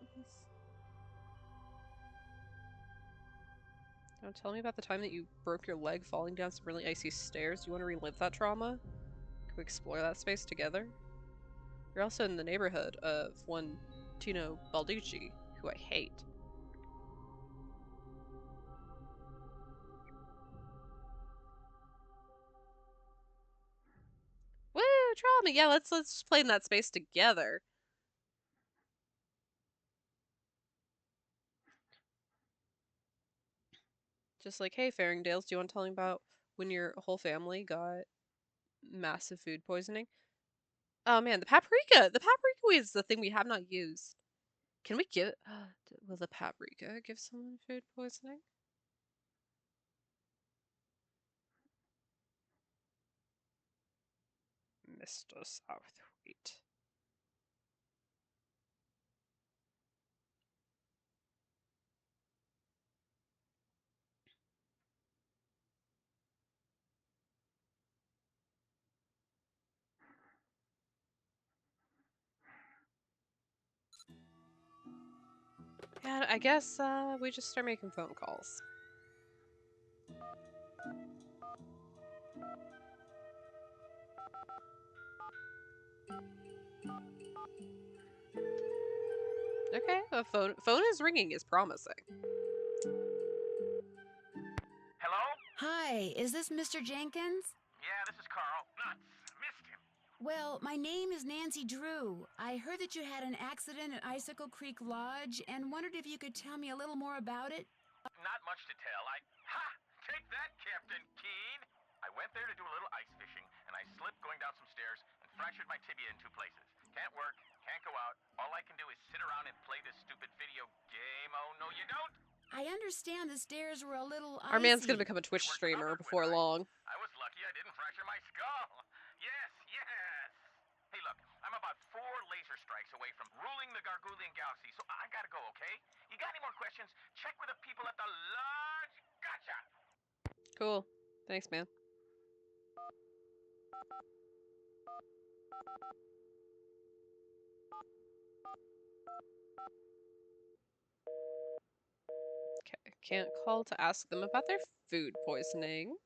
Now tell me about the time that you broke your leg falling down some really icy stairs. Do you want to relive that trauma? Can we explore that space together? You're also in the neighborhood of one Tino Balducci, who I hate. Woo, trauma! Yeah, let's just play in that space together. Just like, hey, Faringdales, do you want to tell me about when your whole family got massive food poisoning? Oh man, the paprika! The paprika is the thing we have not used. Can we give... will the paprika give someone food poisoning? Mr. Southwheat. Yeah, I guess we just start making phone calls. Okay, a phone is ringing is promising. Hello? Hi, is this Mr. Jenkins? Yeah, this is Carl. Nuts. Missed him. Well, my name is Nancy Drew. I heard that you had an accident at Icicle Creek Lodge and wondered if you could tell me a little more about it. Not much to tell. Ha! Take that, Captain Keen! I went there to do a little ice fishing, and I slipped going down some stairs and fractured my tibia in 2 places. Can't work, can't go out. All I can do is sit around and play this stupid video game. Oh, no, you don't? I understand the stairs were a little icy. Our man's gonna become a Twitch streamer before long. I was lucky I didn't fracture my skull. Yes. Hey, look, I'm about 4 laser strikes away from ruling the Gargoulian galaxy, so I gotta go, okay? You got any more questions? Check with the people at the lodge. Gotcha! Cool. Thanks, man. Okay, can't call to ask them about their food poisoning.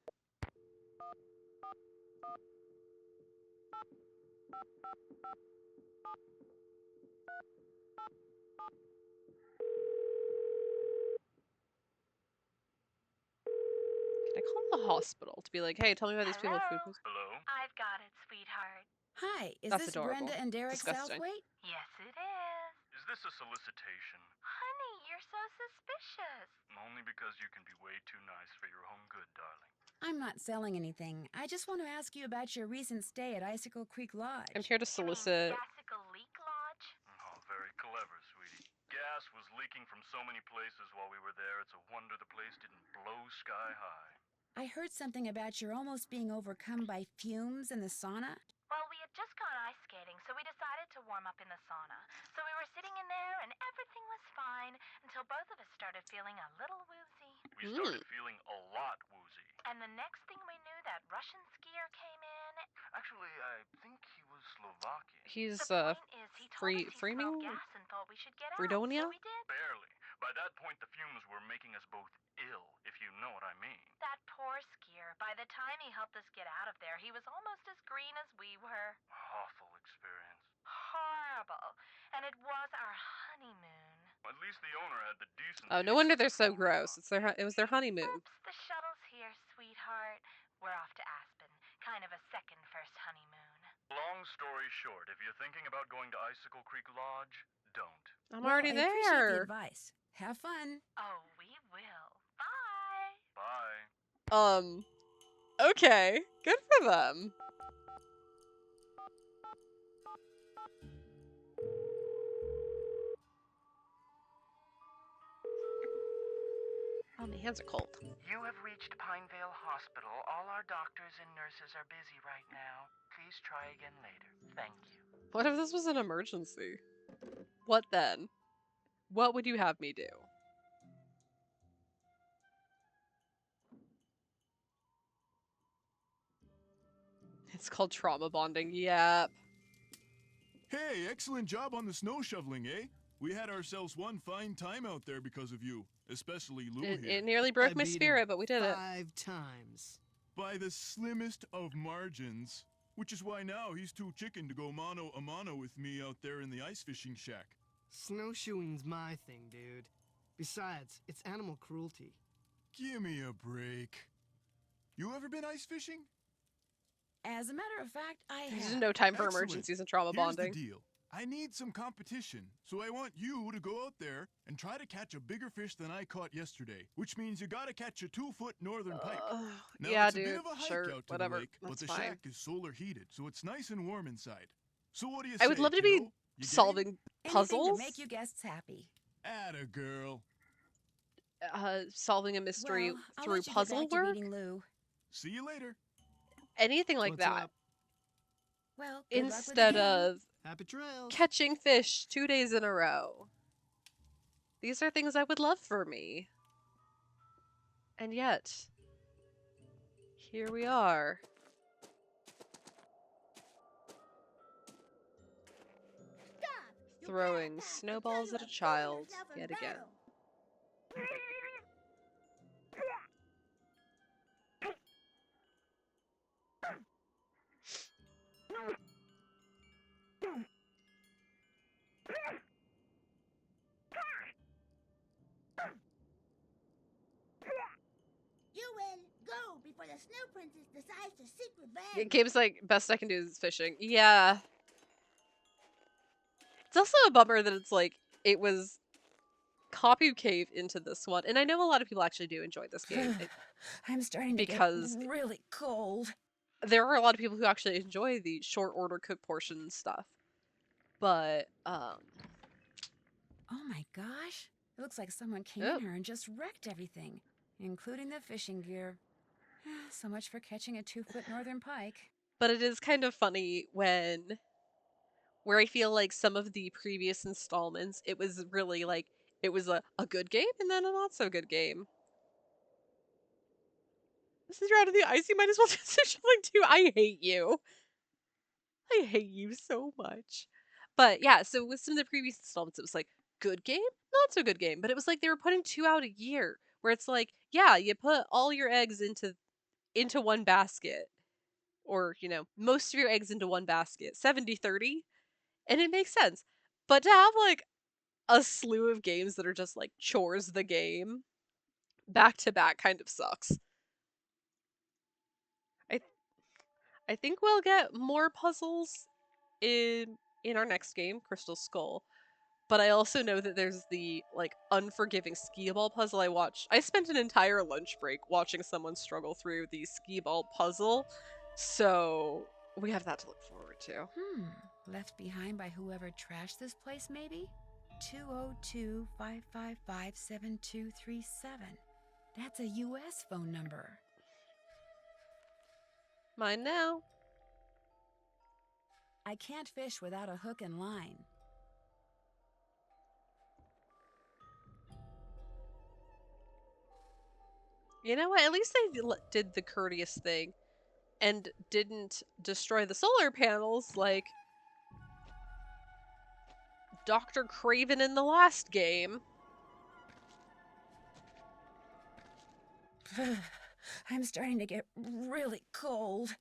Can I call the hospital to be like, hey, tell me about these people with food poisoning? Hello? I've got it, sweetheart. Hi, is That's this adorable. Brenda and Derek Disgusting. Southwaite? Yes, it is. Is this a solicitation? Honey, you're so suspicious? Only because you can be way too nice for your own good, darling. I'm not selling anything. I just want to ask you about your recent stay at Icicle Creek Lodge. I'm here to You mean solicit. Icicle Leak Lodge? Oh, very clever, sweetie. Gas was leaking from so many places while we were there, it's a wonder the place didn't blow sky high. I heard something about your almost being overcome by fumes in the sauna. Well, we had just gone ice skating, so we decided to warm up in the sauna. So we were sitting in there, and everything was fine until both of us started feeling a little woozy. We started feeling a lot woozy. And the next thing we knew, that Russian skier came in. Actually, I think he was Slovakian. He's The point is, he told us he Freeming? smelled gas and thought we should get out. Fredonia? So we did. Barely. By that point, the fumes were making us both ill, if you know what I mean. That poor skier. By the time he helped us get out of there, he was almost as green as we were. Awful experience. Horrible. And it was our honeymoon. At least the owner had the decency. Oh, no wonder they're so gross. It was their honeymoon. Oops, the shuttle's here, sweetheart. We're off to Aspen. Kind of a second first honeymoon. Long story short, if you're thinking about going to Icicle Creek Lodge, don't. I'm already I appreciate the there. advice. Have fun. Oh, we will. Bye. Bye. Okay. Good for them. Oh, my hands are cold. You have reached Pinevale Hospital. All our doctors and nurses are busy right now. Please try again later. Thank you. What if this was an emergency? What then? What would you have me do? It's called trauma bonding. Yep. Hey, excellent job on the snow shoveling, eh? We had ourselves one fine time out there because of you, especially Lou here. It nearly broke I my beat him spirit, but we did it. 5 times. By the slimmest of margins. Which is why now he's too chicken to go mano a mano with me out there in the ice fishing shack. Snowshoeing's my thing, dude. Besides, it's animal cruelty. Give me a break. You ever been ice fishing? As a matter of fact, I There's have. no time for Excellent. emergencies and trauma Here's bonding. the deal. I need some competition, so I want you to go out there and try to catch a bigger fish than I caught yesterday, which means you gotta catch a 2-foot northern pike. Now, yeah, it's a dude. bit of a hike Sure, out to whatever. the lake, but That's the fine. shack is solar heated, so it's nice and warm inside. So what do you I would say, love to be kiddo? You game? solving puzzles. Anything to make you guests happy. Atta girl. Solving a mystery Well, I'll through let you get puzzle back to work. meeting Lou. See you later. Anything like What's that. up? Well, good luck with the Instead game. of Happy trails. catching fish 2 days in a row. These are things I would love for me. And yet, here we are. Stop! You Throwing can't attack snowballs until at you a have child proven yourself in yet again. battle. You win. Go before the Snow Princess decides to seek revenge. Gabe's like, best I can do is fishing. Yeah. It's also a bummer that it's like, it was Kapu Cave into this one. And I know a lot of people actually do enjoy this game. I'm starting to because get really cold. there are a lot of people who actually enjoy the short order cook portion stuff. But, Oh my gosh. It looks like someone came Oh. in here and just wrecked everything, including the fishing gear. So much for catching a 2-foot northern pike. but it is kind of funny where I feel like some of the previous installments, it was really like, it was a good game and then a not so good game. Since you're out of the ice, you might as well do some shoveling too. I hate you. I hate you so much. But yeah, so with some of the previous installments, it was like, good game, not so good game. But it was like they were putting 2 out a year, where it's like, yeah, you put all your eggs into one basket. Or, most of your eggs into one basket. 70-30. And it makes sense. But to have like a slew of games that are just like chores the game back to back kind of sucks. I think we'll get more puzzles in our next game, Crystal Skull. But I also know that there's the like unforgiving skee ball puzzle I watched. I spent an entire lunch break watching someone struggle through the skee ball puzzle. So we have that to look forward to. Left behind by whoever trashed this place, maybe? 202-555-7237. That's a U.S. phone number. Mine now. I can't fish without a hook and line. You know what? At least they did the courteous thing and didn't destroy the solar panels like Dr. Craven in the last game. I'm starting to get really cold.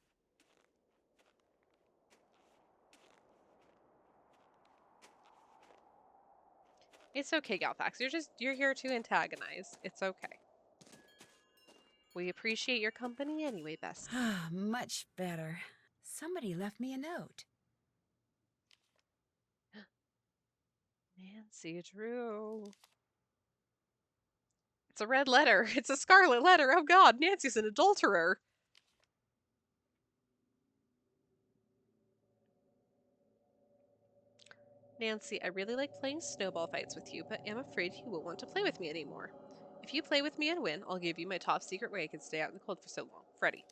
It's okay, Galfax. You're here to antagonize. It's okay. We appreciate your company anyway, best. Much better. Somebody left me a note. Nancy Drew. It's a red letter. It's a scarlet letter. Oh god, Nancy's an adulterer. Nancy, I really like playing snowball fights with you, but am afraid you won't want to play with me anymore. If you play with me and win, I'll give you my top secret way I can stay out in the cold for so long. Freddy.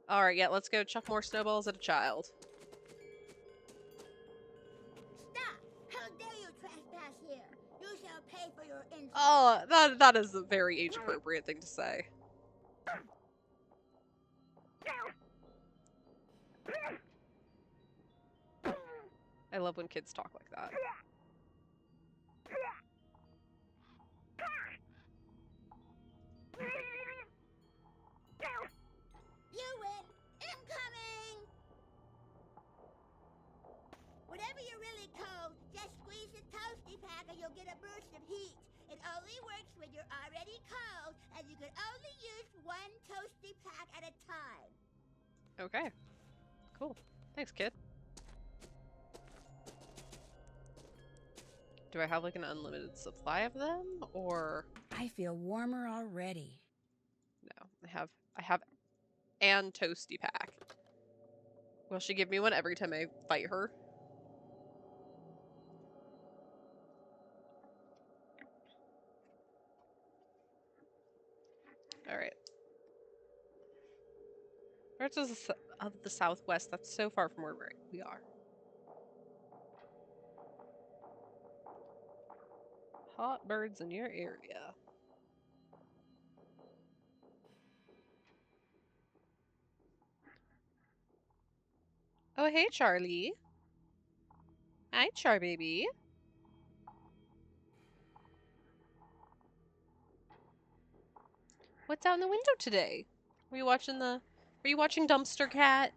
Alright, yeah, let's go chuck more snowballs at a child. Stop! How dare you trespass here? You shall pay for your insult. Oh, that is a very age-appropriate thing to say. I love when kids talk like that. You win! Incoming! Whatever you're really cold, just squeeze the toasty pack and you'll get a burst of heat. It only works when you're already cold, and you can only use one toasty pack at a time. Okay. Cool. Thanks, kid. Do I have like an unlimited supply of them, or I feel warmer already. no? I have and toasty pack. Will she give me one every time I fight her? Alright. Parts of the Southwest, that's so far from where we are. Hot birds in your area. Oh, hey, Charlie. Hi, Char baby. What's out in the window today? Were you watching Dumpster Cat?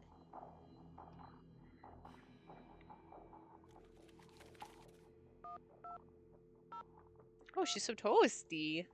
Oh, she's so toasty.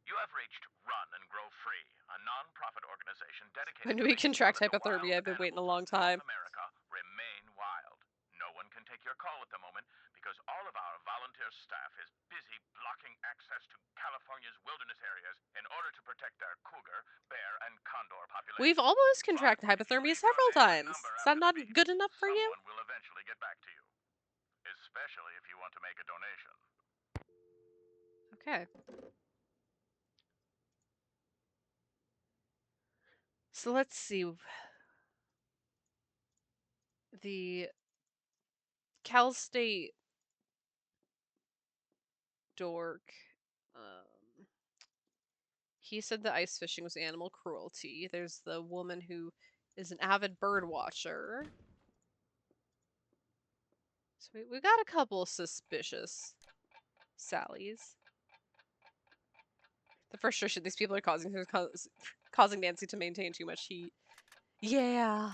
You have reached Run and Grow Free, a non-profit organization dedicated When to do we making contract sure that the wild hypothermia? I've been waiting a animals long of North time. America remain wild. No one can take your call at the moment because all of our volunteer staff is busy blocking access to California's wilderness areas in order to protect our cougar, bear, and condor populations. We've almost contracted But if you hypothermia leave your several name and times. number Is that after not the beep, good enough for you? someone will eventually get back to you. Especially if you want to make a donation. Okay. So let's see. The Cal State dork, he said that ice fishing was animal cruelty. There's the woman who is an avid bird watcher. So we got a couple suspicious sallies. The frustration these people are causing Nancy to maintain too much heat. Yeah.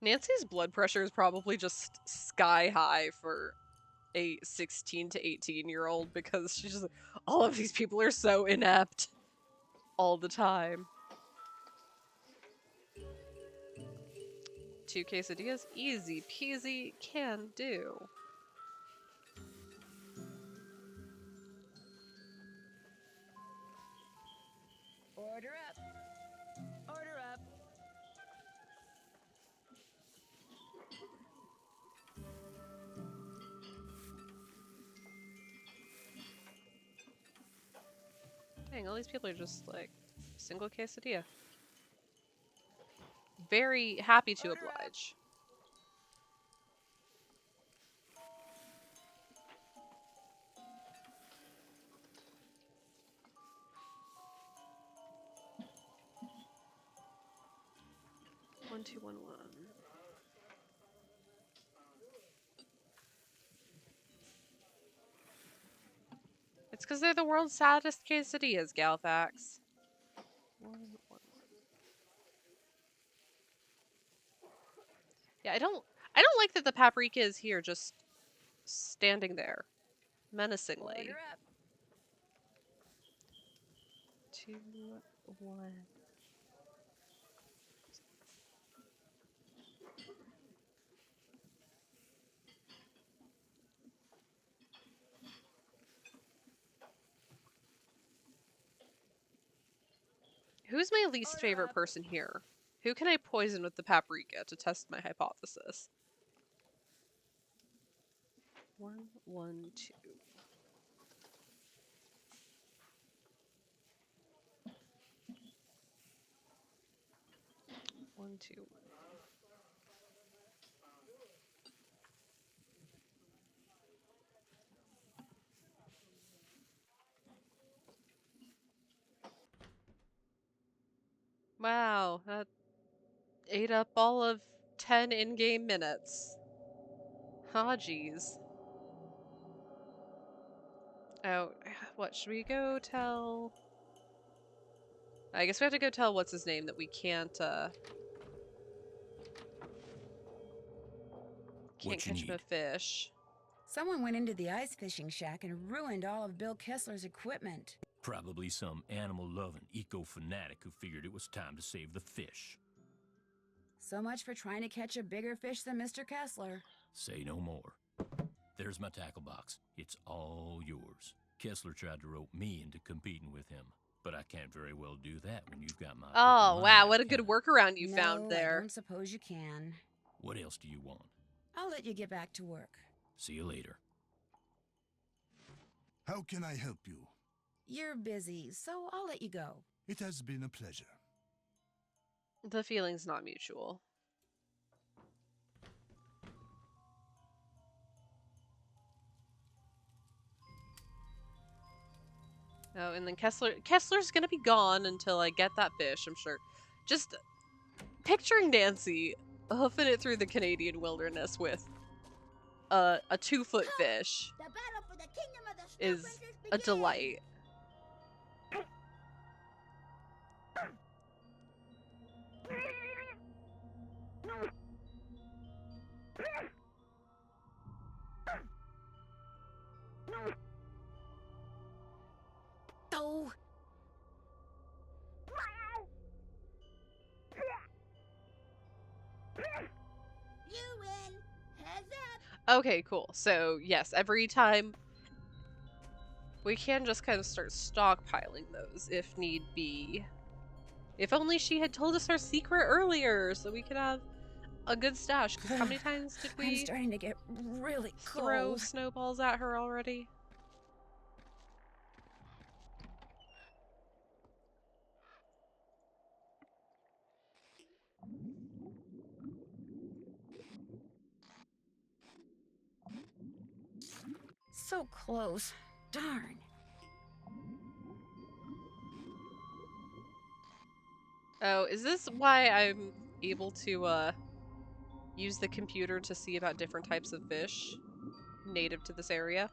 Nancy's blood pressure is probably just sky high for a 16 to 18-year-old because she's just like, all of these people are so inept all the time. 2 quesadillas, easy peasy, can do. Order up. Order up. Dang, all these people are just like, single quesadilla. Very happy to oblige. One, two, 1, 1. It's because they're the world's saddest quesadillas, Galfax. 1, 1, 1. Yeah, I don't like that the paprika is here, just standing there, menacingly. Order up. 2, 1. Who's my least favorite person here? Who can I poison with the paprika to test my hypothesis? 1, 1, 2. One, two. Wow, that ate up all of 10 in-game minutes. Ah, jeez. Oh, what should we go tell? I guess we have to go tell what's his name that we can't catch him a fish. Someone went into the ice fishing shack and ruined all of Bill Kessler's equipment. Probably some animal-loving eco-fanatic who figured it was time to save the fish. So much for trying to catch a bigger fish than Mr. Kessler. Say no more. There's my tackle box. It's all yours. Kessler tried to rope me into competing with him, but I can't very well do that when you've got my... Oh, wow, what a good workaround you found there. I don't suppose you can. What else do you want? I'll let you get back to work. See you later. How can I help you? You're busy, so I'll let you go. It has been a pleasure. The feeling's not mutual. Oh, and then Kessler's gonna be gone until I get that fish, I'm sure. Just picturing Nancy hoofing it through the Canadian wilderness with a 2-foot fish The battle for the kingdom of the Snow is Princess a begins. delight. Oh! You win. Heads up. Okay, cool. So, yes, every time we can just kind of start stockpiling those if need be. If only she had told us our secret earlier so we could have a good stash. Because how many times did I'm we starting to get really throw cold. snowballs at her already? So close. Darn. Oh, is this why I'm able to use the computer to see about different types of fish native to this area?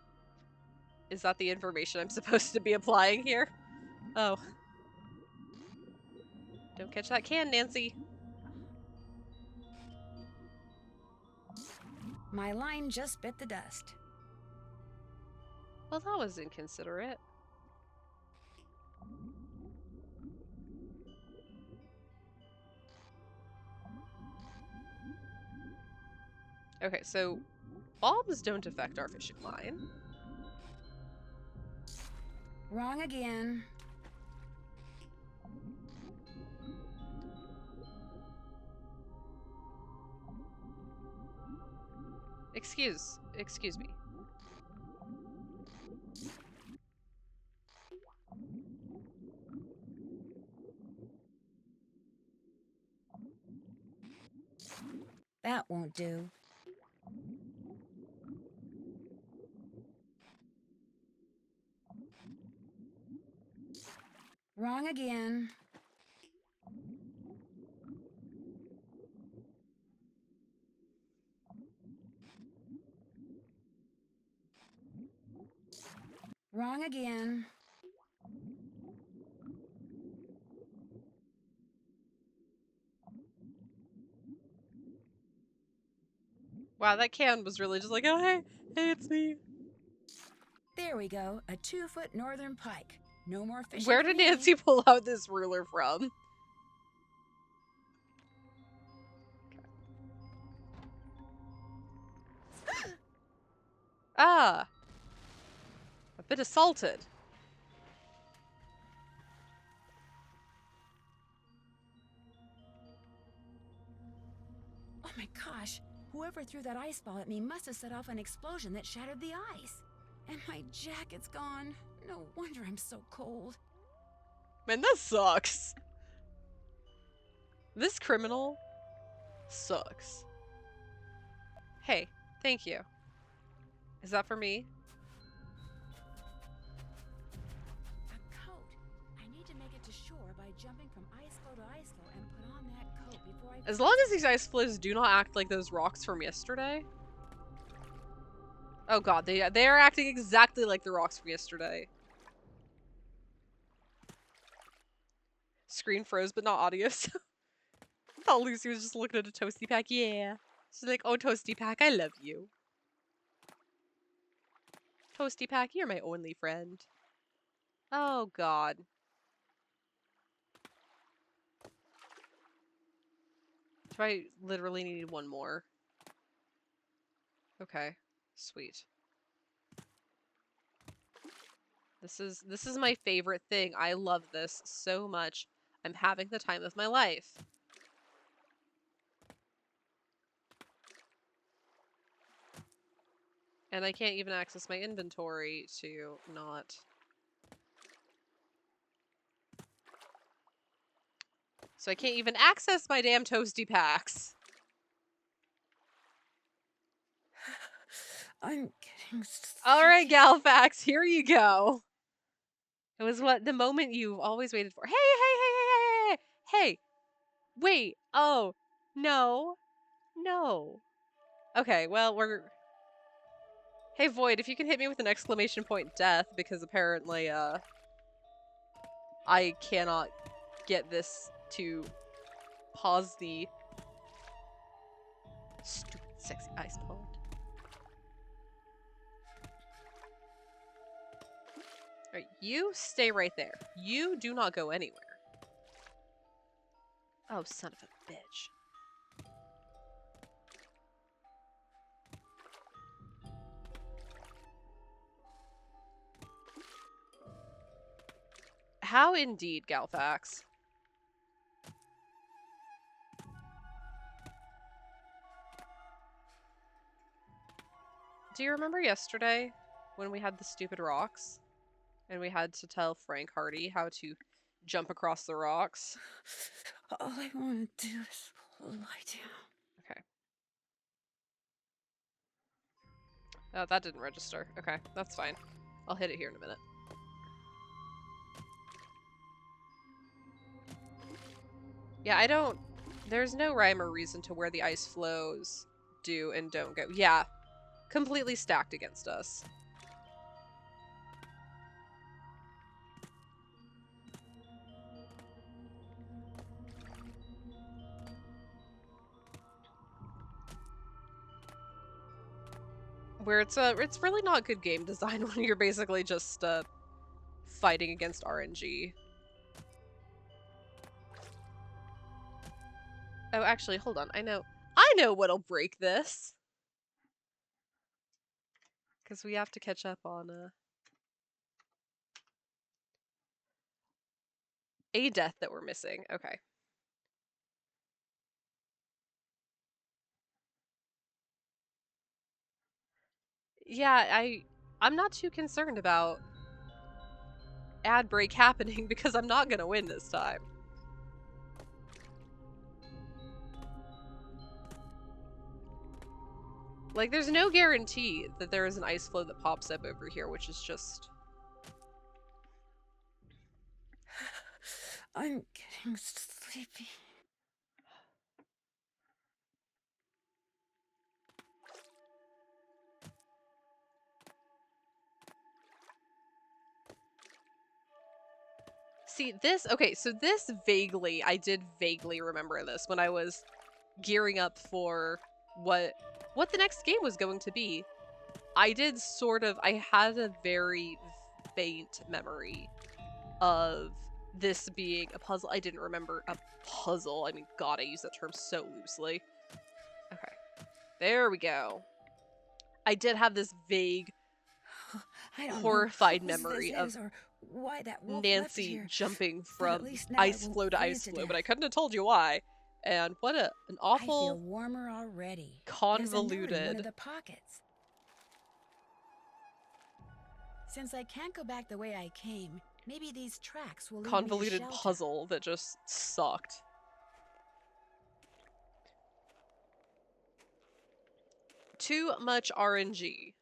Is that the information I'm supposed to be applying here? Oh. Don't catch that can, Nancy. My line just bit the dust. Well, that was inconsiderate. Okay, so bombs don't affect our fishing line. Wrong again. Excuse me. That won't do. Wrong again. Wrong again. Wow, that can was really just like, oh, hey, it's me. There we go, a 2-foot northern pike. No more fishing Where for did me. Nancy pull out this ruler from? Ah, a bit assaulted. Oh my gosh, whoever threw that ice ball at me must have set off an explosion that shattered the ice. And my jacket's gone. No wonder I'm so cold. Man, that sucks. This criminal sucks. Hey, thank you. Is that for me? A coat. I need to make it to shore by jumping from ice floe to ice floe and put on that coat before I... As long as these ice floes do not act like those rocks from yesterday. Oh god, they are acting exactly like the rocks from yesterday. Screen froze, but not audio. So I thought Lucy was just looking at a Toasty Pack. Yeah. She's like, oh, Toasty Pack, I love you. Toasty Pack, you're my only friend. Oh god. Do I literally need one more? Okay. Sweet. This is my favorite thing. I love this so much. I'm having the time of my life. And I can't even access my inventory to not... So I can't even access my damn Toasty Packs. I'm getting... Alright, Galfax, here you go. It was what the moment you've always waited for. Hey! Wait, oh, no. No. Okay, well, we're... Hey, Void, if you can hit me with an exclamation point death, because apparently, I cannot get this to pause the stupid sexy ice pond. Alright, you stay right there. You do not go anywhere. Oh, son of a bitch. How indeed, Galfax. Do you remember yesterday when we had the stupid rocks? And we had to tell Frank Hardy how to jump across the rocks? All I want to do is lie down. Okay. Oh, that didn't register. Okay, that's fine. I'll hit it here in a minute. Yeah, I don't... There's no rhyme or reason to where the ice flows do and don't go. Yeah, completely stacked against us. Where it's really not good game design when you're basically just fighting against RNG. Oh, actually, hold on. I know what'll break this. Because we have to catch up on a death that we're missing. Okay. Yeah, I'm not too concerned about ad break happening because I'm not gonna win this time. Like, there's no guarantee that there is an ice flow that pops up over here, which is just... I'm getting sleepy. See, okay, so this I did vaguely remember this when I was gearing up for what the next game was going to be. I had a very faint memory of this being a puzzle. I didn't remember a puzzle. I mean, God, I use that term so loosely. Okay. There we go. I did have this vague, horrified memory of why that wolf Nancy jumping from ice flow to ice flow, but I couldn't have told you why. And what an awful, I feel warmer already. convoluted. There's a note in one of the pockets. Since I can't go back the way I came, maybe these tracks will lead Convoluted me to puzzle that just sucked. Too much RNG.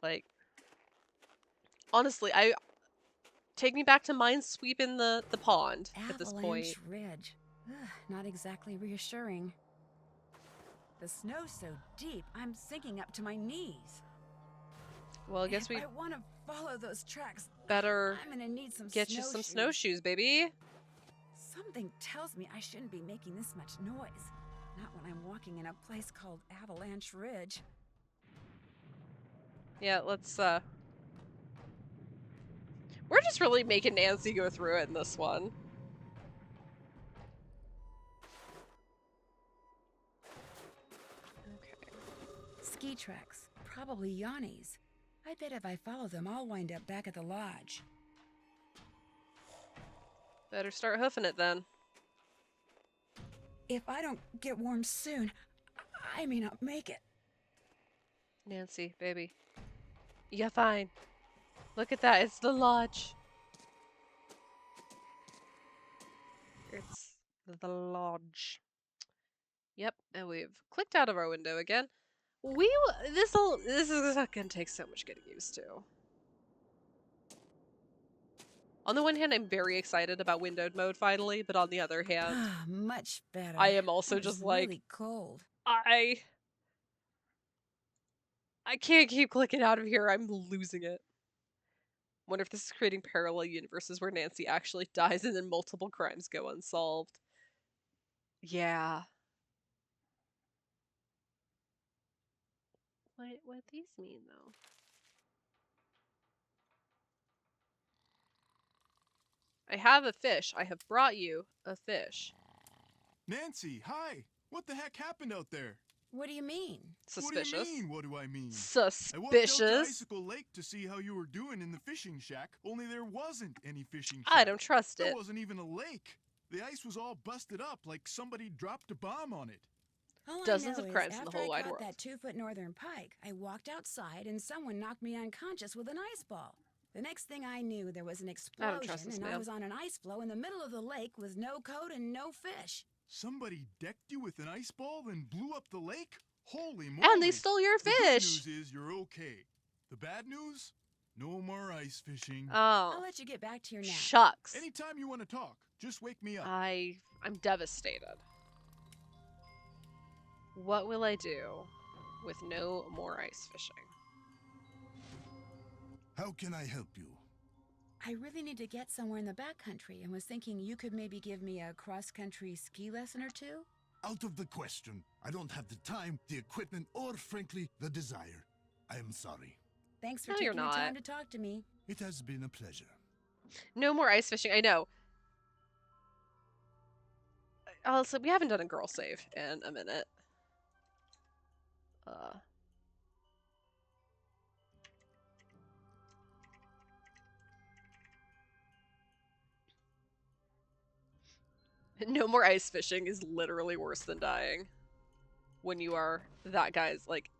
Like, honestly, take me back to minesweeping the pond at this point. Avalanche Ridge. Ugh, not exactly reassuring. The snow's so deep, I'm sinking up to my knees. Well, I guess we I want to follow those tracks. better I'm gonna need some get you some snowshoes, baby. Something tells me I shouldn't be making this much noise. Not when I'm walking in a place called Avalanche Ridge. Yeah, let's we're just really making Nancy go through it in this one. Okay. Ski tracks, probably Yanni's. I bet if I follow them, I'll wind up back at the lodge. Better start hoofing it then. If I don't get warm soon, I may not make it. Nancy, baby. You're fine. Look at that, it's the lodge. It's the lodge. Yep, and we've clicked out of our window again. This is gonna take so much getting used to. On the one hand, I'm very excited about windowed mode finally, but on the other hand, much better. I am also just like really cold. I can't keep clicking out of here. I'm losing it. Wonder if this is creating parallel universes where Nancy actually dies and then multiple crimes go unsolved. Yeah. What these mean though? I have a fish. I have brought you a fish. Nancy, hi! What the heck happened out there? What do you mean? Suspicious. What do you mean, what do I mean? Suspicious. I walked out to Icicle Lake to see how you were doing in the fishing shack, only there wasn't any fishing shack. I don't trust it. There wasn't even a lake. The ice was all busted up like somebody dropped a bomb on it. Dozens of crimes in the whole wide world. After I caught that 2-foot northern pike, I walked outside and someone knocked me unconscious with an ice ball. The next thing I knew, there was an explosion and I was on an ice floe in the middle of the lake with no coat and no fish. Somebody decked you with an ice ball and blew up the lake? Holy moly! And they stole your fish! The good news is you're okay. The bad news? No more ice fishing. Oh. I'll let you get back to your nap. Shucks. Anytime you want to talk, just wake me up. I'm devastated. What will I do with no more ice fishing? How can I help you? I really need to get somewhere in the backcountry and was thinking you could maybe give me a cross-country ski lesson or two? Out of the question. I don't have the time, the equipment, or frankly, the desire. I am sorry. Thanks for No, you're taking the not. time to talk to me. It has been a pleasure. No more ice fishing. I know. Also, we haven't done a girl save in a minute. No more ice fishing is literally worse than dying. When you are that guy's, like,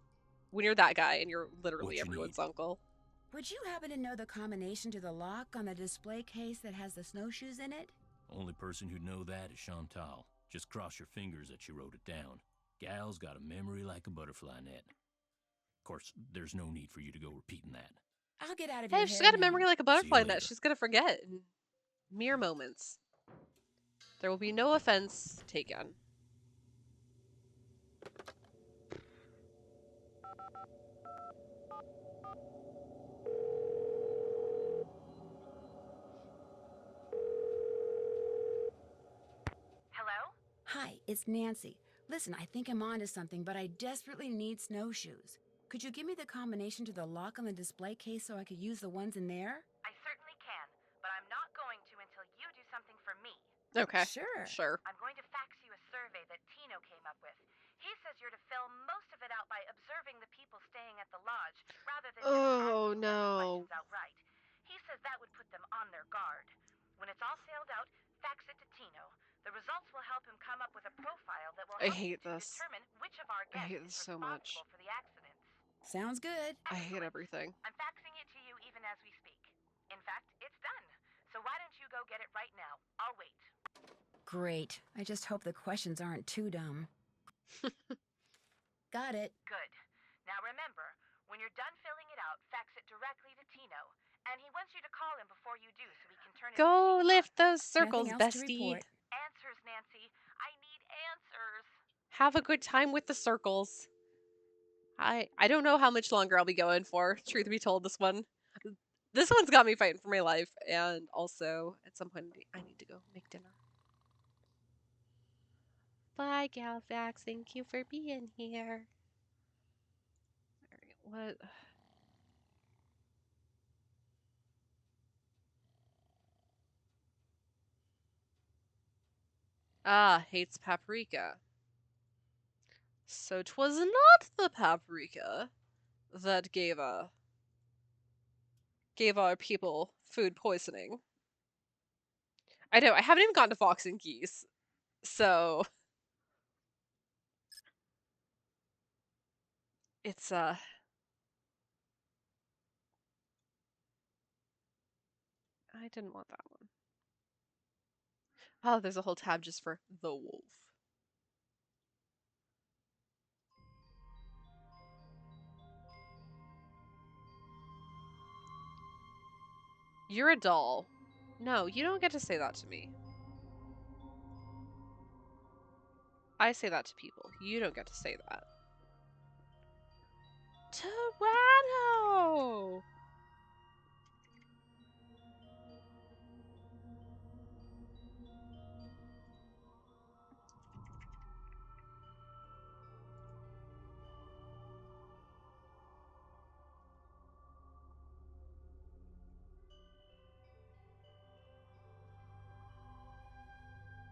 when you're that guy and you're literally everyone's uncle. Would you happen to know the combination to the lock on the display case that has the snowshoes in it? Only person who'd know that is Chantal. Just cross your fingers that she wrote it down. Gal's got a memory like a butterfly net. Of course, there's no need for you to go repeating that. I'll get out of Hey, your she's hair got a now. memory like a butterfly net. She's gonna forget in mere moments. There will be no offense taken. Hello? Hi, it's Nancy. Listen, I think I'm onto something, but I desperately need snowshoes. Could you give me the combination to the lock on the display case so I could use the ones in there? I certainly can, but I'm not going to until you do something for me. Okay. Sure. I'm going to fax you a survey that Tino came up with. He says you're to fill most of it out by observing the people staying at the lodge, rather than just asking them questions outright. He says that would put them on their guard. When it's all sailed out, fax it to Tino. The results will help him come up with a profile that will help you to determine which of our guests is responsible for the accidents. Sounds good. I hate everything. I'm faxing it to you even as we speak. In fact, it's done. So why don't you go get it right now? I'll wait. Great. I just hope the questions aren't too dumb. Got it. Good. Now remember, when you're done filling it out, fax it directly to Tino. And he wants you to call him before you do so he can turn his Go machine lift on. those circles, Nothing else to bestie. report. Answers, Nancy. I need answers. Have a good time with the circles. I don't know how much longer I'll be going for, truth be told, this one's got me fighting for my life, and also, at some point, I need to go make dinner. Bye, Galvax. Thank you for being here. Alright, what? Ah, hates paprika. So 'twas not the paprika that gave our people food poisoning. I know, I haven't even gotten to Fox and Geese, so it's I didn't want that one. Oh, there's a whole tab just for the wolf. You're a doll. No, you don't get to say that to me. I say that to people. You don't get to say that. Toronto!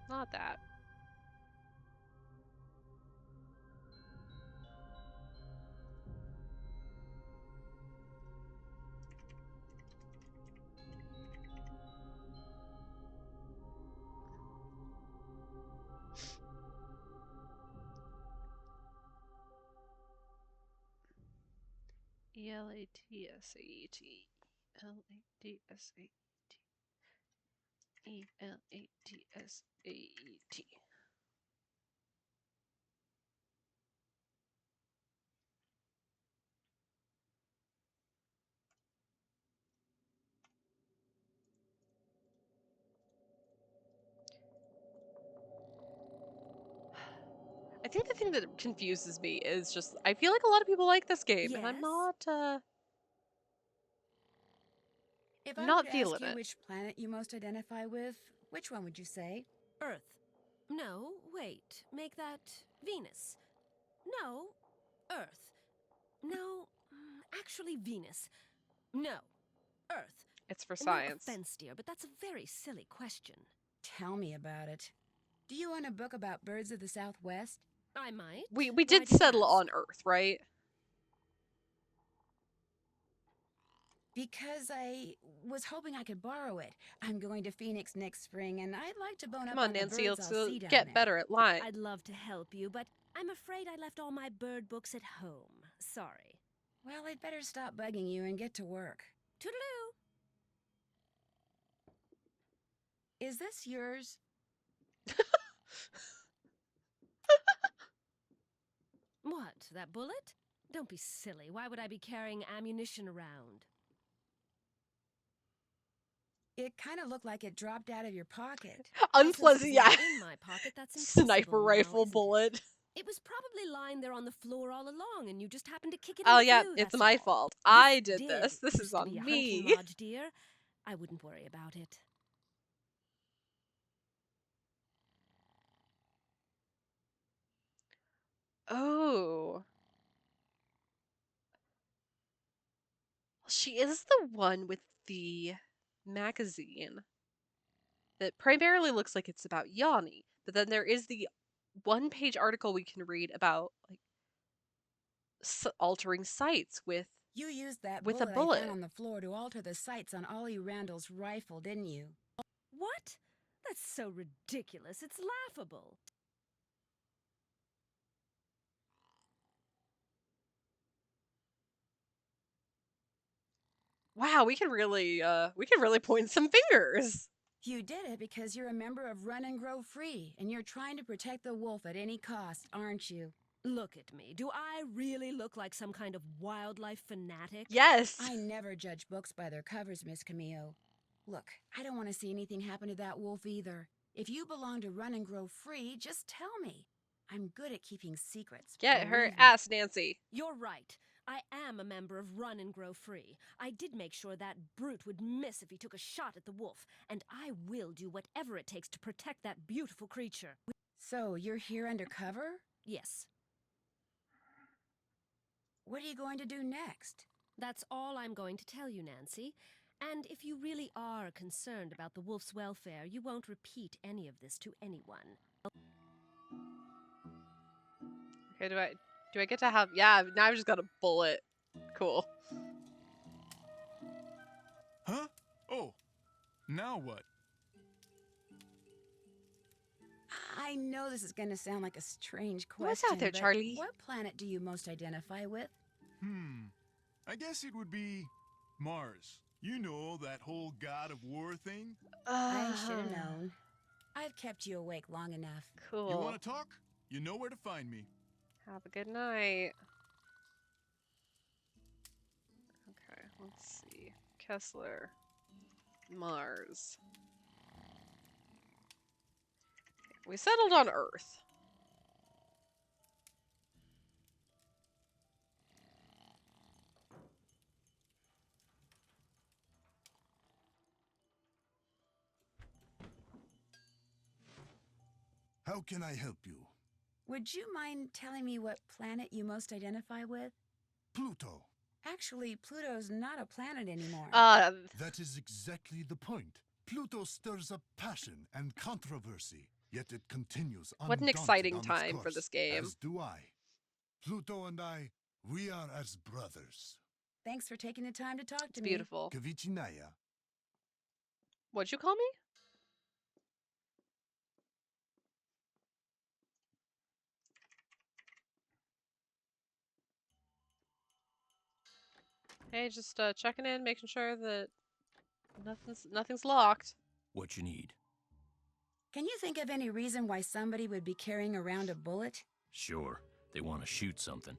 Not that. E-L-A-T-S-A-E-T. L-A-D-S-A-E-T. E-L-A-D-S-A-E-T. I think the thing that confuses me is just, I feel like a lot of people like this game, and I'm not, If I not were to feeling ask you it. which planet you most identify with, which one would you say? Earth. No, wait. Make that Venus. No, Earth. No, actually Venus? No, Earth. It's for No science. offense, dear, but that's a very silly question. Tell me about it. Do you want a book about birds of the Southwest? I might. We Why did do you settle ask? on Earth, right? Because I was hoping I could borrow it. I'm going to Phoenix next spring, and I'd like to bone Come up on, on the Nancy, birds let's I'll see down get there. better at lying. I'd love to help you, but I'm afraid I left all my bird books at home. Sorry. Well, I'd better stop bugging you and get to work. Toodaloo! Is this yours? What, that bullet? Don't be silly. Why would I be carrying ammunition around? It kind of looked like it dropped out of your pocket. Well, since Unpleasant, it's yeah. not in my pocket, that's impossible Sniper now, rifle isn't bullet. It was probably lying there on the floor all along, and you just happened to kick it Oh into yeah, view, it's that's my all. fault. I This did this. This used is to on be a hunting me. lodge, dear. I wouldn't worry about it. Oh. She is the one with the magazine that primarily looks like it's about Yanni, but then there is the one-page article we can read about like altering sights with You used that a bullet I bullet. found on the floor to alter the sights on Ollie Randall's rifle, didn't you? What? That's so ridiculous. It's laughable. Wow, we can really point some fingers. You did it because you're a member of Run and Grow Free, and you're trying to protect the wolf at any cost, aren't you? Look at me. Do I really look like some kind of wildlife fanatic? Yes. I never judge books by their covers, Miss Camillo. Look, I don't want to see anything happen to that wolf either. If you belong to Run and Grow Free, just tell me. I'm good at keeping secrets. Get her believe me. ass, Nancy. You're right. I am a member of Run and Grow Free. I did make sure that brute would miss if he took a shot at the wolf, and I will do whatever it takes to protect that beautiful creature. So, you're here undercover? Yes. What are you going to do next? That's all I'm going to tell you, Nancy. And if you really are concerned about the wolf's welfare, you won't repeat any of this to anyone. Okay, do I get to have... Yeah, now I've just got a bullet. Cool. Huh? Oh, now what? I know this is going to sound like a strange question, What's out there, but Charlie? what planet do you most identify with? I guess it would be Mars. You know, that whole god of war thing? I should have known. I've kept you awake long enough. Cool. You want to talk? You know where to find me. Have a good night. Okay, let's see. Kessler. Mars. We settled on Earth. How can I help you? Would you mind telling me what planet you most identify with? Pluto. Actually, Pluto's not a planet anymore. That is exactly the point. Pluto stirs up passion and controversy, yet it continues what an undaunted exciting on its time for course, this game. As do I. Pluto and I, we are as brothers. Thanks for taking the time to talk It's to me. beautiful. Kavichinaya. What'd you call me? Hey, just checking in, making sure that nothing's locked. What you need? Can you think of any reason why somebody would be carrying around a bullet? Sure, they want to shoot something.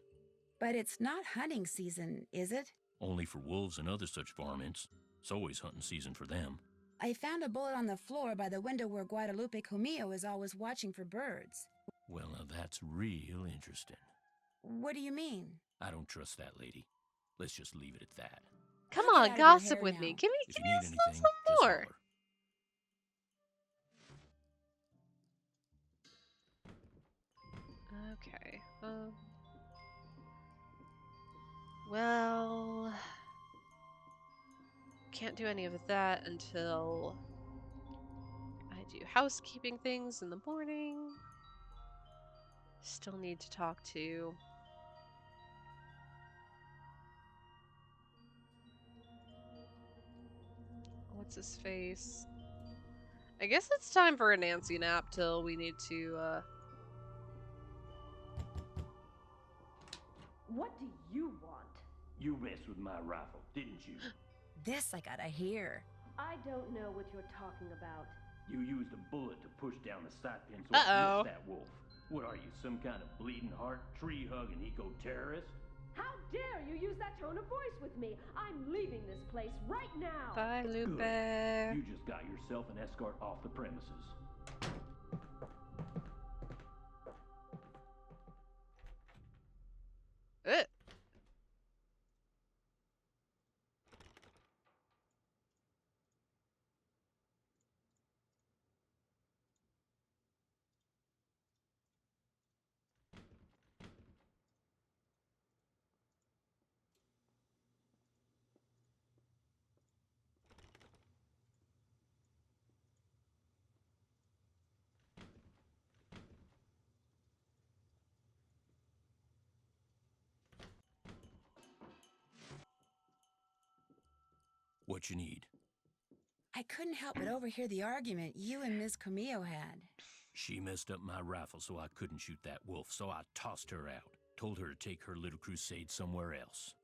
But it's not hunting season, is it? Only for wolves and other such varmints. It's always hunting season for them. I found a bullet on the floor by the window where Guadalupe Comillo is always watching for birds. Well, now that's real interesting. What do you mean? I don't trust that lady. Let's just leave it at that. Come I'll get on, out of your gossip hair with now. me. Give If me you need some anything, just more. holler. Okay. Well, can't do any of that until I do housekeeping things in the morning. Still need to talk to what's his face? I guess it's time for a Nancy nap till we need to What do you want? You messed with my rifle, didn't you? This I gotta hear. I don't know what you're talking about. You used a bullet to push down the sight pin so I missed that wolf. What are you, some kind of bleeding heart, tree-hugging eco-terrorist? How dare you use that tone of voice with me? I'm leaving this place right now. Bye, Lupe. Good. You just got yourself an escort off the premises. What you need? I couldn't help but overhear the argument you and Miss Camillo had. She messed up my rifle so I couldn't shoot that wolf, so I tossed her out. Told her to take her little crusade somewhere else.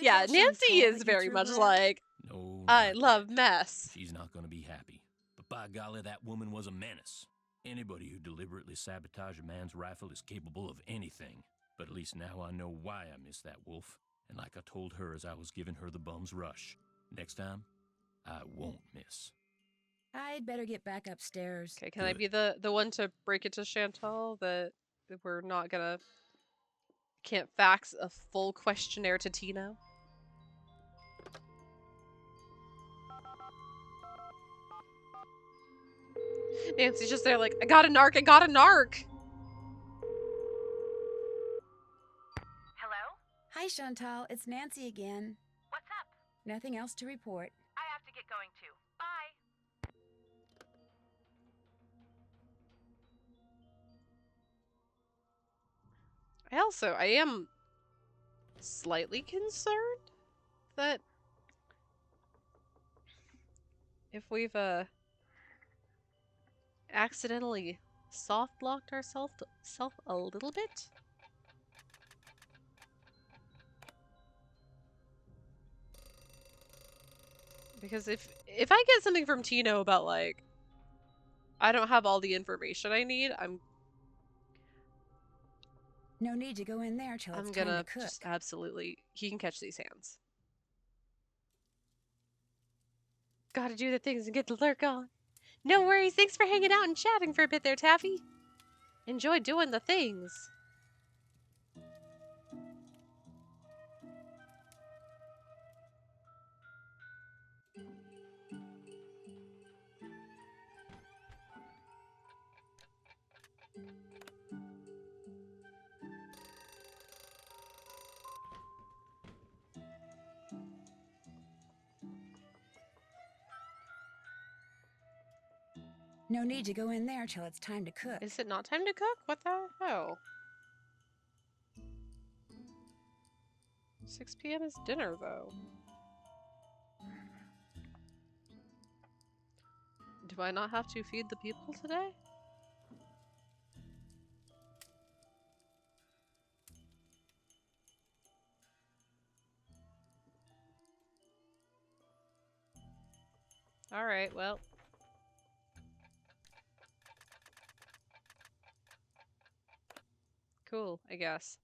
Yeah, Nancy is very much like, no, I love mess. She's not going to be happy. But by golly, that woman was a menace. Anybody who deliberately sabotages a man's rifle is capable of anything. But at least now I know why I missed that wolf. And like I told her as I was giving her the bum's rush, next time, I won't miss. I'd better get back upstairs. Okay, can I be the one to break it to Chantal that we're not gonna... Can't fax a full questionnaire to Tino? Nancy's just there like, I got a narc, I got a narc! Hello? Hi, Chantal. It's Nancy again. What's up? Nothing else to report. I have to get going too. Bye. I am slightly concerned that if we've accidentally soft-locked ourselves a little bit. Because if I get something from Tino about like I don't have all the information I need, No need to go in there till it's I'm time gonna to cook. just absolutely, he can catch these hands. Gotta do the things and get the lurk on. No worries, thanks for hanging out and chatting for a bit there, Taffy. Enjoy doing the things. No need to go in there till it's time to cook. Is it not time to cook? What the hell? 6 p.m. is dinner, though. Do I not have to feed the people today? Alright, well. Cool, I guess.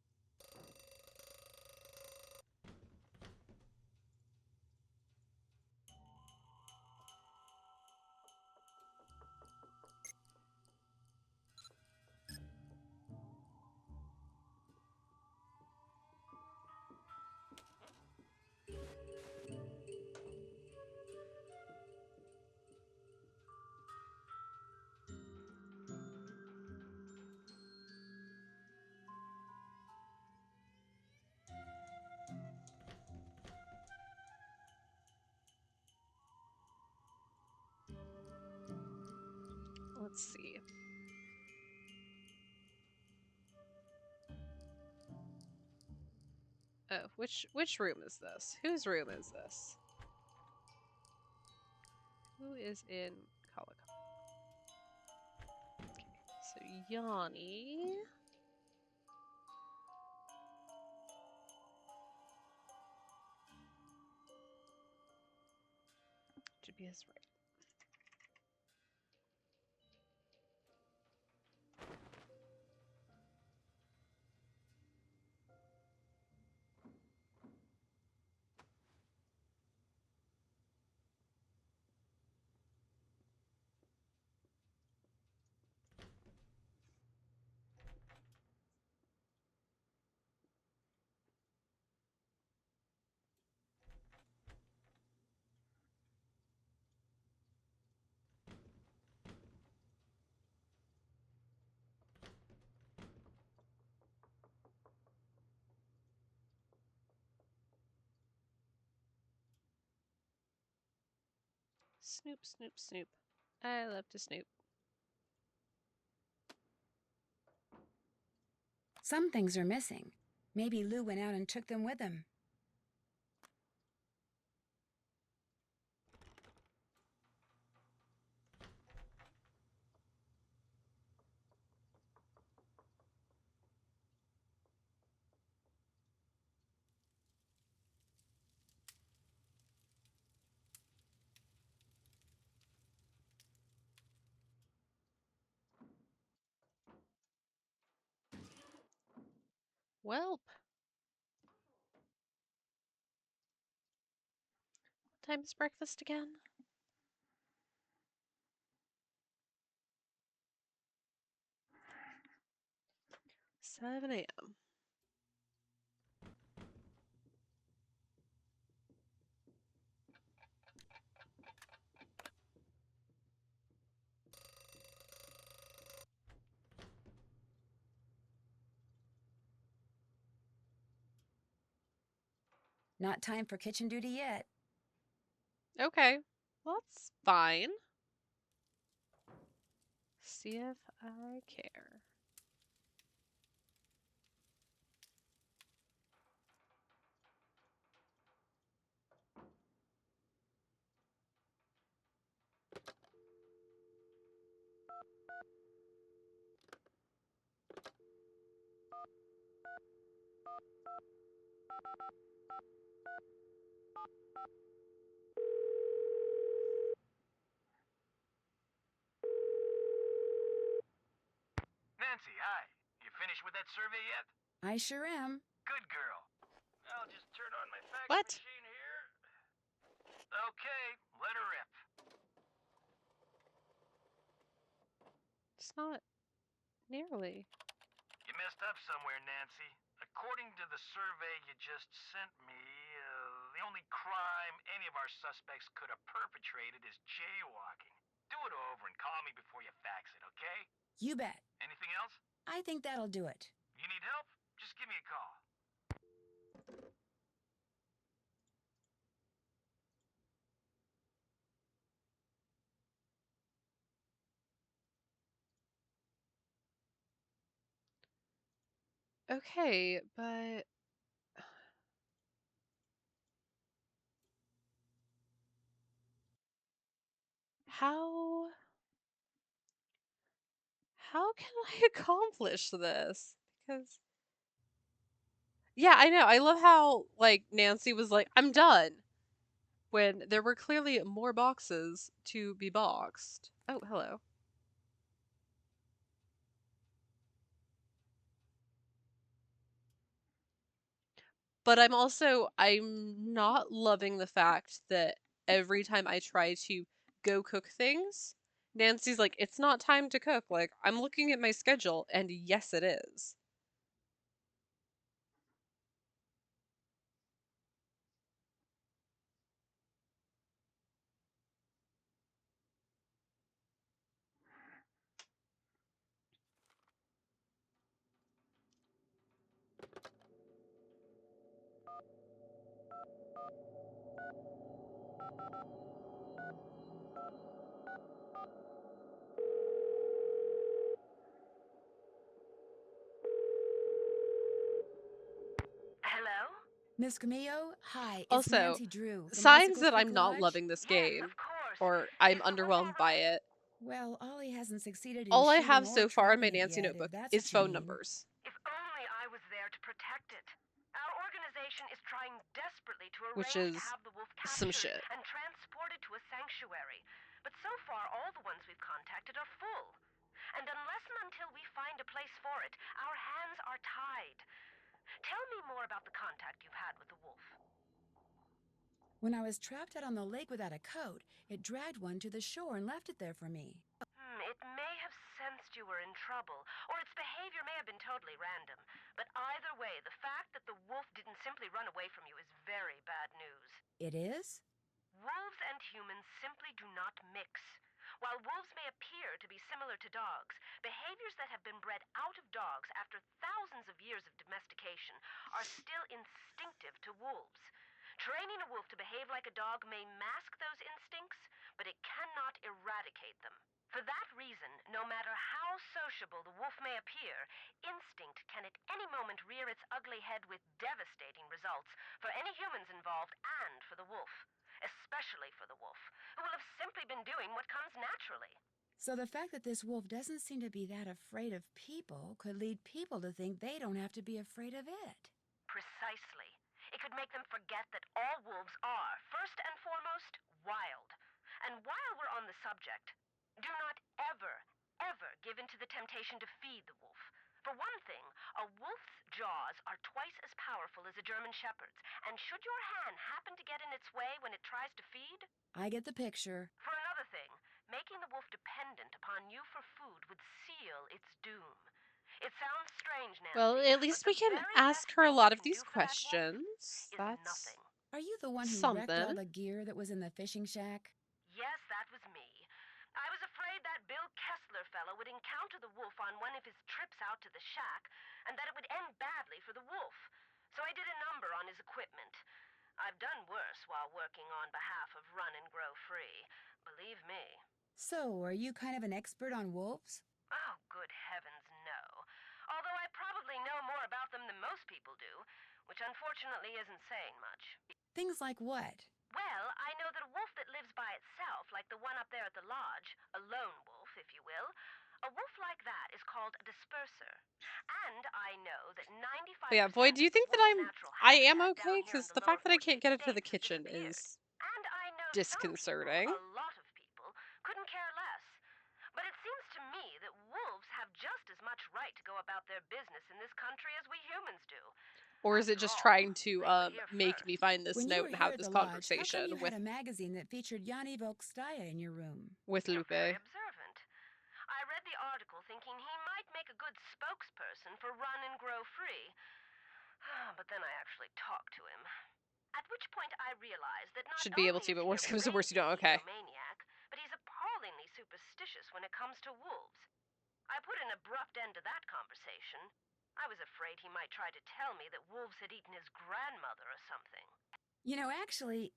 Let's see. Oh, which room is this? Whose room is this? Who is in Calico? Okay, so Yanni. Should be his right. Snoop, snoop, snoop. I love to snoop. Some things are missing. Maybe Lou went out and took them with him. Welp. What time is breakfast again? 7 a.m. Not time for kitchen duty yet. Okay, well, that's fine. See if I care. Nancy, hi. You finished with that survey yet? I sure am. Good girl. I'll just turn on my fax What? machine here. Okay, let her rip. It's not nearly. You messed up somewhere, Nancy. According to the survey you just sent me, the only crime any of our suspects could have perpetrated is jaywalking. Do it over and call me before you fax it, okay? You bet. Anything else? I think that'll do it. You need help? Just give me a call. Okay, but how can I accomplish this? Because yeah, I know. I love how like Nancy was like, "I'm done," when there were clearly more boxes to be boxed. Oh, hello. But I'm not loving the fact that every time I try to go cook things, Nancy's like, "It's not time to cook." Like, I'm looking at my schedule and yes it is. Miss Camillo, hi, it's Also, Nancy Drew from signs Icicle that Creek I'm not Lodge. loving this Yes, game, of course. or I'm Is the wolf en underwhelmed by route? it. Well, Ollie hasn't succeeded in All I shooting have or so far in trapping my it Nancy yet, notebook if that's is what you phone mean. numbers. If only I was there to protect it. Our organization is trying desperately to Which arrange to is have the wolf some captured shit. and transported to a sanctuary. But so far, all the ones we've contacted are full. And unless and until we find a place for it, our hands are tied. Tell me more about the contact you've had with the wolf. When I was trapped out on the lake without a coat, it dragged one to the shore and left it there for me. It may have sensed you were in trouble, or its behavior may have been totally random. But either way, the fact that the wolf didn't simply run away from you is very bad news. It is? Wolves and humans simply do not mix. While wolves may appear to be similar to dogs, behaviors that have been bred out of dogs after thousands of years of domestication are still instinctive to wolves. Training a wolf to behave like a dog may mask those instincts, but it cannot eradicate them. For that reason, no matter how sociable the wolf may appear, instinct can at any moment rear its ugly head with devastating results for any humans involved and for the wolf. Especially for the wolf, who will have simply been doing what comes naturally. So the fact that this wolf doesn't seem to be that afraid of people could lead people to think they don't have to be afraid of it. Precisely. It could make them forget that all wolves are, first and foremost, wild. And while we're on the subject, do not ever give in to the temptation to feed the wolf. For one thing, a wolf's jaws are twice as powerful as a German shepherd's, and should your hand happen to get in its way when it tries to feed? I get the picture. For another thing, making the wolf dependent upon you for food would seal its doom. It sounds strange, Nancy. Well, at least we can ask her a lot of these questions. That's nothing. Are you the one who wrecked something. all the gear that was in the fishing shack? Yes, that was me. I was afraid that Bill Kessler fellow would encounter the wolf on one of his trips out to the shack, and that it would end badly for the wolf. So I did a number on his equipment. I've done worse while working on behalf of Run and Grow Free. Believe me. So, are you kind of an expert on wolves? Oh, good heavens, no. Although I probably know more about them than most people do, which unfortunately isn't saying much. Things like what? Well, I know that a wolf that lives by itself, like the one up there at the lodge, a lone wolf, if you will, a wolf like that is called a disperser. And I know that 95% But yeah, Void, do you of the think that wolf's natural I am habitat okay? down here in Because the the lower fact that I 48 can't get into the states has kitchen disappeared. is And I know disconcerting. some people, a lot of people, couldn't care less. But it seems to me that wolves have just as much right to go about their business in this country as we humans do. Or is it just trying to make me find this When you note were and here have at this the lodge, how come you conversation had a magazine that featured Yanni Volkstaya in your room? with You're very Lupe? observant. I read the article thinking he might make a good spokesperson for Run and Grow Free. But then I actually talked to him. At which point I realized that not Should be able only to, is but he a worst comes to worst, you don't. raving Okay. egomaniac, but he's appallingly superstitious when it comes to wolves. I put an abrupt end to that conversation. I was afraid he might try to tell me that wolves had eaten his grandmother or something. You know, actually,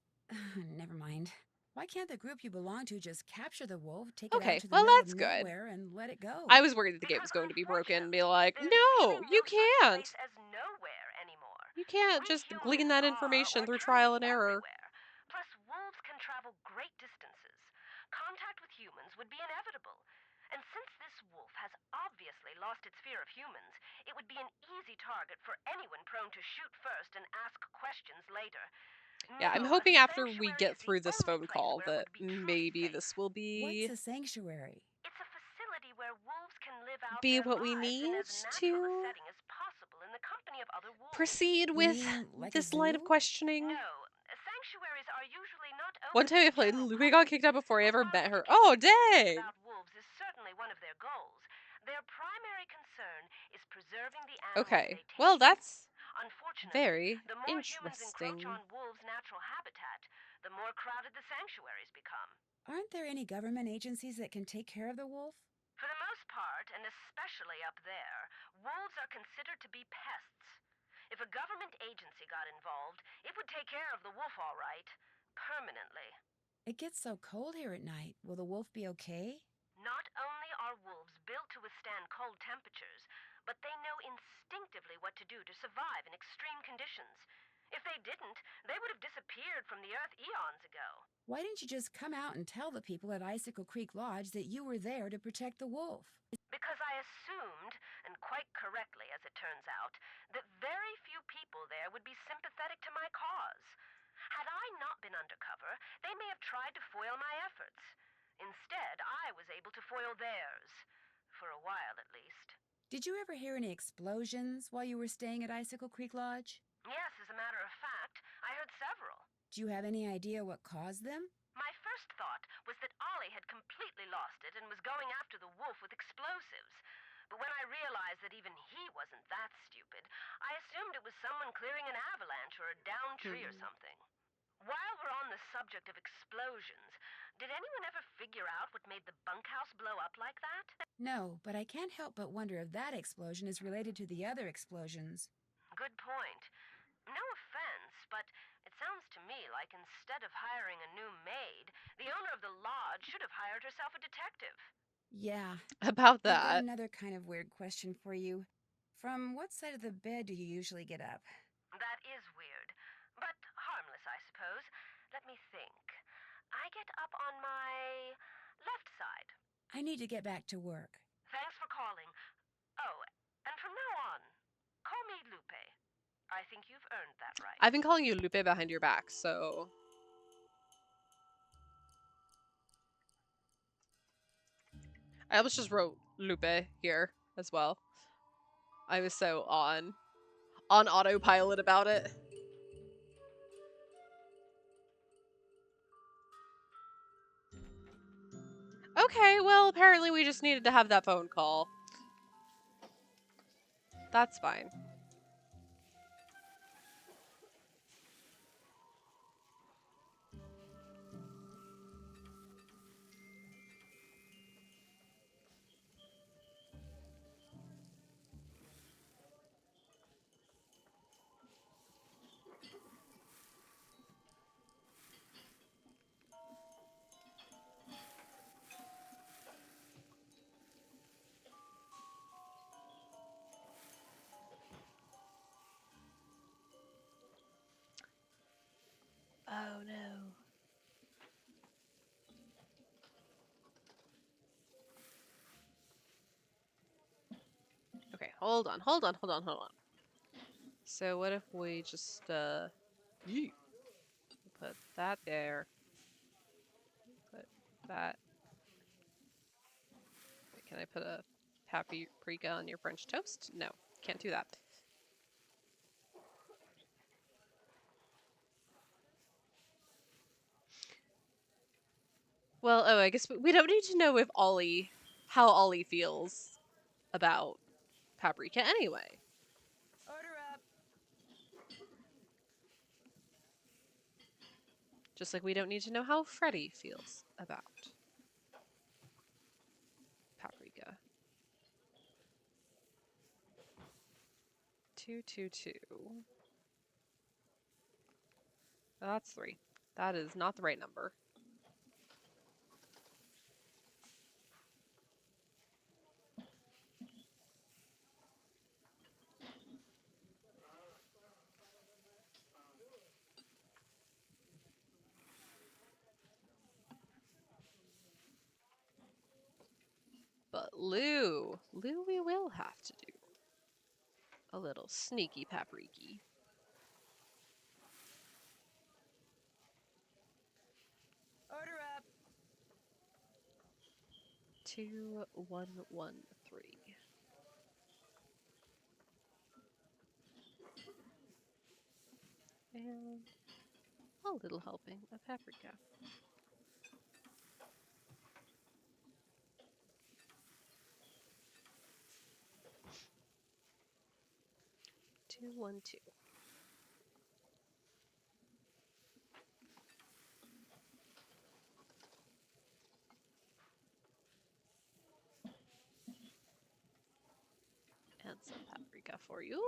never mind. Why can't the group you belong to just capture the wolf, take it out Okay, to the well, middle that's of good. nowhere, and let it go? I was worried that the game Because was going to be broken and be unfortunately, like, there's no, really you no such can't. place as nowhere anymore. You can't We just humans glean that are information or through can trial be and error. everywhere. Plus, wolves can travel great distances. Contact with humans would be inevitable. And since this wolf has obviously lost its fear of humans, it would be an easy target for anyone prone to shoot first and ask questions later. Yeah, I'm No, a hoping after we sanctuary get is the through this only phone place call where it that would be truly maybe safe. this will What's be a sanctuary? It's a facility where wolves can live out their what we lives in need as natural a to setting as possible in the company of other wolves. proceed You with mean like a this line of zoo? questioning. No, sanctuaries are usually not One open time to I the played and general Lupe got public. kicked out before I And ever while met her. educating Oh, citizens dang! about wolves is certainly one of their goals, their primary concern is preserving the animals Okay, they take well, in. that's Unfortunately, very the more humans encroach interesting. on wolves' natural habitat, the more crowded the sanctuaries become. Aren't there any government agencies that can take care of the wolf? For the most part, and especially up there, wolves are considered to be pests. If a government agency got involved, it would take care of the wolf all right. Permanently. It gets so cold here at night. Will the wolf be okay? Not only are wolves built to withstand cold temperatures, but they know instinctively what to do to survive in extreme conditions. If they didn't, they would have disappeared from the Earth eons ago. Why didn't you just come out and tell the people at Icicle Creek Lodge that you were there to protect the wolf? Because I assumed, and quite correctly as it turns out, that very few people there would be sympathetic to my cause. Had I not been undercover, they may have tried to foil my efforts. Instead, I was able to foil theirs. For a while, at least. Did you ever hear any explosions while you were staying at Icicle Creek Lodge? Yes, as a matter of fact, I heard several. Do you have any idea what caused them? My first thought was that Ollie had completely lost it and was going after the wolf with explosives. But when I realized that even he wasn't that stupid, I assumed it was someone clearing an avalanche or a downed tree or something. While we're on the subject of explosions, did anyone ever figure out what made the bunkhouse blow up like that? No, but I can't help but wonder if that explosion is related to the other explosions. Good point. No offense, but it sounds to me like instead of hiring a new maid, the owner of the lodge should have hired herself a detective. Yeah. About I've got that. another kind of weird question for you. From what side of the bed do you usually get up? That is weird, but harmless, I suppose. Let me think. I get up on my left side. I need to get back to work. Thanks for calling. Oh, and from now on, call me Lupe. I think you've earned that right. I've been calling you Lupe behind your back, so... I almost just wrote Lupe here as well. I was so on autopilot about it. Okay, well, apparently we just needed to have that phone call. That's fine. Oh no. Okay, hold on. So what if we just, put that there. Put that. Wait, can I put a paprika on your French toast? No, can't do that. Well, oh, I guess we don't need to know if how Ollie feels about paprika anyway. Order up. Just like we don't need to know how Freddy feels about paprika. 222. That's 3. That is not the right number. But Lou we will have to do a little sneaky paprika. Order up. 2113. And a little helping of paprika. Two, 1, 2. And some paprika for you.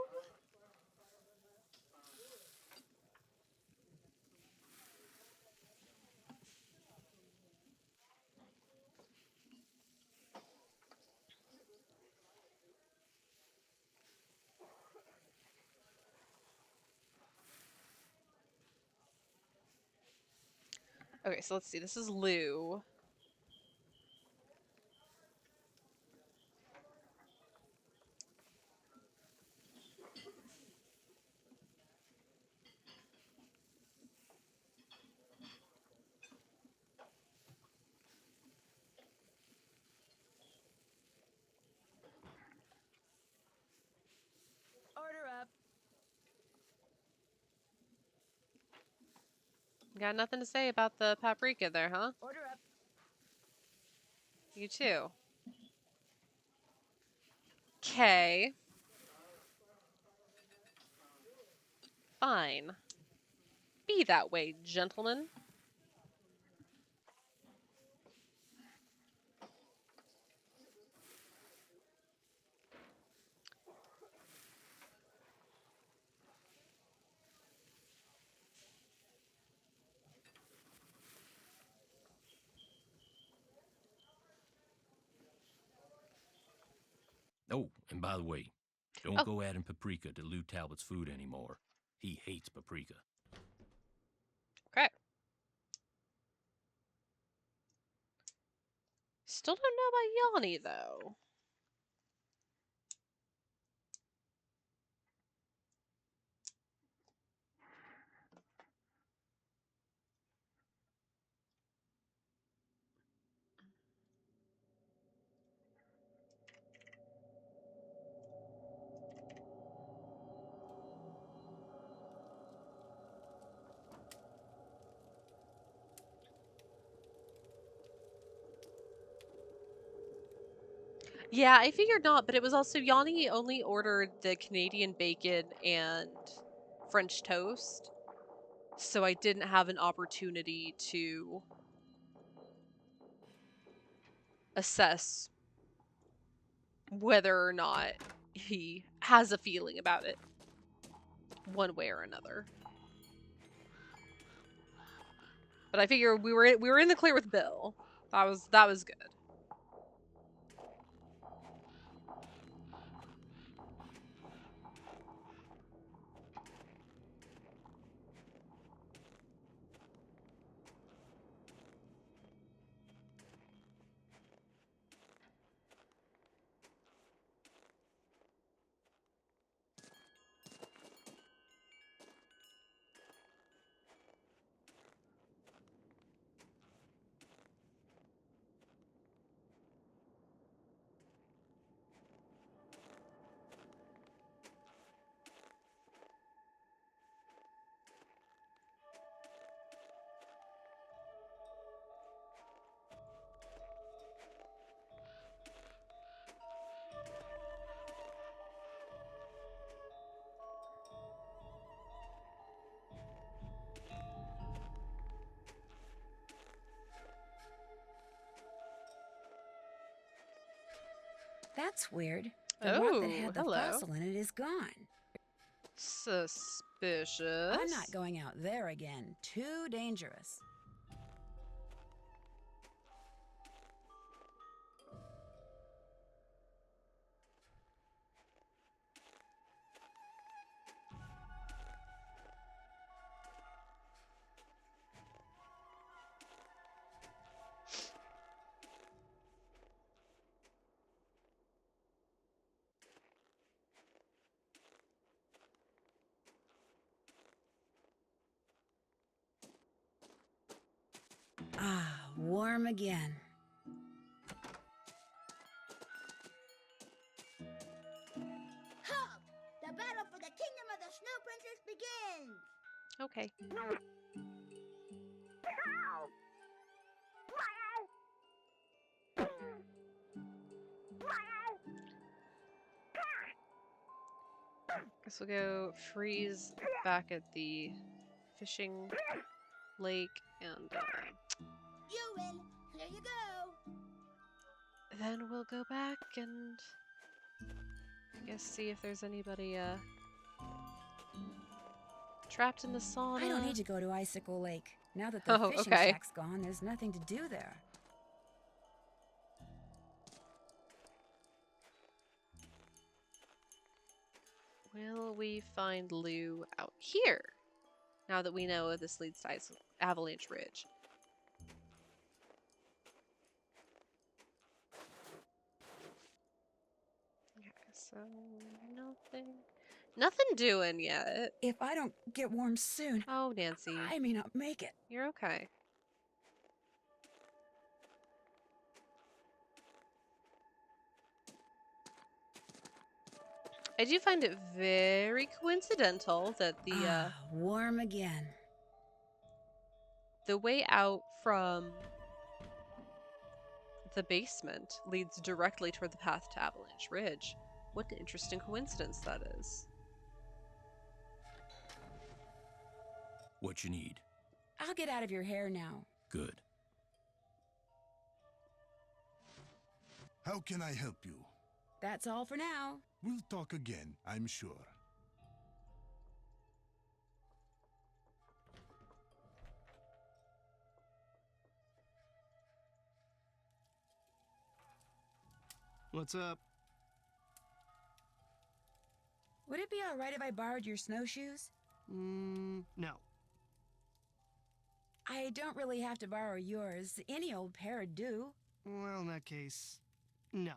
Okay, so let's see. This is Lou. Order up. Got nothing to say about the paprika there, huh? Order up. You too. Okay. Fine. Be that way, gentlemen. Oh, and by the way, don't Oh. go adding paprika to Lou Talbot's food anymore. He hates paprika. Okay. Still don't know about Yanni, though. Yeah, I figured not, but it was also Yanni only ordered the Canadian bacon and French toast, so I didn't have an opportunity to assess whether or not he has a feeling about it one way or another. But I figure we were in the clear with Bill. That was good. That's weird. The rock that Oh, had the hello. fossil in it is gone. Suspicious. I'm not going out there again. Too dangerous. Ah, warm again. Halt! The battle for the kingdom of the Snow Princess begins! Okay. Guess we'll go freeze back at the fishing lake and You win. Here you go. then we'll go back and I guess see if there's anybody trapped in the sauna. I don't need to go to Icicle Lake. Now that the fishing okay. shack's gone, there's nothing to do there. Will we find Lou out here? Now that we know this leads to Avalanche Ridge. So, nothing doing yet. If I don't get warm soon, oh, Nancy, I may not make it. You're okay. I do find it very coincidental that warm again. The way out from the basement leads directly toward the path to Avalanche Ridge. What an interesting coincidence that is. What you need? I'll get out of your hair now. Good. How can I help you? That's all for now. We'll talk again, I'm sure. What's up? Would it be all right if I borrowed your snowshoes? No. I don't really have to borrow yours. Any old pair would do. Well, in that case, no.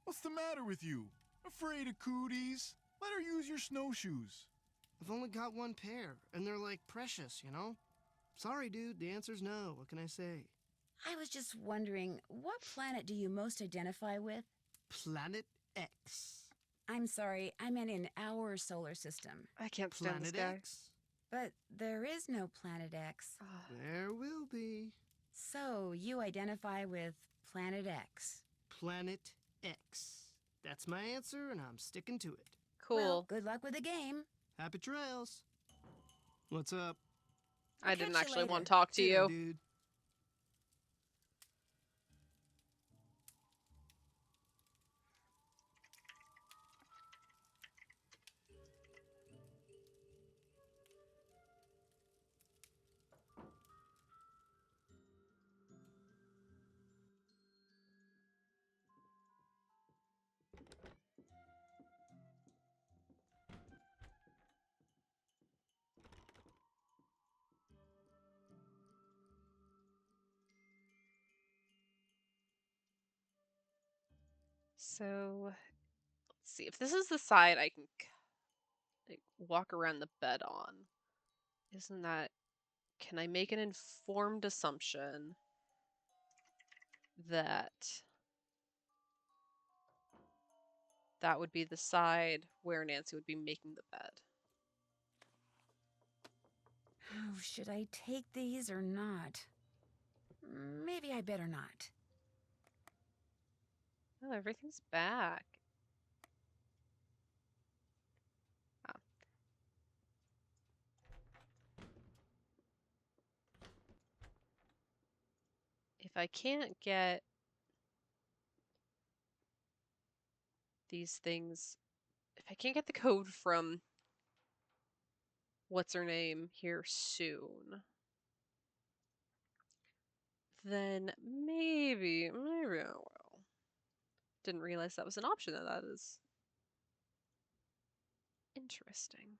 What's the matter with you? Afraid of cooties? Let her use your snowshoes. I've only got one pair, and they're like precious, you know? Sorry, dude, the answer's no. What can I say? I was just wondering, what planet do you most identify with? Planet X. I'm sorry, I meant in our solar system. I can't stand Planet this guy. X? But there is no Planet X. There will be. So, you identify with Planet X. Planet X. That's my answer, and I'm sticking to it. Cool. Well, good luck with the game. Happy trails. What's up? I didn't catch you actually later. want to talk to Ditto, you. dude. So, let's see. If this is the side I can like, walk around the bed on, isn't that... Can I make an informed assumption that that would be the side where Nancy would be making the bed? Oh, should I take these or not? Maybe I better not. Oh, everything's back. Oh. If I can't get these things, if I can't get the code from what's her name here soon, then maybe I will. Didn't realize that was an option. That is interesting.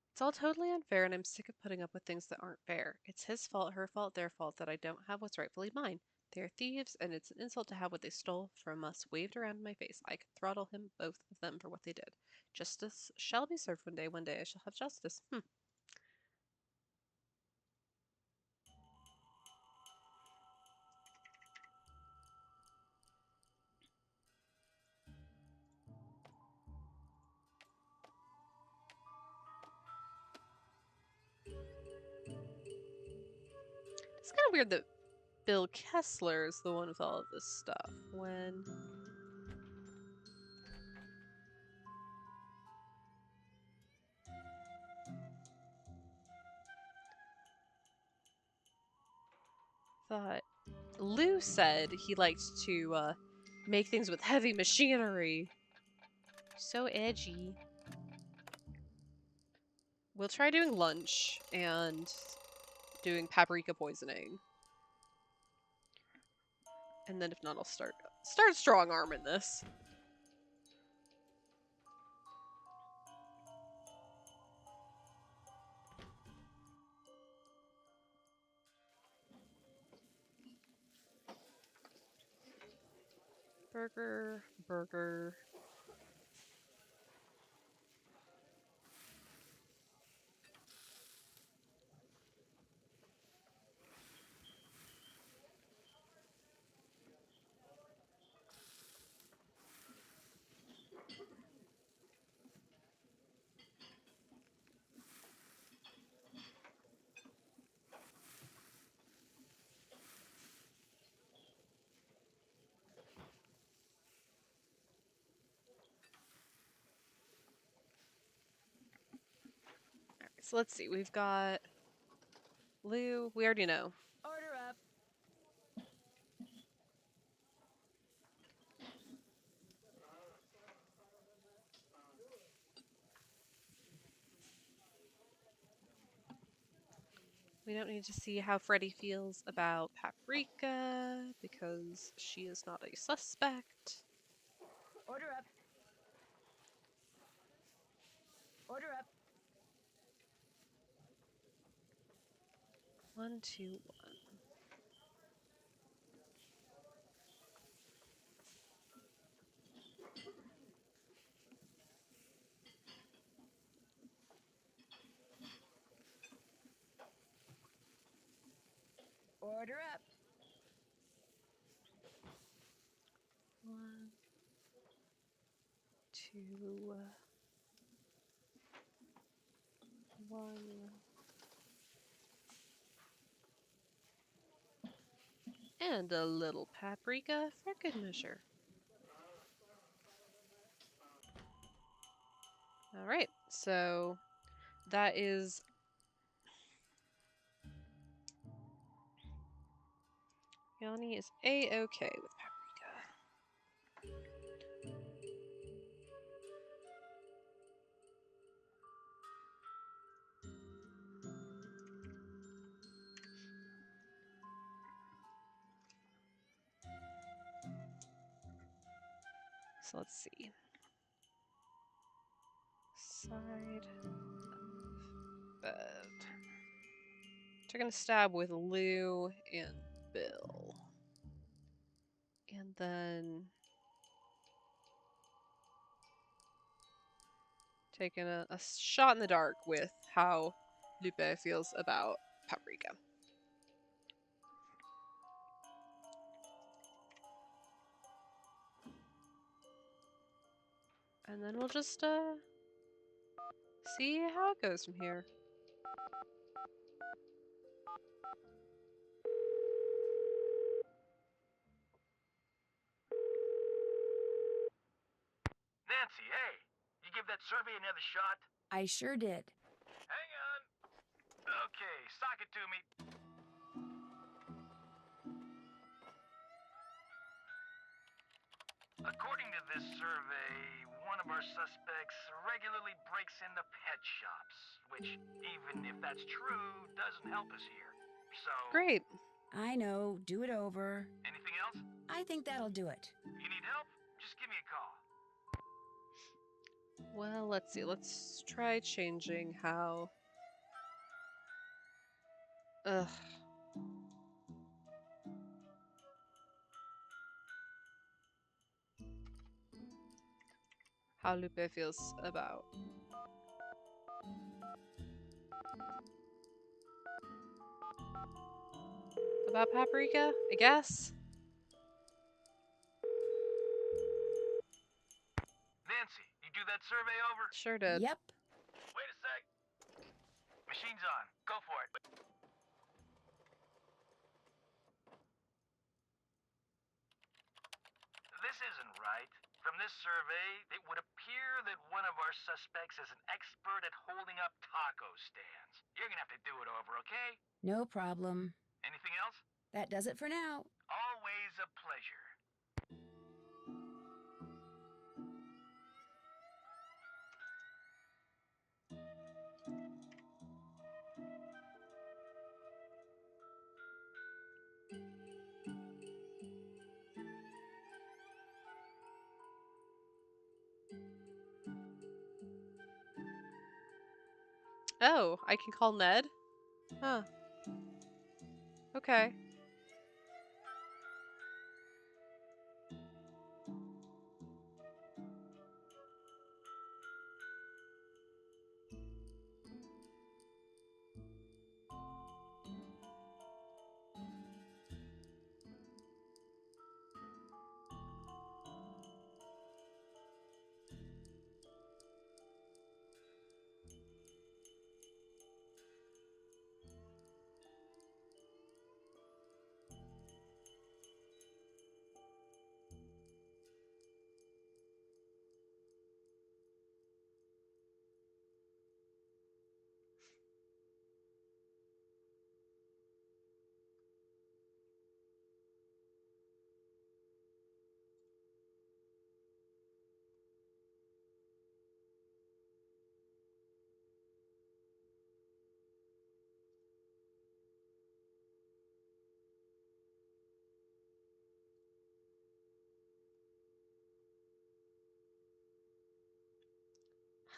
It's all totally unfair, and I'm sick of putting up with things that aren't fair. It's his fault, her fault, their fault that I don't have what's rightfully mine. They're thieves, and it's an insult to have what they stole from us waved around in my face. I could throttle him, both of them, for what they did. Justice shall be served one day. One day I shall have justice. It's kind of weird that Bill Kessler is the one with all of this stuff. When... Thought Lou said he liked to make things with heavy machinery. So edgy. We'll try doing lunch and doing paprika poisoning. And then if not, I'll start strong arming this. Burger, burger. So let's see, we've got Lou, we already know. Order up. We don't need to see how Freddy feels about Paprika, because she is not a suspect. Order up. Order up. 1, 2, 1. Order up. 1, 2, 1. And a little paprika for good measure. Alright, so that is Yanni is A-okay with paprika. So let's see. Side of bed. Taking a stab with Lou and Bill. And then taking a shot in the dark with how Lupe feels about paprika. And then we'll just see how it goes from here. Nancy, hey, you give that survey another shot? I sure did. Hang on. Okay, sock it to me. According to this survey, one of our suspects regularly breaks into pet shops, which, even if that's true, doesn't help us here. So... Great. I know. Do it over. Anything else? I think that'll do it. You need help? Just give me a call. Well, let's see. Let's try changing how... Ugh. How Lupe feels about paprika, I guess. Nancy, you do that survey over? Sure did. Yep. Wait a sec. Machine's on. Go for it. This isn't right. From this survey, it would appear that one of our suspects is an expert at holding up taco stands. You're gonna have to do it over, okay? No problem. Anything else? That does it for now. Always a pleasure. Oh, I can call Ned? Huh. Okay.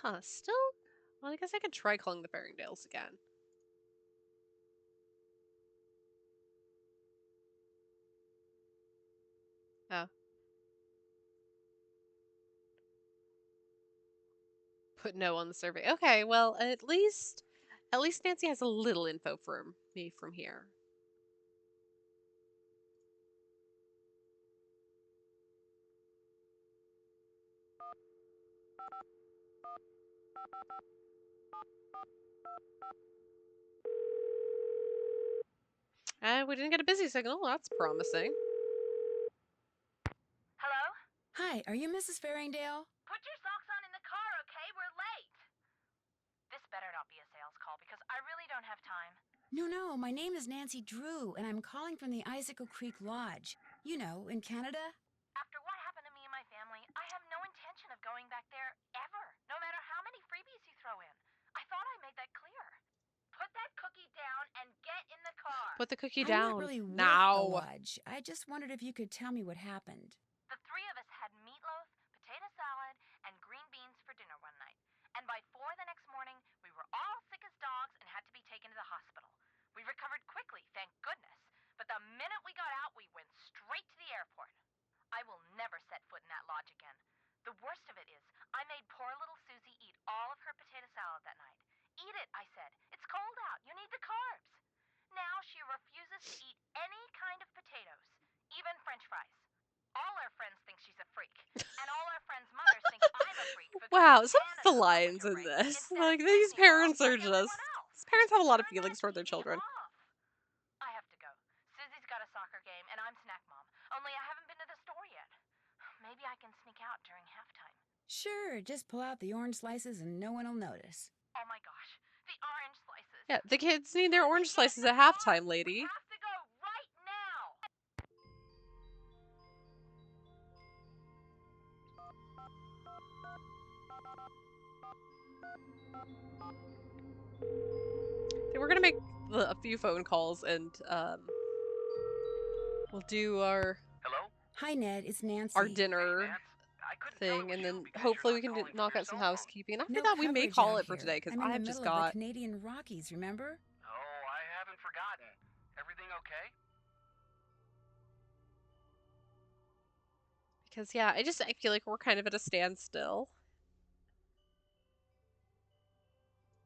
Huh, still? Well, I guess I could try calling the Faringdales again. Oh. Put no on the survey. Okay, well, at least Nancy has a little info from me from here. We didn't get a busy signal. That's promising. Hello? Hi, are you Mrs. Faringdale? Put your socks on in the car, okay? We're late. This better not be a sales call because I really don't have time. No, my name is Nancy Drew, and I'm calling from the Icicle Creek Lodge. You know, in Canada. After what happened to me and my family, I have no intention of going back there ever, no matter how many freebies you throw in. I thought I made that clear. Put that cookie down and get in the car. Put the cookie I'm not down really with the now. lodge. I just wondered if you could tell me what happened. The three of us had meatloaf, potato salad, and green beans for dinner one night. And by 4 the next morning, we were all sick as dogs and had to be taken to the hospital. We recovered quickly, thank goodness. But the minute we got out, we went straight to the airport. I will never set foot in that lodge again. The worst of it is, I made poor little Susie eat all of her potato salad that night. Eat it, I said. It's cold out. You need the carbs. Now she refuses to eat any kind of potatoes, even French fries. All our friends think she's a freak, and all our friends' mothers think I'm a freak for going Wow, to some of Canada the with lines winter in break this. instead Like, of these Disney World parents are like just. everyone else. These parents have a lot of Turn feelings that toward their TV children. off. I have to go. Susie's got a soccer game, and I'm snack mom. Only I haven't been to the store yet. Maybe I can sneak out during halftime. Sure, just pull out the orange slices and no one will notice. Oh my gosh, the orange slices. Yeah, the kids need their orange Susie, slices at halftime, lady. We have to go right now. I think we're gonna make a few phone calls and we'll do our Hello? Hi, Ned. It's Nancy. our dinner Hey, Nance. I couldn't tell it thing, was and you then because hopefully you're we not can calling from knock your out some cell phone. housekeeping. After No that, we may coverage call out it for here. today because I'm in I've the just middle of the got. Canadian Rockies, remember? Oh, I haven't forgotten. Everything okay? Because yeah, I feel like we're kind of at a standstill.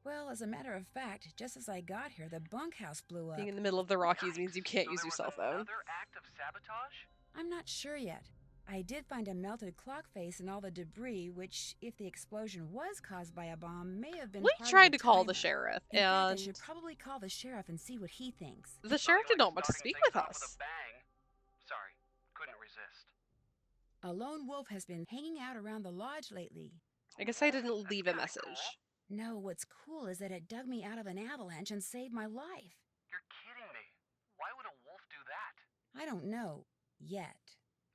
Well, as a matter of fact, just as I got here, the bunkhouse blew up. Being in the middle of the Rockies means you can't So use there your was cell phone. another act of sabotage? I'm not sure yet. I did find a melted clock face and all the debris, which, if the explosion was caused by a bomb, may have been We part tried of the to call the timer. sheriff, In fact, I and should probably call the sheriff and see what he thinks. the sheriff did not want to speak with With us. a bang. Sorry, couldn't resist. A lone wolf has been hanging out around the lodge lately. I guess I didn't leave a message. No, what's cool is that it dug me out of an avalanche and saved my life. You're kidding me. Why would a wolf do that? I don't know. Yet.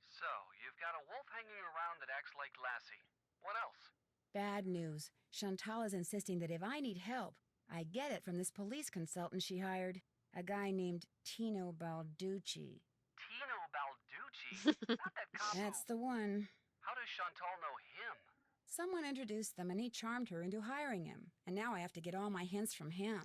So, you've got a wolf hanging around that acts like Lassie. What else? Bad news. Chantal is insisting that if I need help, I get it from this police consultant she hired. A guy named Tino Balducci. Tino Balducci? Not that cop That's who... the one. How does Chantal know him? Someone introduced them and he charmed her into hiring him. And now I have to get all my hints from him.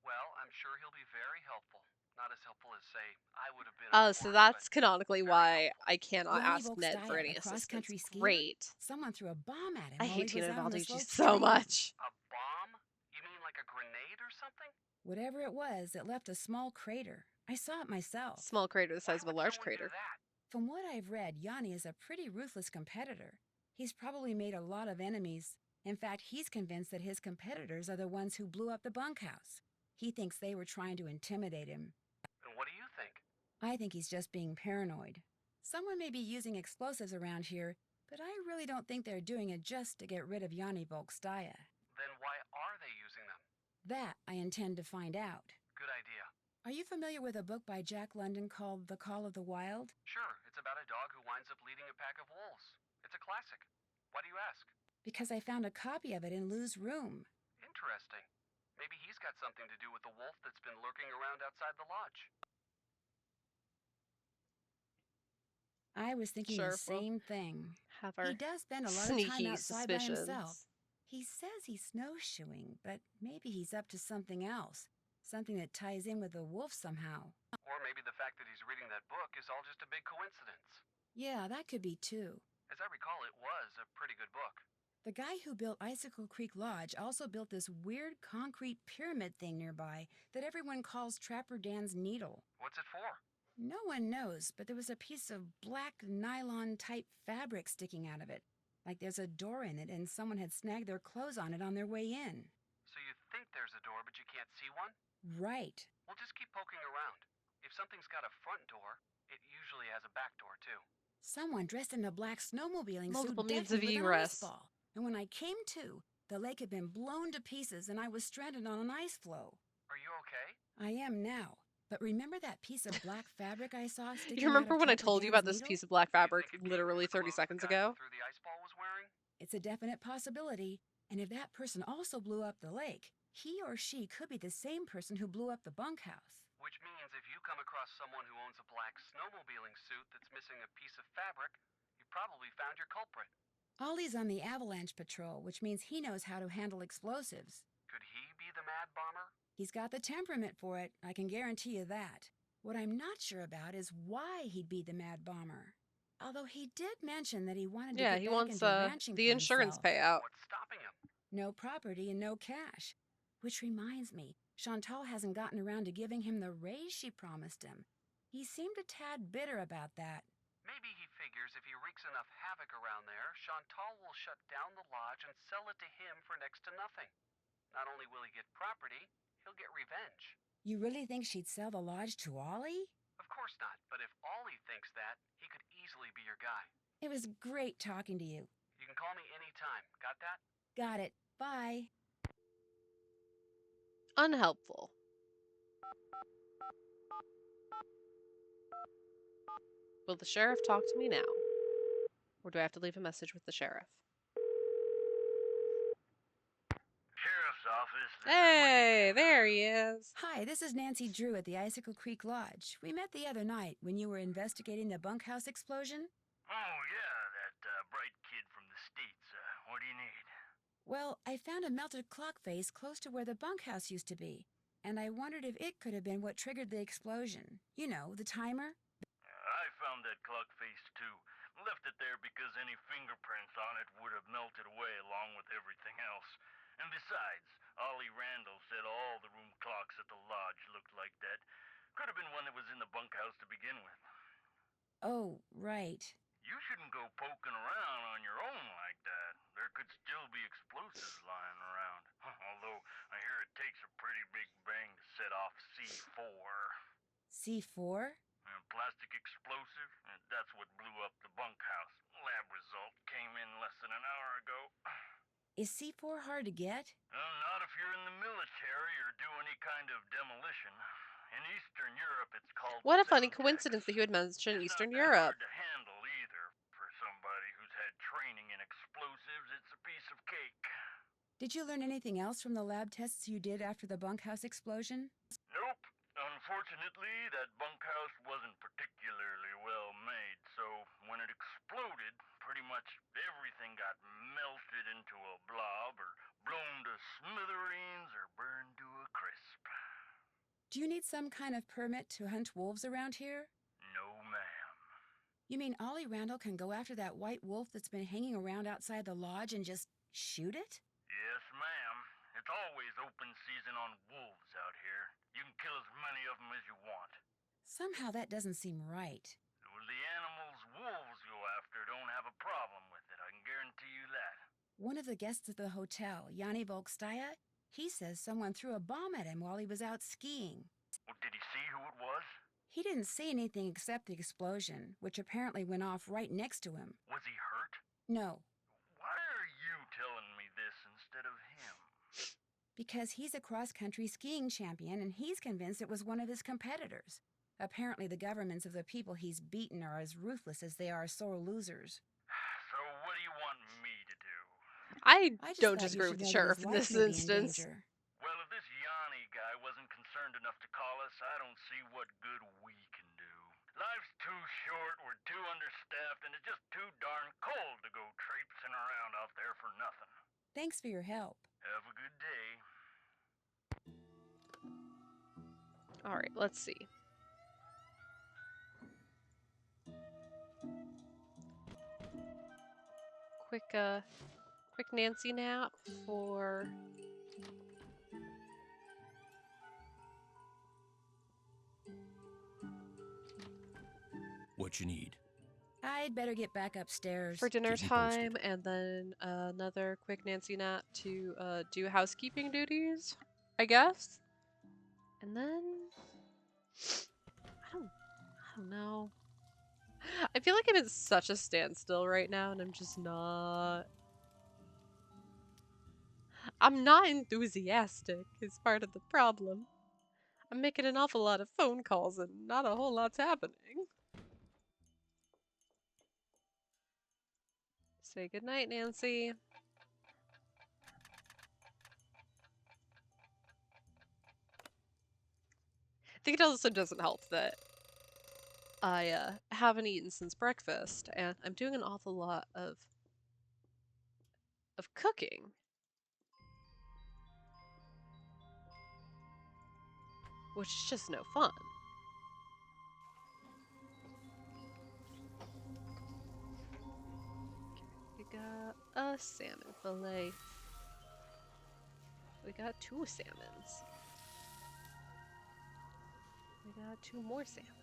Well, I'm sure he'll be very helpful. Not as helpful as, say, I would have been. Oh, so that's canonically why I cannot Yanni ask Ned for Volkstaya, any the assistance. cross-country skier. Great. Someone threw a bomb at him I while hate he was Tina out on the Valdigi slopes so training. much. A bomb? You mean like a grenade or something? Whatever it was, it left a small crater. I saw it myself. Small crater the size of a large Why would crater. someone do that? From what I've read, Yanni is a pretty ruthless competitor. He's probably made a lot of enemies. In fact, he's convinced that his competitors are the ones who blew up the bunkhouse. He thinks they were trying to intimidate him. And what do you think? I think he's just being paranoid. Someone may be using explosives around here, but I really don't think they're doing it just to get rid of Yanni Volkstaya. Then why are they using them? That I intend to find out. Good idea. Are you familiar with a book by Jack London called The Call of the Wild? Sure, it's about a dog who winds up leading a pack of wolves. It's a classic. Why do you ask? Because I found a copy of it in Lou's room. Interesting. Maybe he's got something to do with the wolf that's been lurking around outside the lodge. I was thinking Sure, the same thing. Have our He does spend a lot of time sneaky outside by himself. suspicions. He says he's snowshoeing, but maybe he's up to something else. Something that ties in with the wolf somehow. Or maybe the fact that he's reading that book is all just a big coincidence. Yeah, that could be too. As I recall, it was a pretty good book. The guy who built Icicle Creek Lodge also built this weird concrete pyramid thing nearby that everyone calls Trapper Dan's Needle. What's it for? No one knows, but there was a piece of black nylon-type fabric sticking out of it. Like there's a door in it and someone had snagged their clothes on it on their way in. So you think there's a door, but you can't see one? Right. Well, just keep poking around. If something's got a front door, it usually has a back door, too. Someone dressed in a black snowmobiling Multiple suit means decked of me with an egress. ice ball. And when I came to, the lake had been blown to pieces and I was stranded on an ice floe. Are you okay? I am now. But remember that piece of black fabric I saw sticking You remember out of when I Trapper told you Dan's about this needle? piece of black fabric You think it'd be literally the 30 clothes seconds the guy ago? who threw the ice ball was wearing? It's a definite possibility. And if that person also blew up the lake, he or she could be the same person who blew up the bunkhouse. Which means if you come across someone who owns a black snowmobiling suit that's missing a piece of fabric, you probably found your culprit. Ollie's on the avalanche patrol, which means he knows how to handle explosives. Could he be the mad bomber? He's got the temperament for it, I can guarantee you that. What I'm not sure about is why he'd be the mad bomber. Although he did mention that he wanted to Yeah, get he back wants into ranching the for insurance himself. payout. What's stopping him? No property and no cash. Which reminds me, Chantal hasn't gotten around to giving him the raise she promised him. He seemed a tad bitter about that. Maybe he figures if he wreaks enough havoc around there, Chantal will shut down the lodge and sell it to him for next to nothing. Not only will he get property, he'll get revenge. You really think she'd sell the lodge to Ollie? Of course not, but if Ollie thinks that, he could easily be your guy. It was great talking to you. You can call me anytime. Got that? Got it. Bye. Unhelpful. Will the sheriff talk to me now? Or do I have to leave a message with the sheriff? Sheriff's office. Hey, there he is. Hi, this is Nancy Drew at the Icicle Creek Lodge. We met the other night when you were investigating the bunkhouse explosion. Oh, yeah, that bright kid from the States. What do you need? Well, I found a melted clock face close to where the bunkhouse used to be, and I wondered if it could have been what triggered the explosion. You know, the timer? I found that clock face, too. Left it there because any fingerprints on it would have melted away along with everything else. And besides, Ollie Randall said all the room clocks at the lodge looked like that. Could have been one that was in the bunkhouse to begin with. Oh, right. You shouldn't go poking around on your own like that. There could still be explosives lying around. Although, I hear it takes a pretty big bang to set off C4. C4? Plastic explosive? That's what blew up the bunkhouse. Lab result came in less than an hour ago. Is C4 hard to get? Not if you're in the military or do any kind of demolition. In Eastern Europe, it's called... What a funny coincidence that he would mention Eastern Europe. It's not that hard to handle either. For somebody who's had training in explosives, it's a piece of cake. Did you learn anything else from the lab tests you did after the bunkhouse explosion? Nope. Unfortunately, that bunkhouse wasn't particularly well made, so when it exploded, pretty much much everything got melted into a blob or blown to smithereens or burned to a crisp. Do you need some kind of permit to hunt wolves around here? No, ma'am. You mean Ollie Randall can go after that white wolf that's been hanging around outside the lodge and just shoot it? Yes, ma'am. It's always open season on wolves out here. You can kill as many of them as you want. Somehow that doesn't seem right. Well, the animals wolves go after don't have a problem with it, I can guarantee you that. One of the guests at the hotel, Yanni Volkstaya, he says someone threw a bomb at him while he was out skiing. Well, did he see who it was? He didn't see anything except the explosion, which apparently went off right next to him. Was he hurt? No. Why are you telling me this instead of him? Because he's a cross-country skiing champion and he's convinced it was one of his competitors. Apparently the governments of the people he's beaten are as ruthless as they are sore losers. So what do you want me to do? I just don't thought you disagree should with the know that sheriff his in life this may be in instance. danger. Well, if this Yanni guy wasn't concerned enough to call us, I don't see what good we can do. Life's too short, we're too understaffed, and it's just too darn cold to go traipsing around out there for nothing. Thanks for your help. Have a good day. Alright, let's see. Quick Nancy nap for... What you need? I'd better get back upstairs. For dinner Keep me posted. time, and then another quick Nancy nap to do housekeeping duties, I guess. And then... I don't know. I feel like I'm at such a standstill right now, and I'm just not... I'm not enthusiastic is part of the problem. I'm making an awful lot of phone calls and not a whole lot's happening. Say goodnight, Nancy. I think it also doesn't help that I haven't eaten since breakfast, and I'm doing an awful lot of cooking. Which is just no fun. We got a salmon fillet. We got 2 salmons. We got 2 more salmons.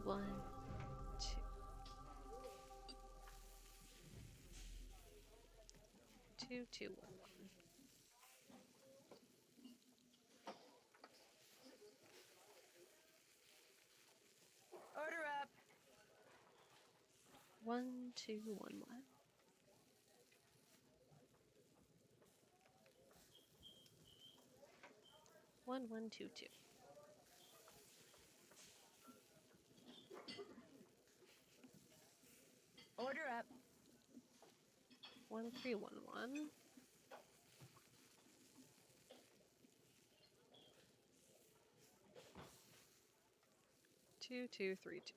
One, two, 2, 2, 1, 1. Order up. 1, 2, 1, 1. 1, 1, 2, 2. Order up. 1, 3, 1, 1. 2, 2, 3, 2.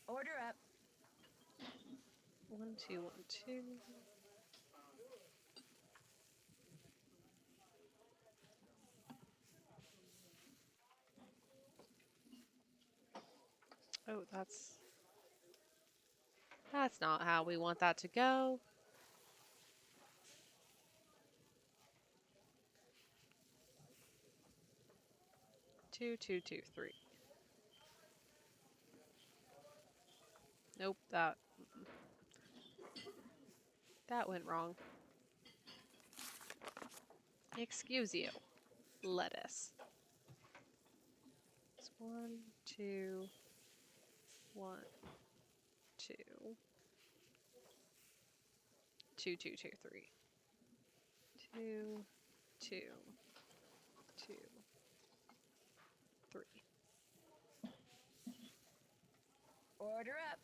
Order up. 1, 2, 1, 2. Oh, that's not how we want that to go. Two, 2, 2, 3. Nope, that. That went wrong. Excuse you. Lettuce. It's 1, 2, 1, 2. 2, 2, 2, 3. 2, 2, 2, 3. Order up.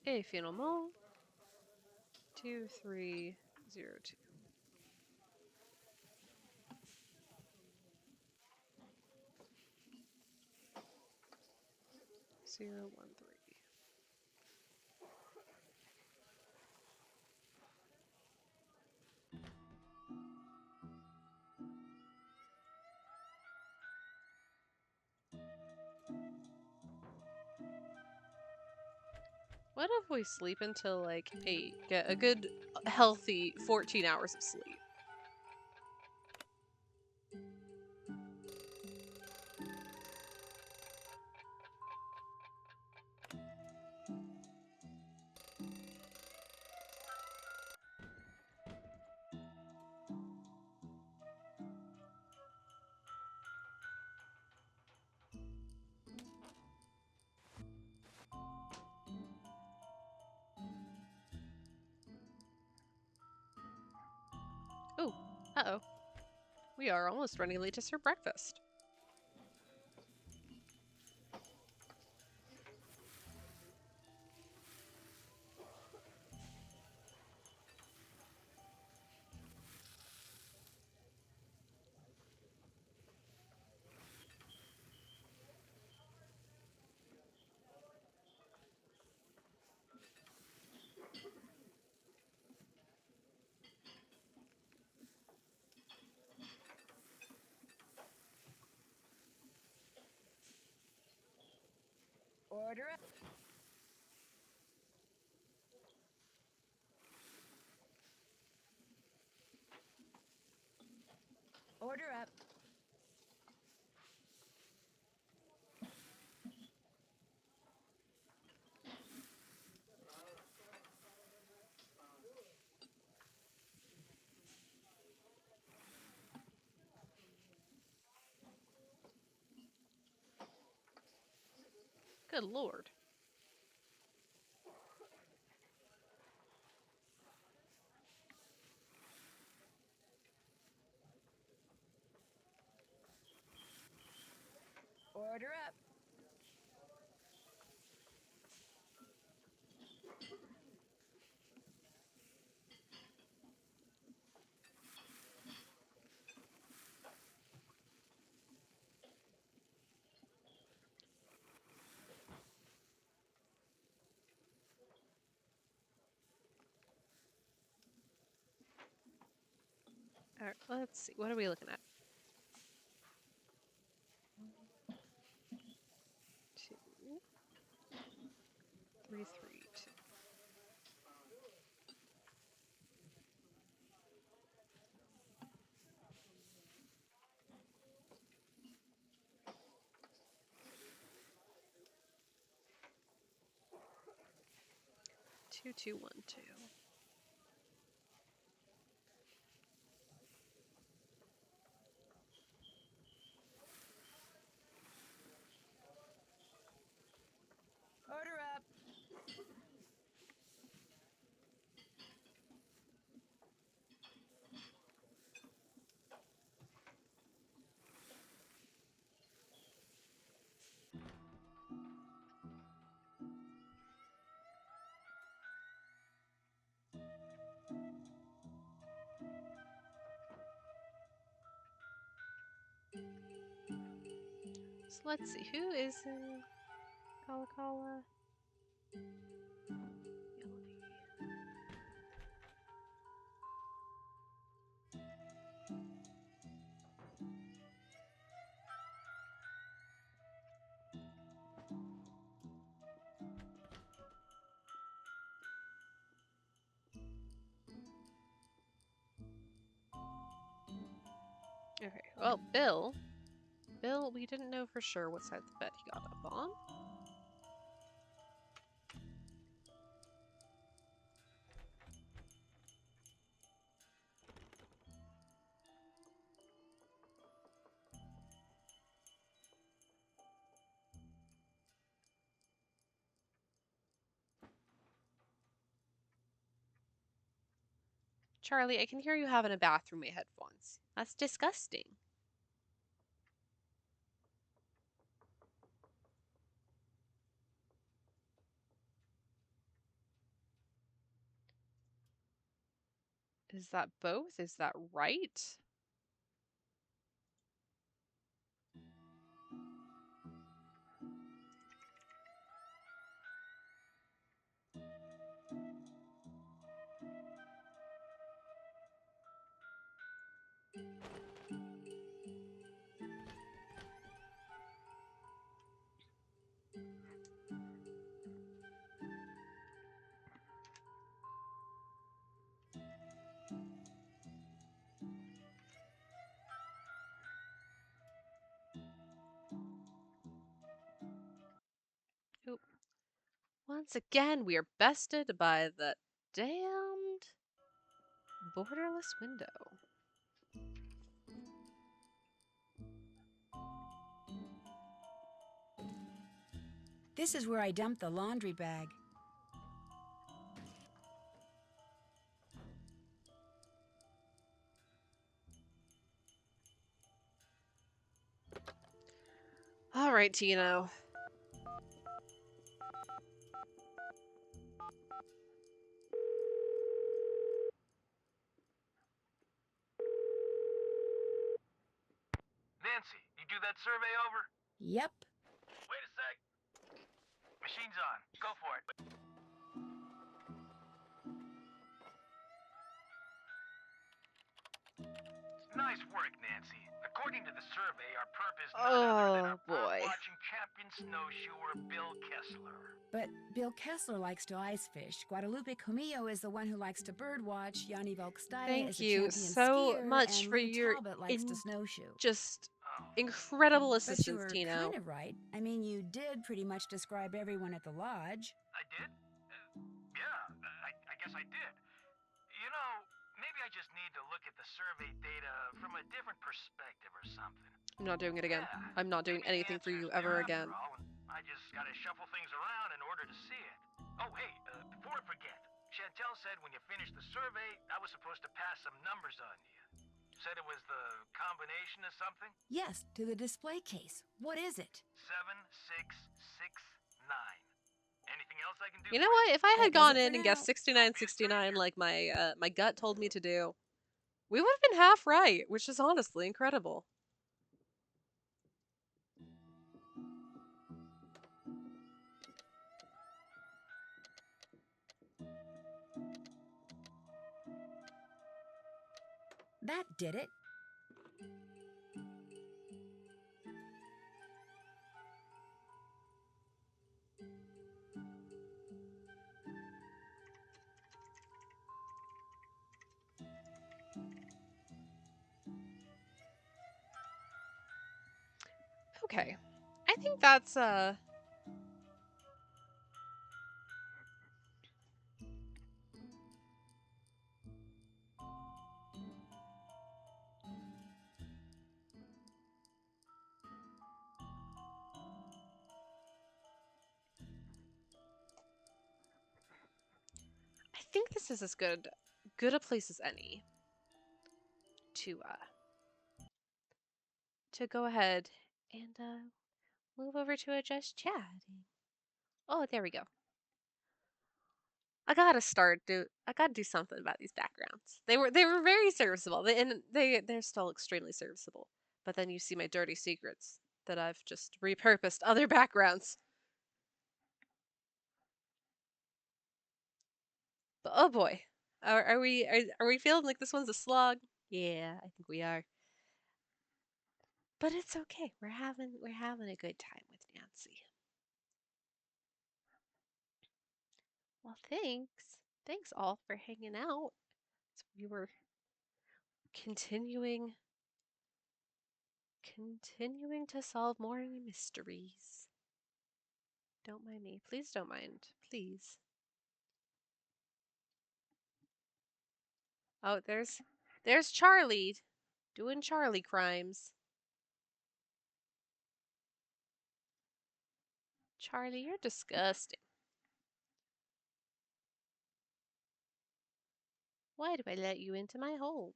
A finalement. 2, 3, 0, 2. 0, 1, 3. What if we sleep until like 8? Get a good, healthy 14 hours of sleep. Oh, uh-oh. We are almost running late to serve breakfast. Order up. Order up. Good lord. Order up. Alright, let's see. What are we looking at? 2, 3, 3, 2. Two, 2, 1, 2. Order up. So let's see. Who is in Kalakala? Okay, well, Bill. Bill, we didn't know for sure what side of the bed he got up on. Charlie, I can hear you having a bath through my headphones. That's disgusting. Is that both? Is that right? Oop. Once again, we are bested by the damned borderless window. This is where I dumped the laundry bag. All right, Tino. Nancy, you do that survey over? Yep. Wait a sec. Machine's on. Go for it. Nice work, Nancy. According to the survey, our perp is none other than our bird-watching champion snowshoer, Bill Kessler. But Bill Kessler likes to ice fish. Guadalupe Comillo is the one who likes to birdwatch. Yanni Valkstadia is a champion so skier, much and for Lou your Talbot likes to snowshoe. Just incredible But you assistance, were Tino. kind of right. I mean, you did pretty much describe everyone at the lodge. I did? Yeah, I guess I did. You know, maybe I just need to look at the survey data from a different perspective or something. I'm not doing it again. Yeah, I'm not doing anything for you ever again. All, I just gotta shuffle things around in order to see it. Oh, hey, before I forget, Chantel said when you finished the survey, I was supposed to pass some numbers on you. Said it was the combination of something? Yes, to the display case. What is it? 7669. Anything else I can do? You know what? If I had gone in and now. guessed 6969 like my gut told me to do, we would have been half right, which is honestly incredible. That did it. Okay. I think that's I think this is as good a place as any to go ahead and move over to a just chatting. Oh, there we go. I gotta do something about these backgrounds. They were very serviceable. They're still extremely serviceable. But then you see my dirty secrets that I've just repurposed other backgrounds. But oh boy, are we feeling like this one's a slog? Yeah, I think we are. But it's okay. We're having a good time with Nancy. Well, thanks. Thanks all for hanging out. So we were continuing to solve more mysteries. Don't mind me. Please don't mind. Please. Oh, there's Charlie doing Charlie crimes. Charlie, you're disgusting. Why do I let you into my home?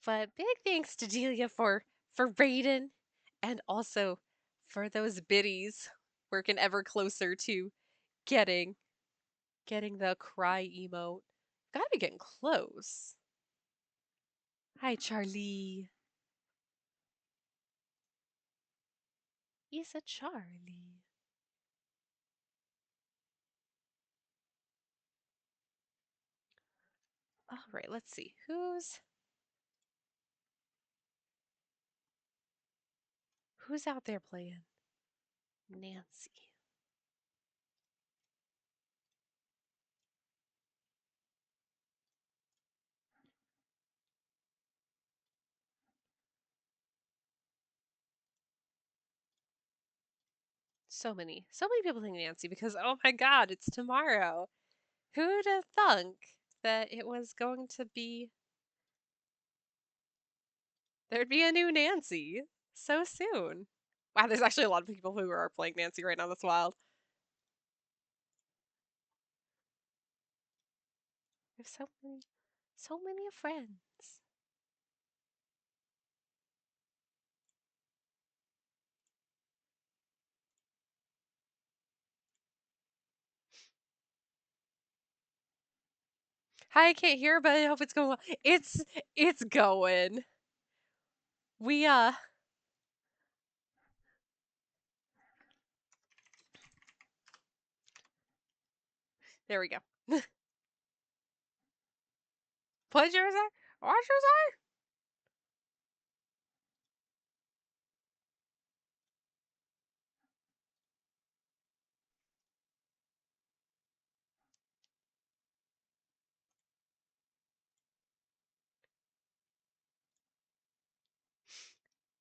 But big thanks to Delia for raiding, and also for those biddies working ever closer to getting the cry emote. Gotta be getting close. Hi, Charlie. He's a Charlie. All right, let's see. Who's out there playing? Nancy. So many people think Nancy because oh my god, it's tomorrow. Who'd have thunk that it was going to be there'd be a new Nancy so soon? Wow, there's actually a lot of people who are playing Nancy right now. That's wild. We have so many friends. Hi, I can't hear, but I hope it's going well. It's going. We there we go. What'd you say? What'd you say?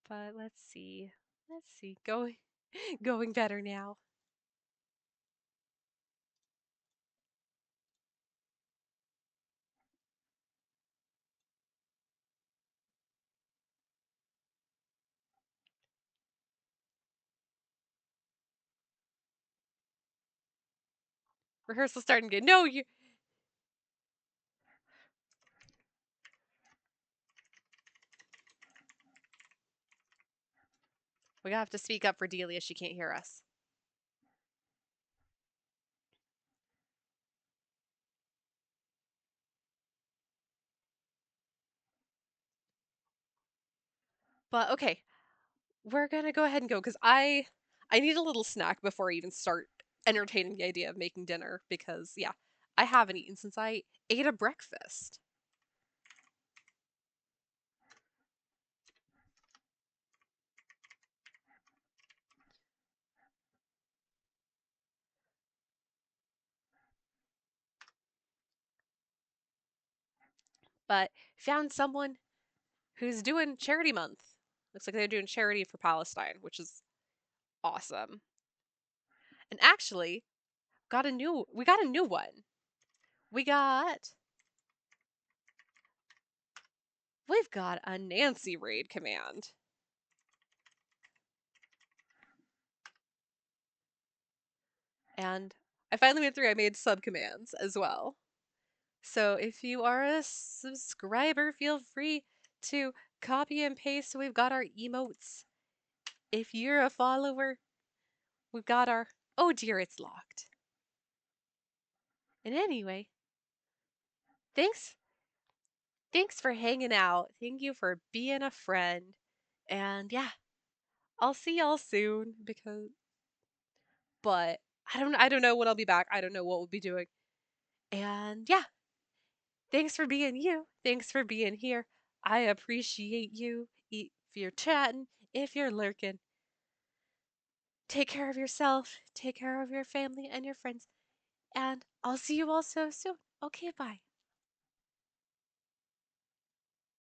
But let's see. Let's see. Going better now. Rehearsal starting good. No, you. We have to speak up for Delia. She can't hear us. But okay, we're gonna go ahead and go because I need a little snack before I even start entertaining the idea of making dinner because yeah, I haven't eaten since I ate a breakfast. But found someone who's doing charity month. Looks like they're doing charity for Palestine, which is awesome. And actually, we got a new one. We've got a Nancy raid command. And I finally went through, I made sub commands as well. So if you are a subscriber, feel free to copy and paste. We've got our emotes. If you're a follower, we've got our, oh dear, it's locked. And anyway, thanks for hanging out. Thank you for being a friend. And yeah, I'll see y'all soon but I don't know when I'll be back. I don't know what we'll be doing. And yeah, thanks for being you. Thanks for being here. I appreciate you. If you're chatting, if you're lurking. Take care of yourself, take care of your family and your friends, and I'll see you all so soon. Okay, bye.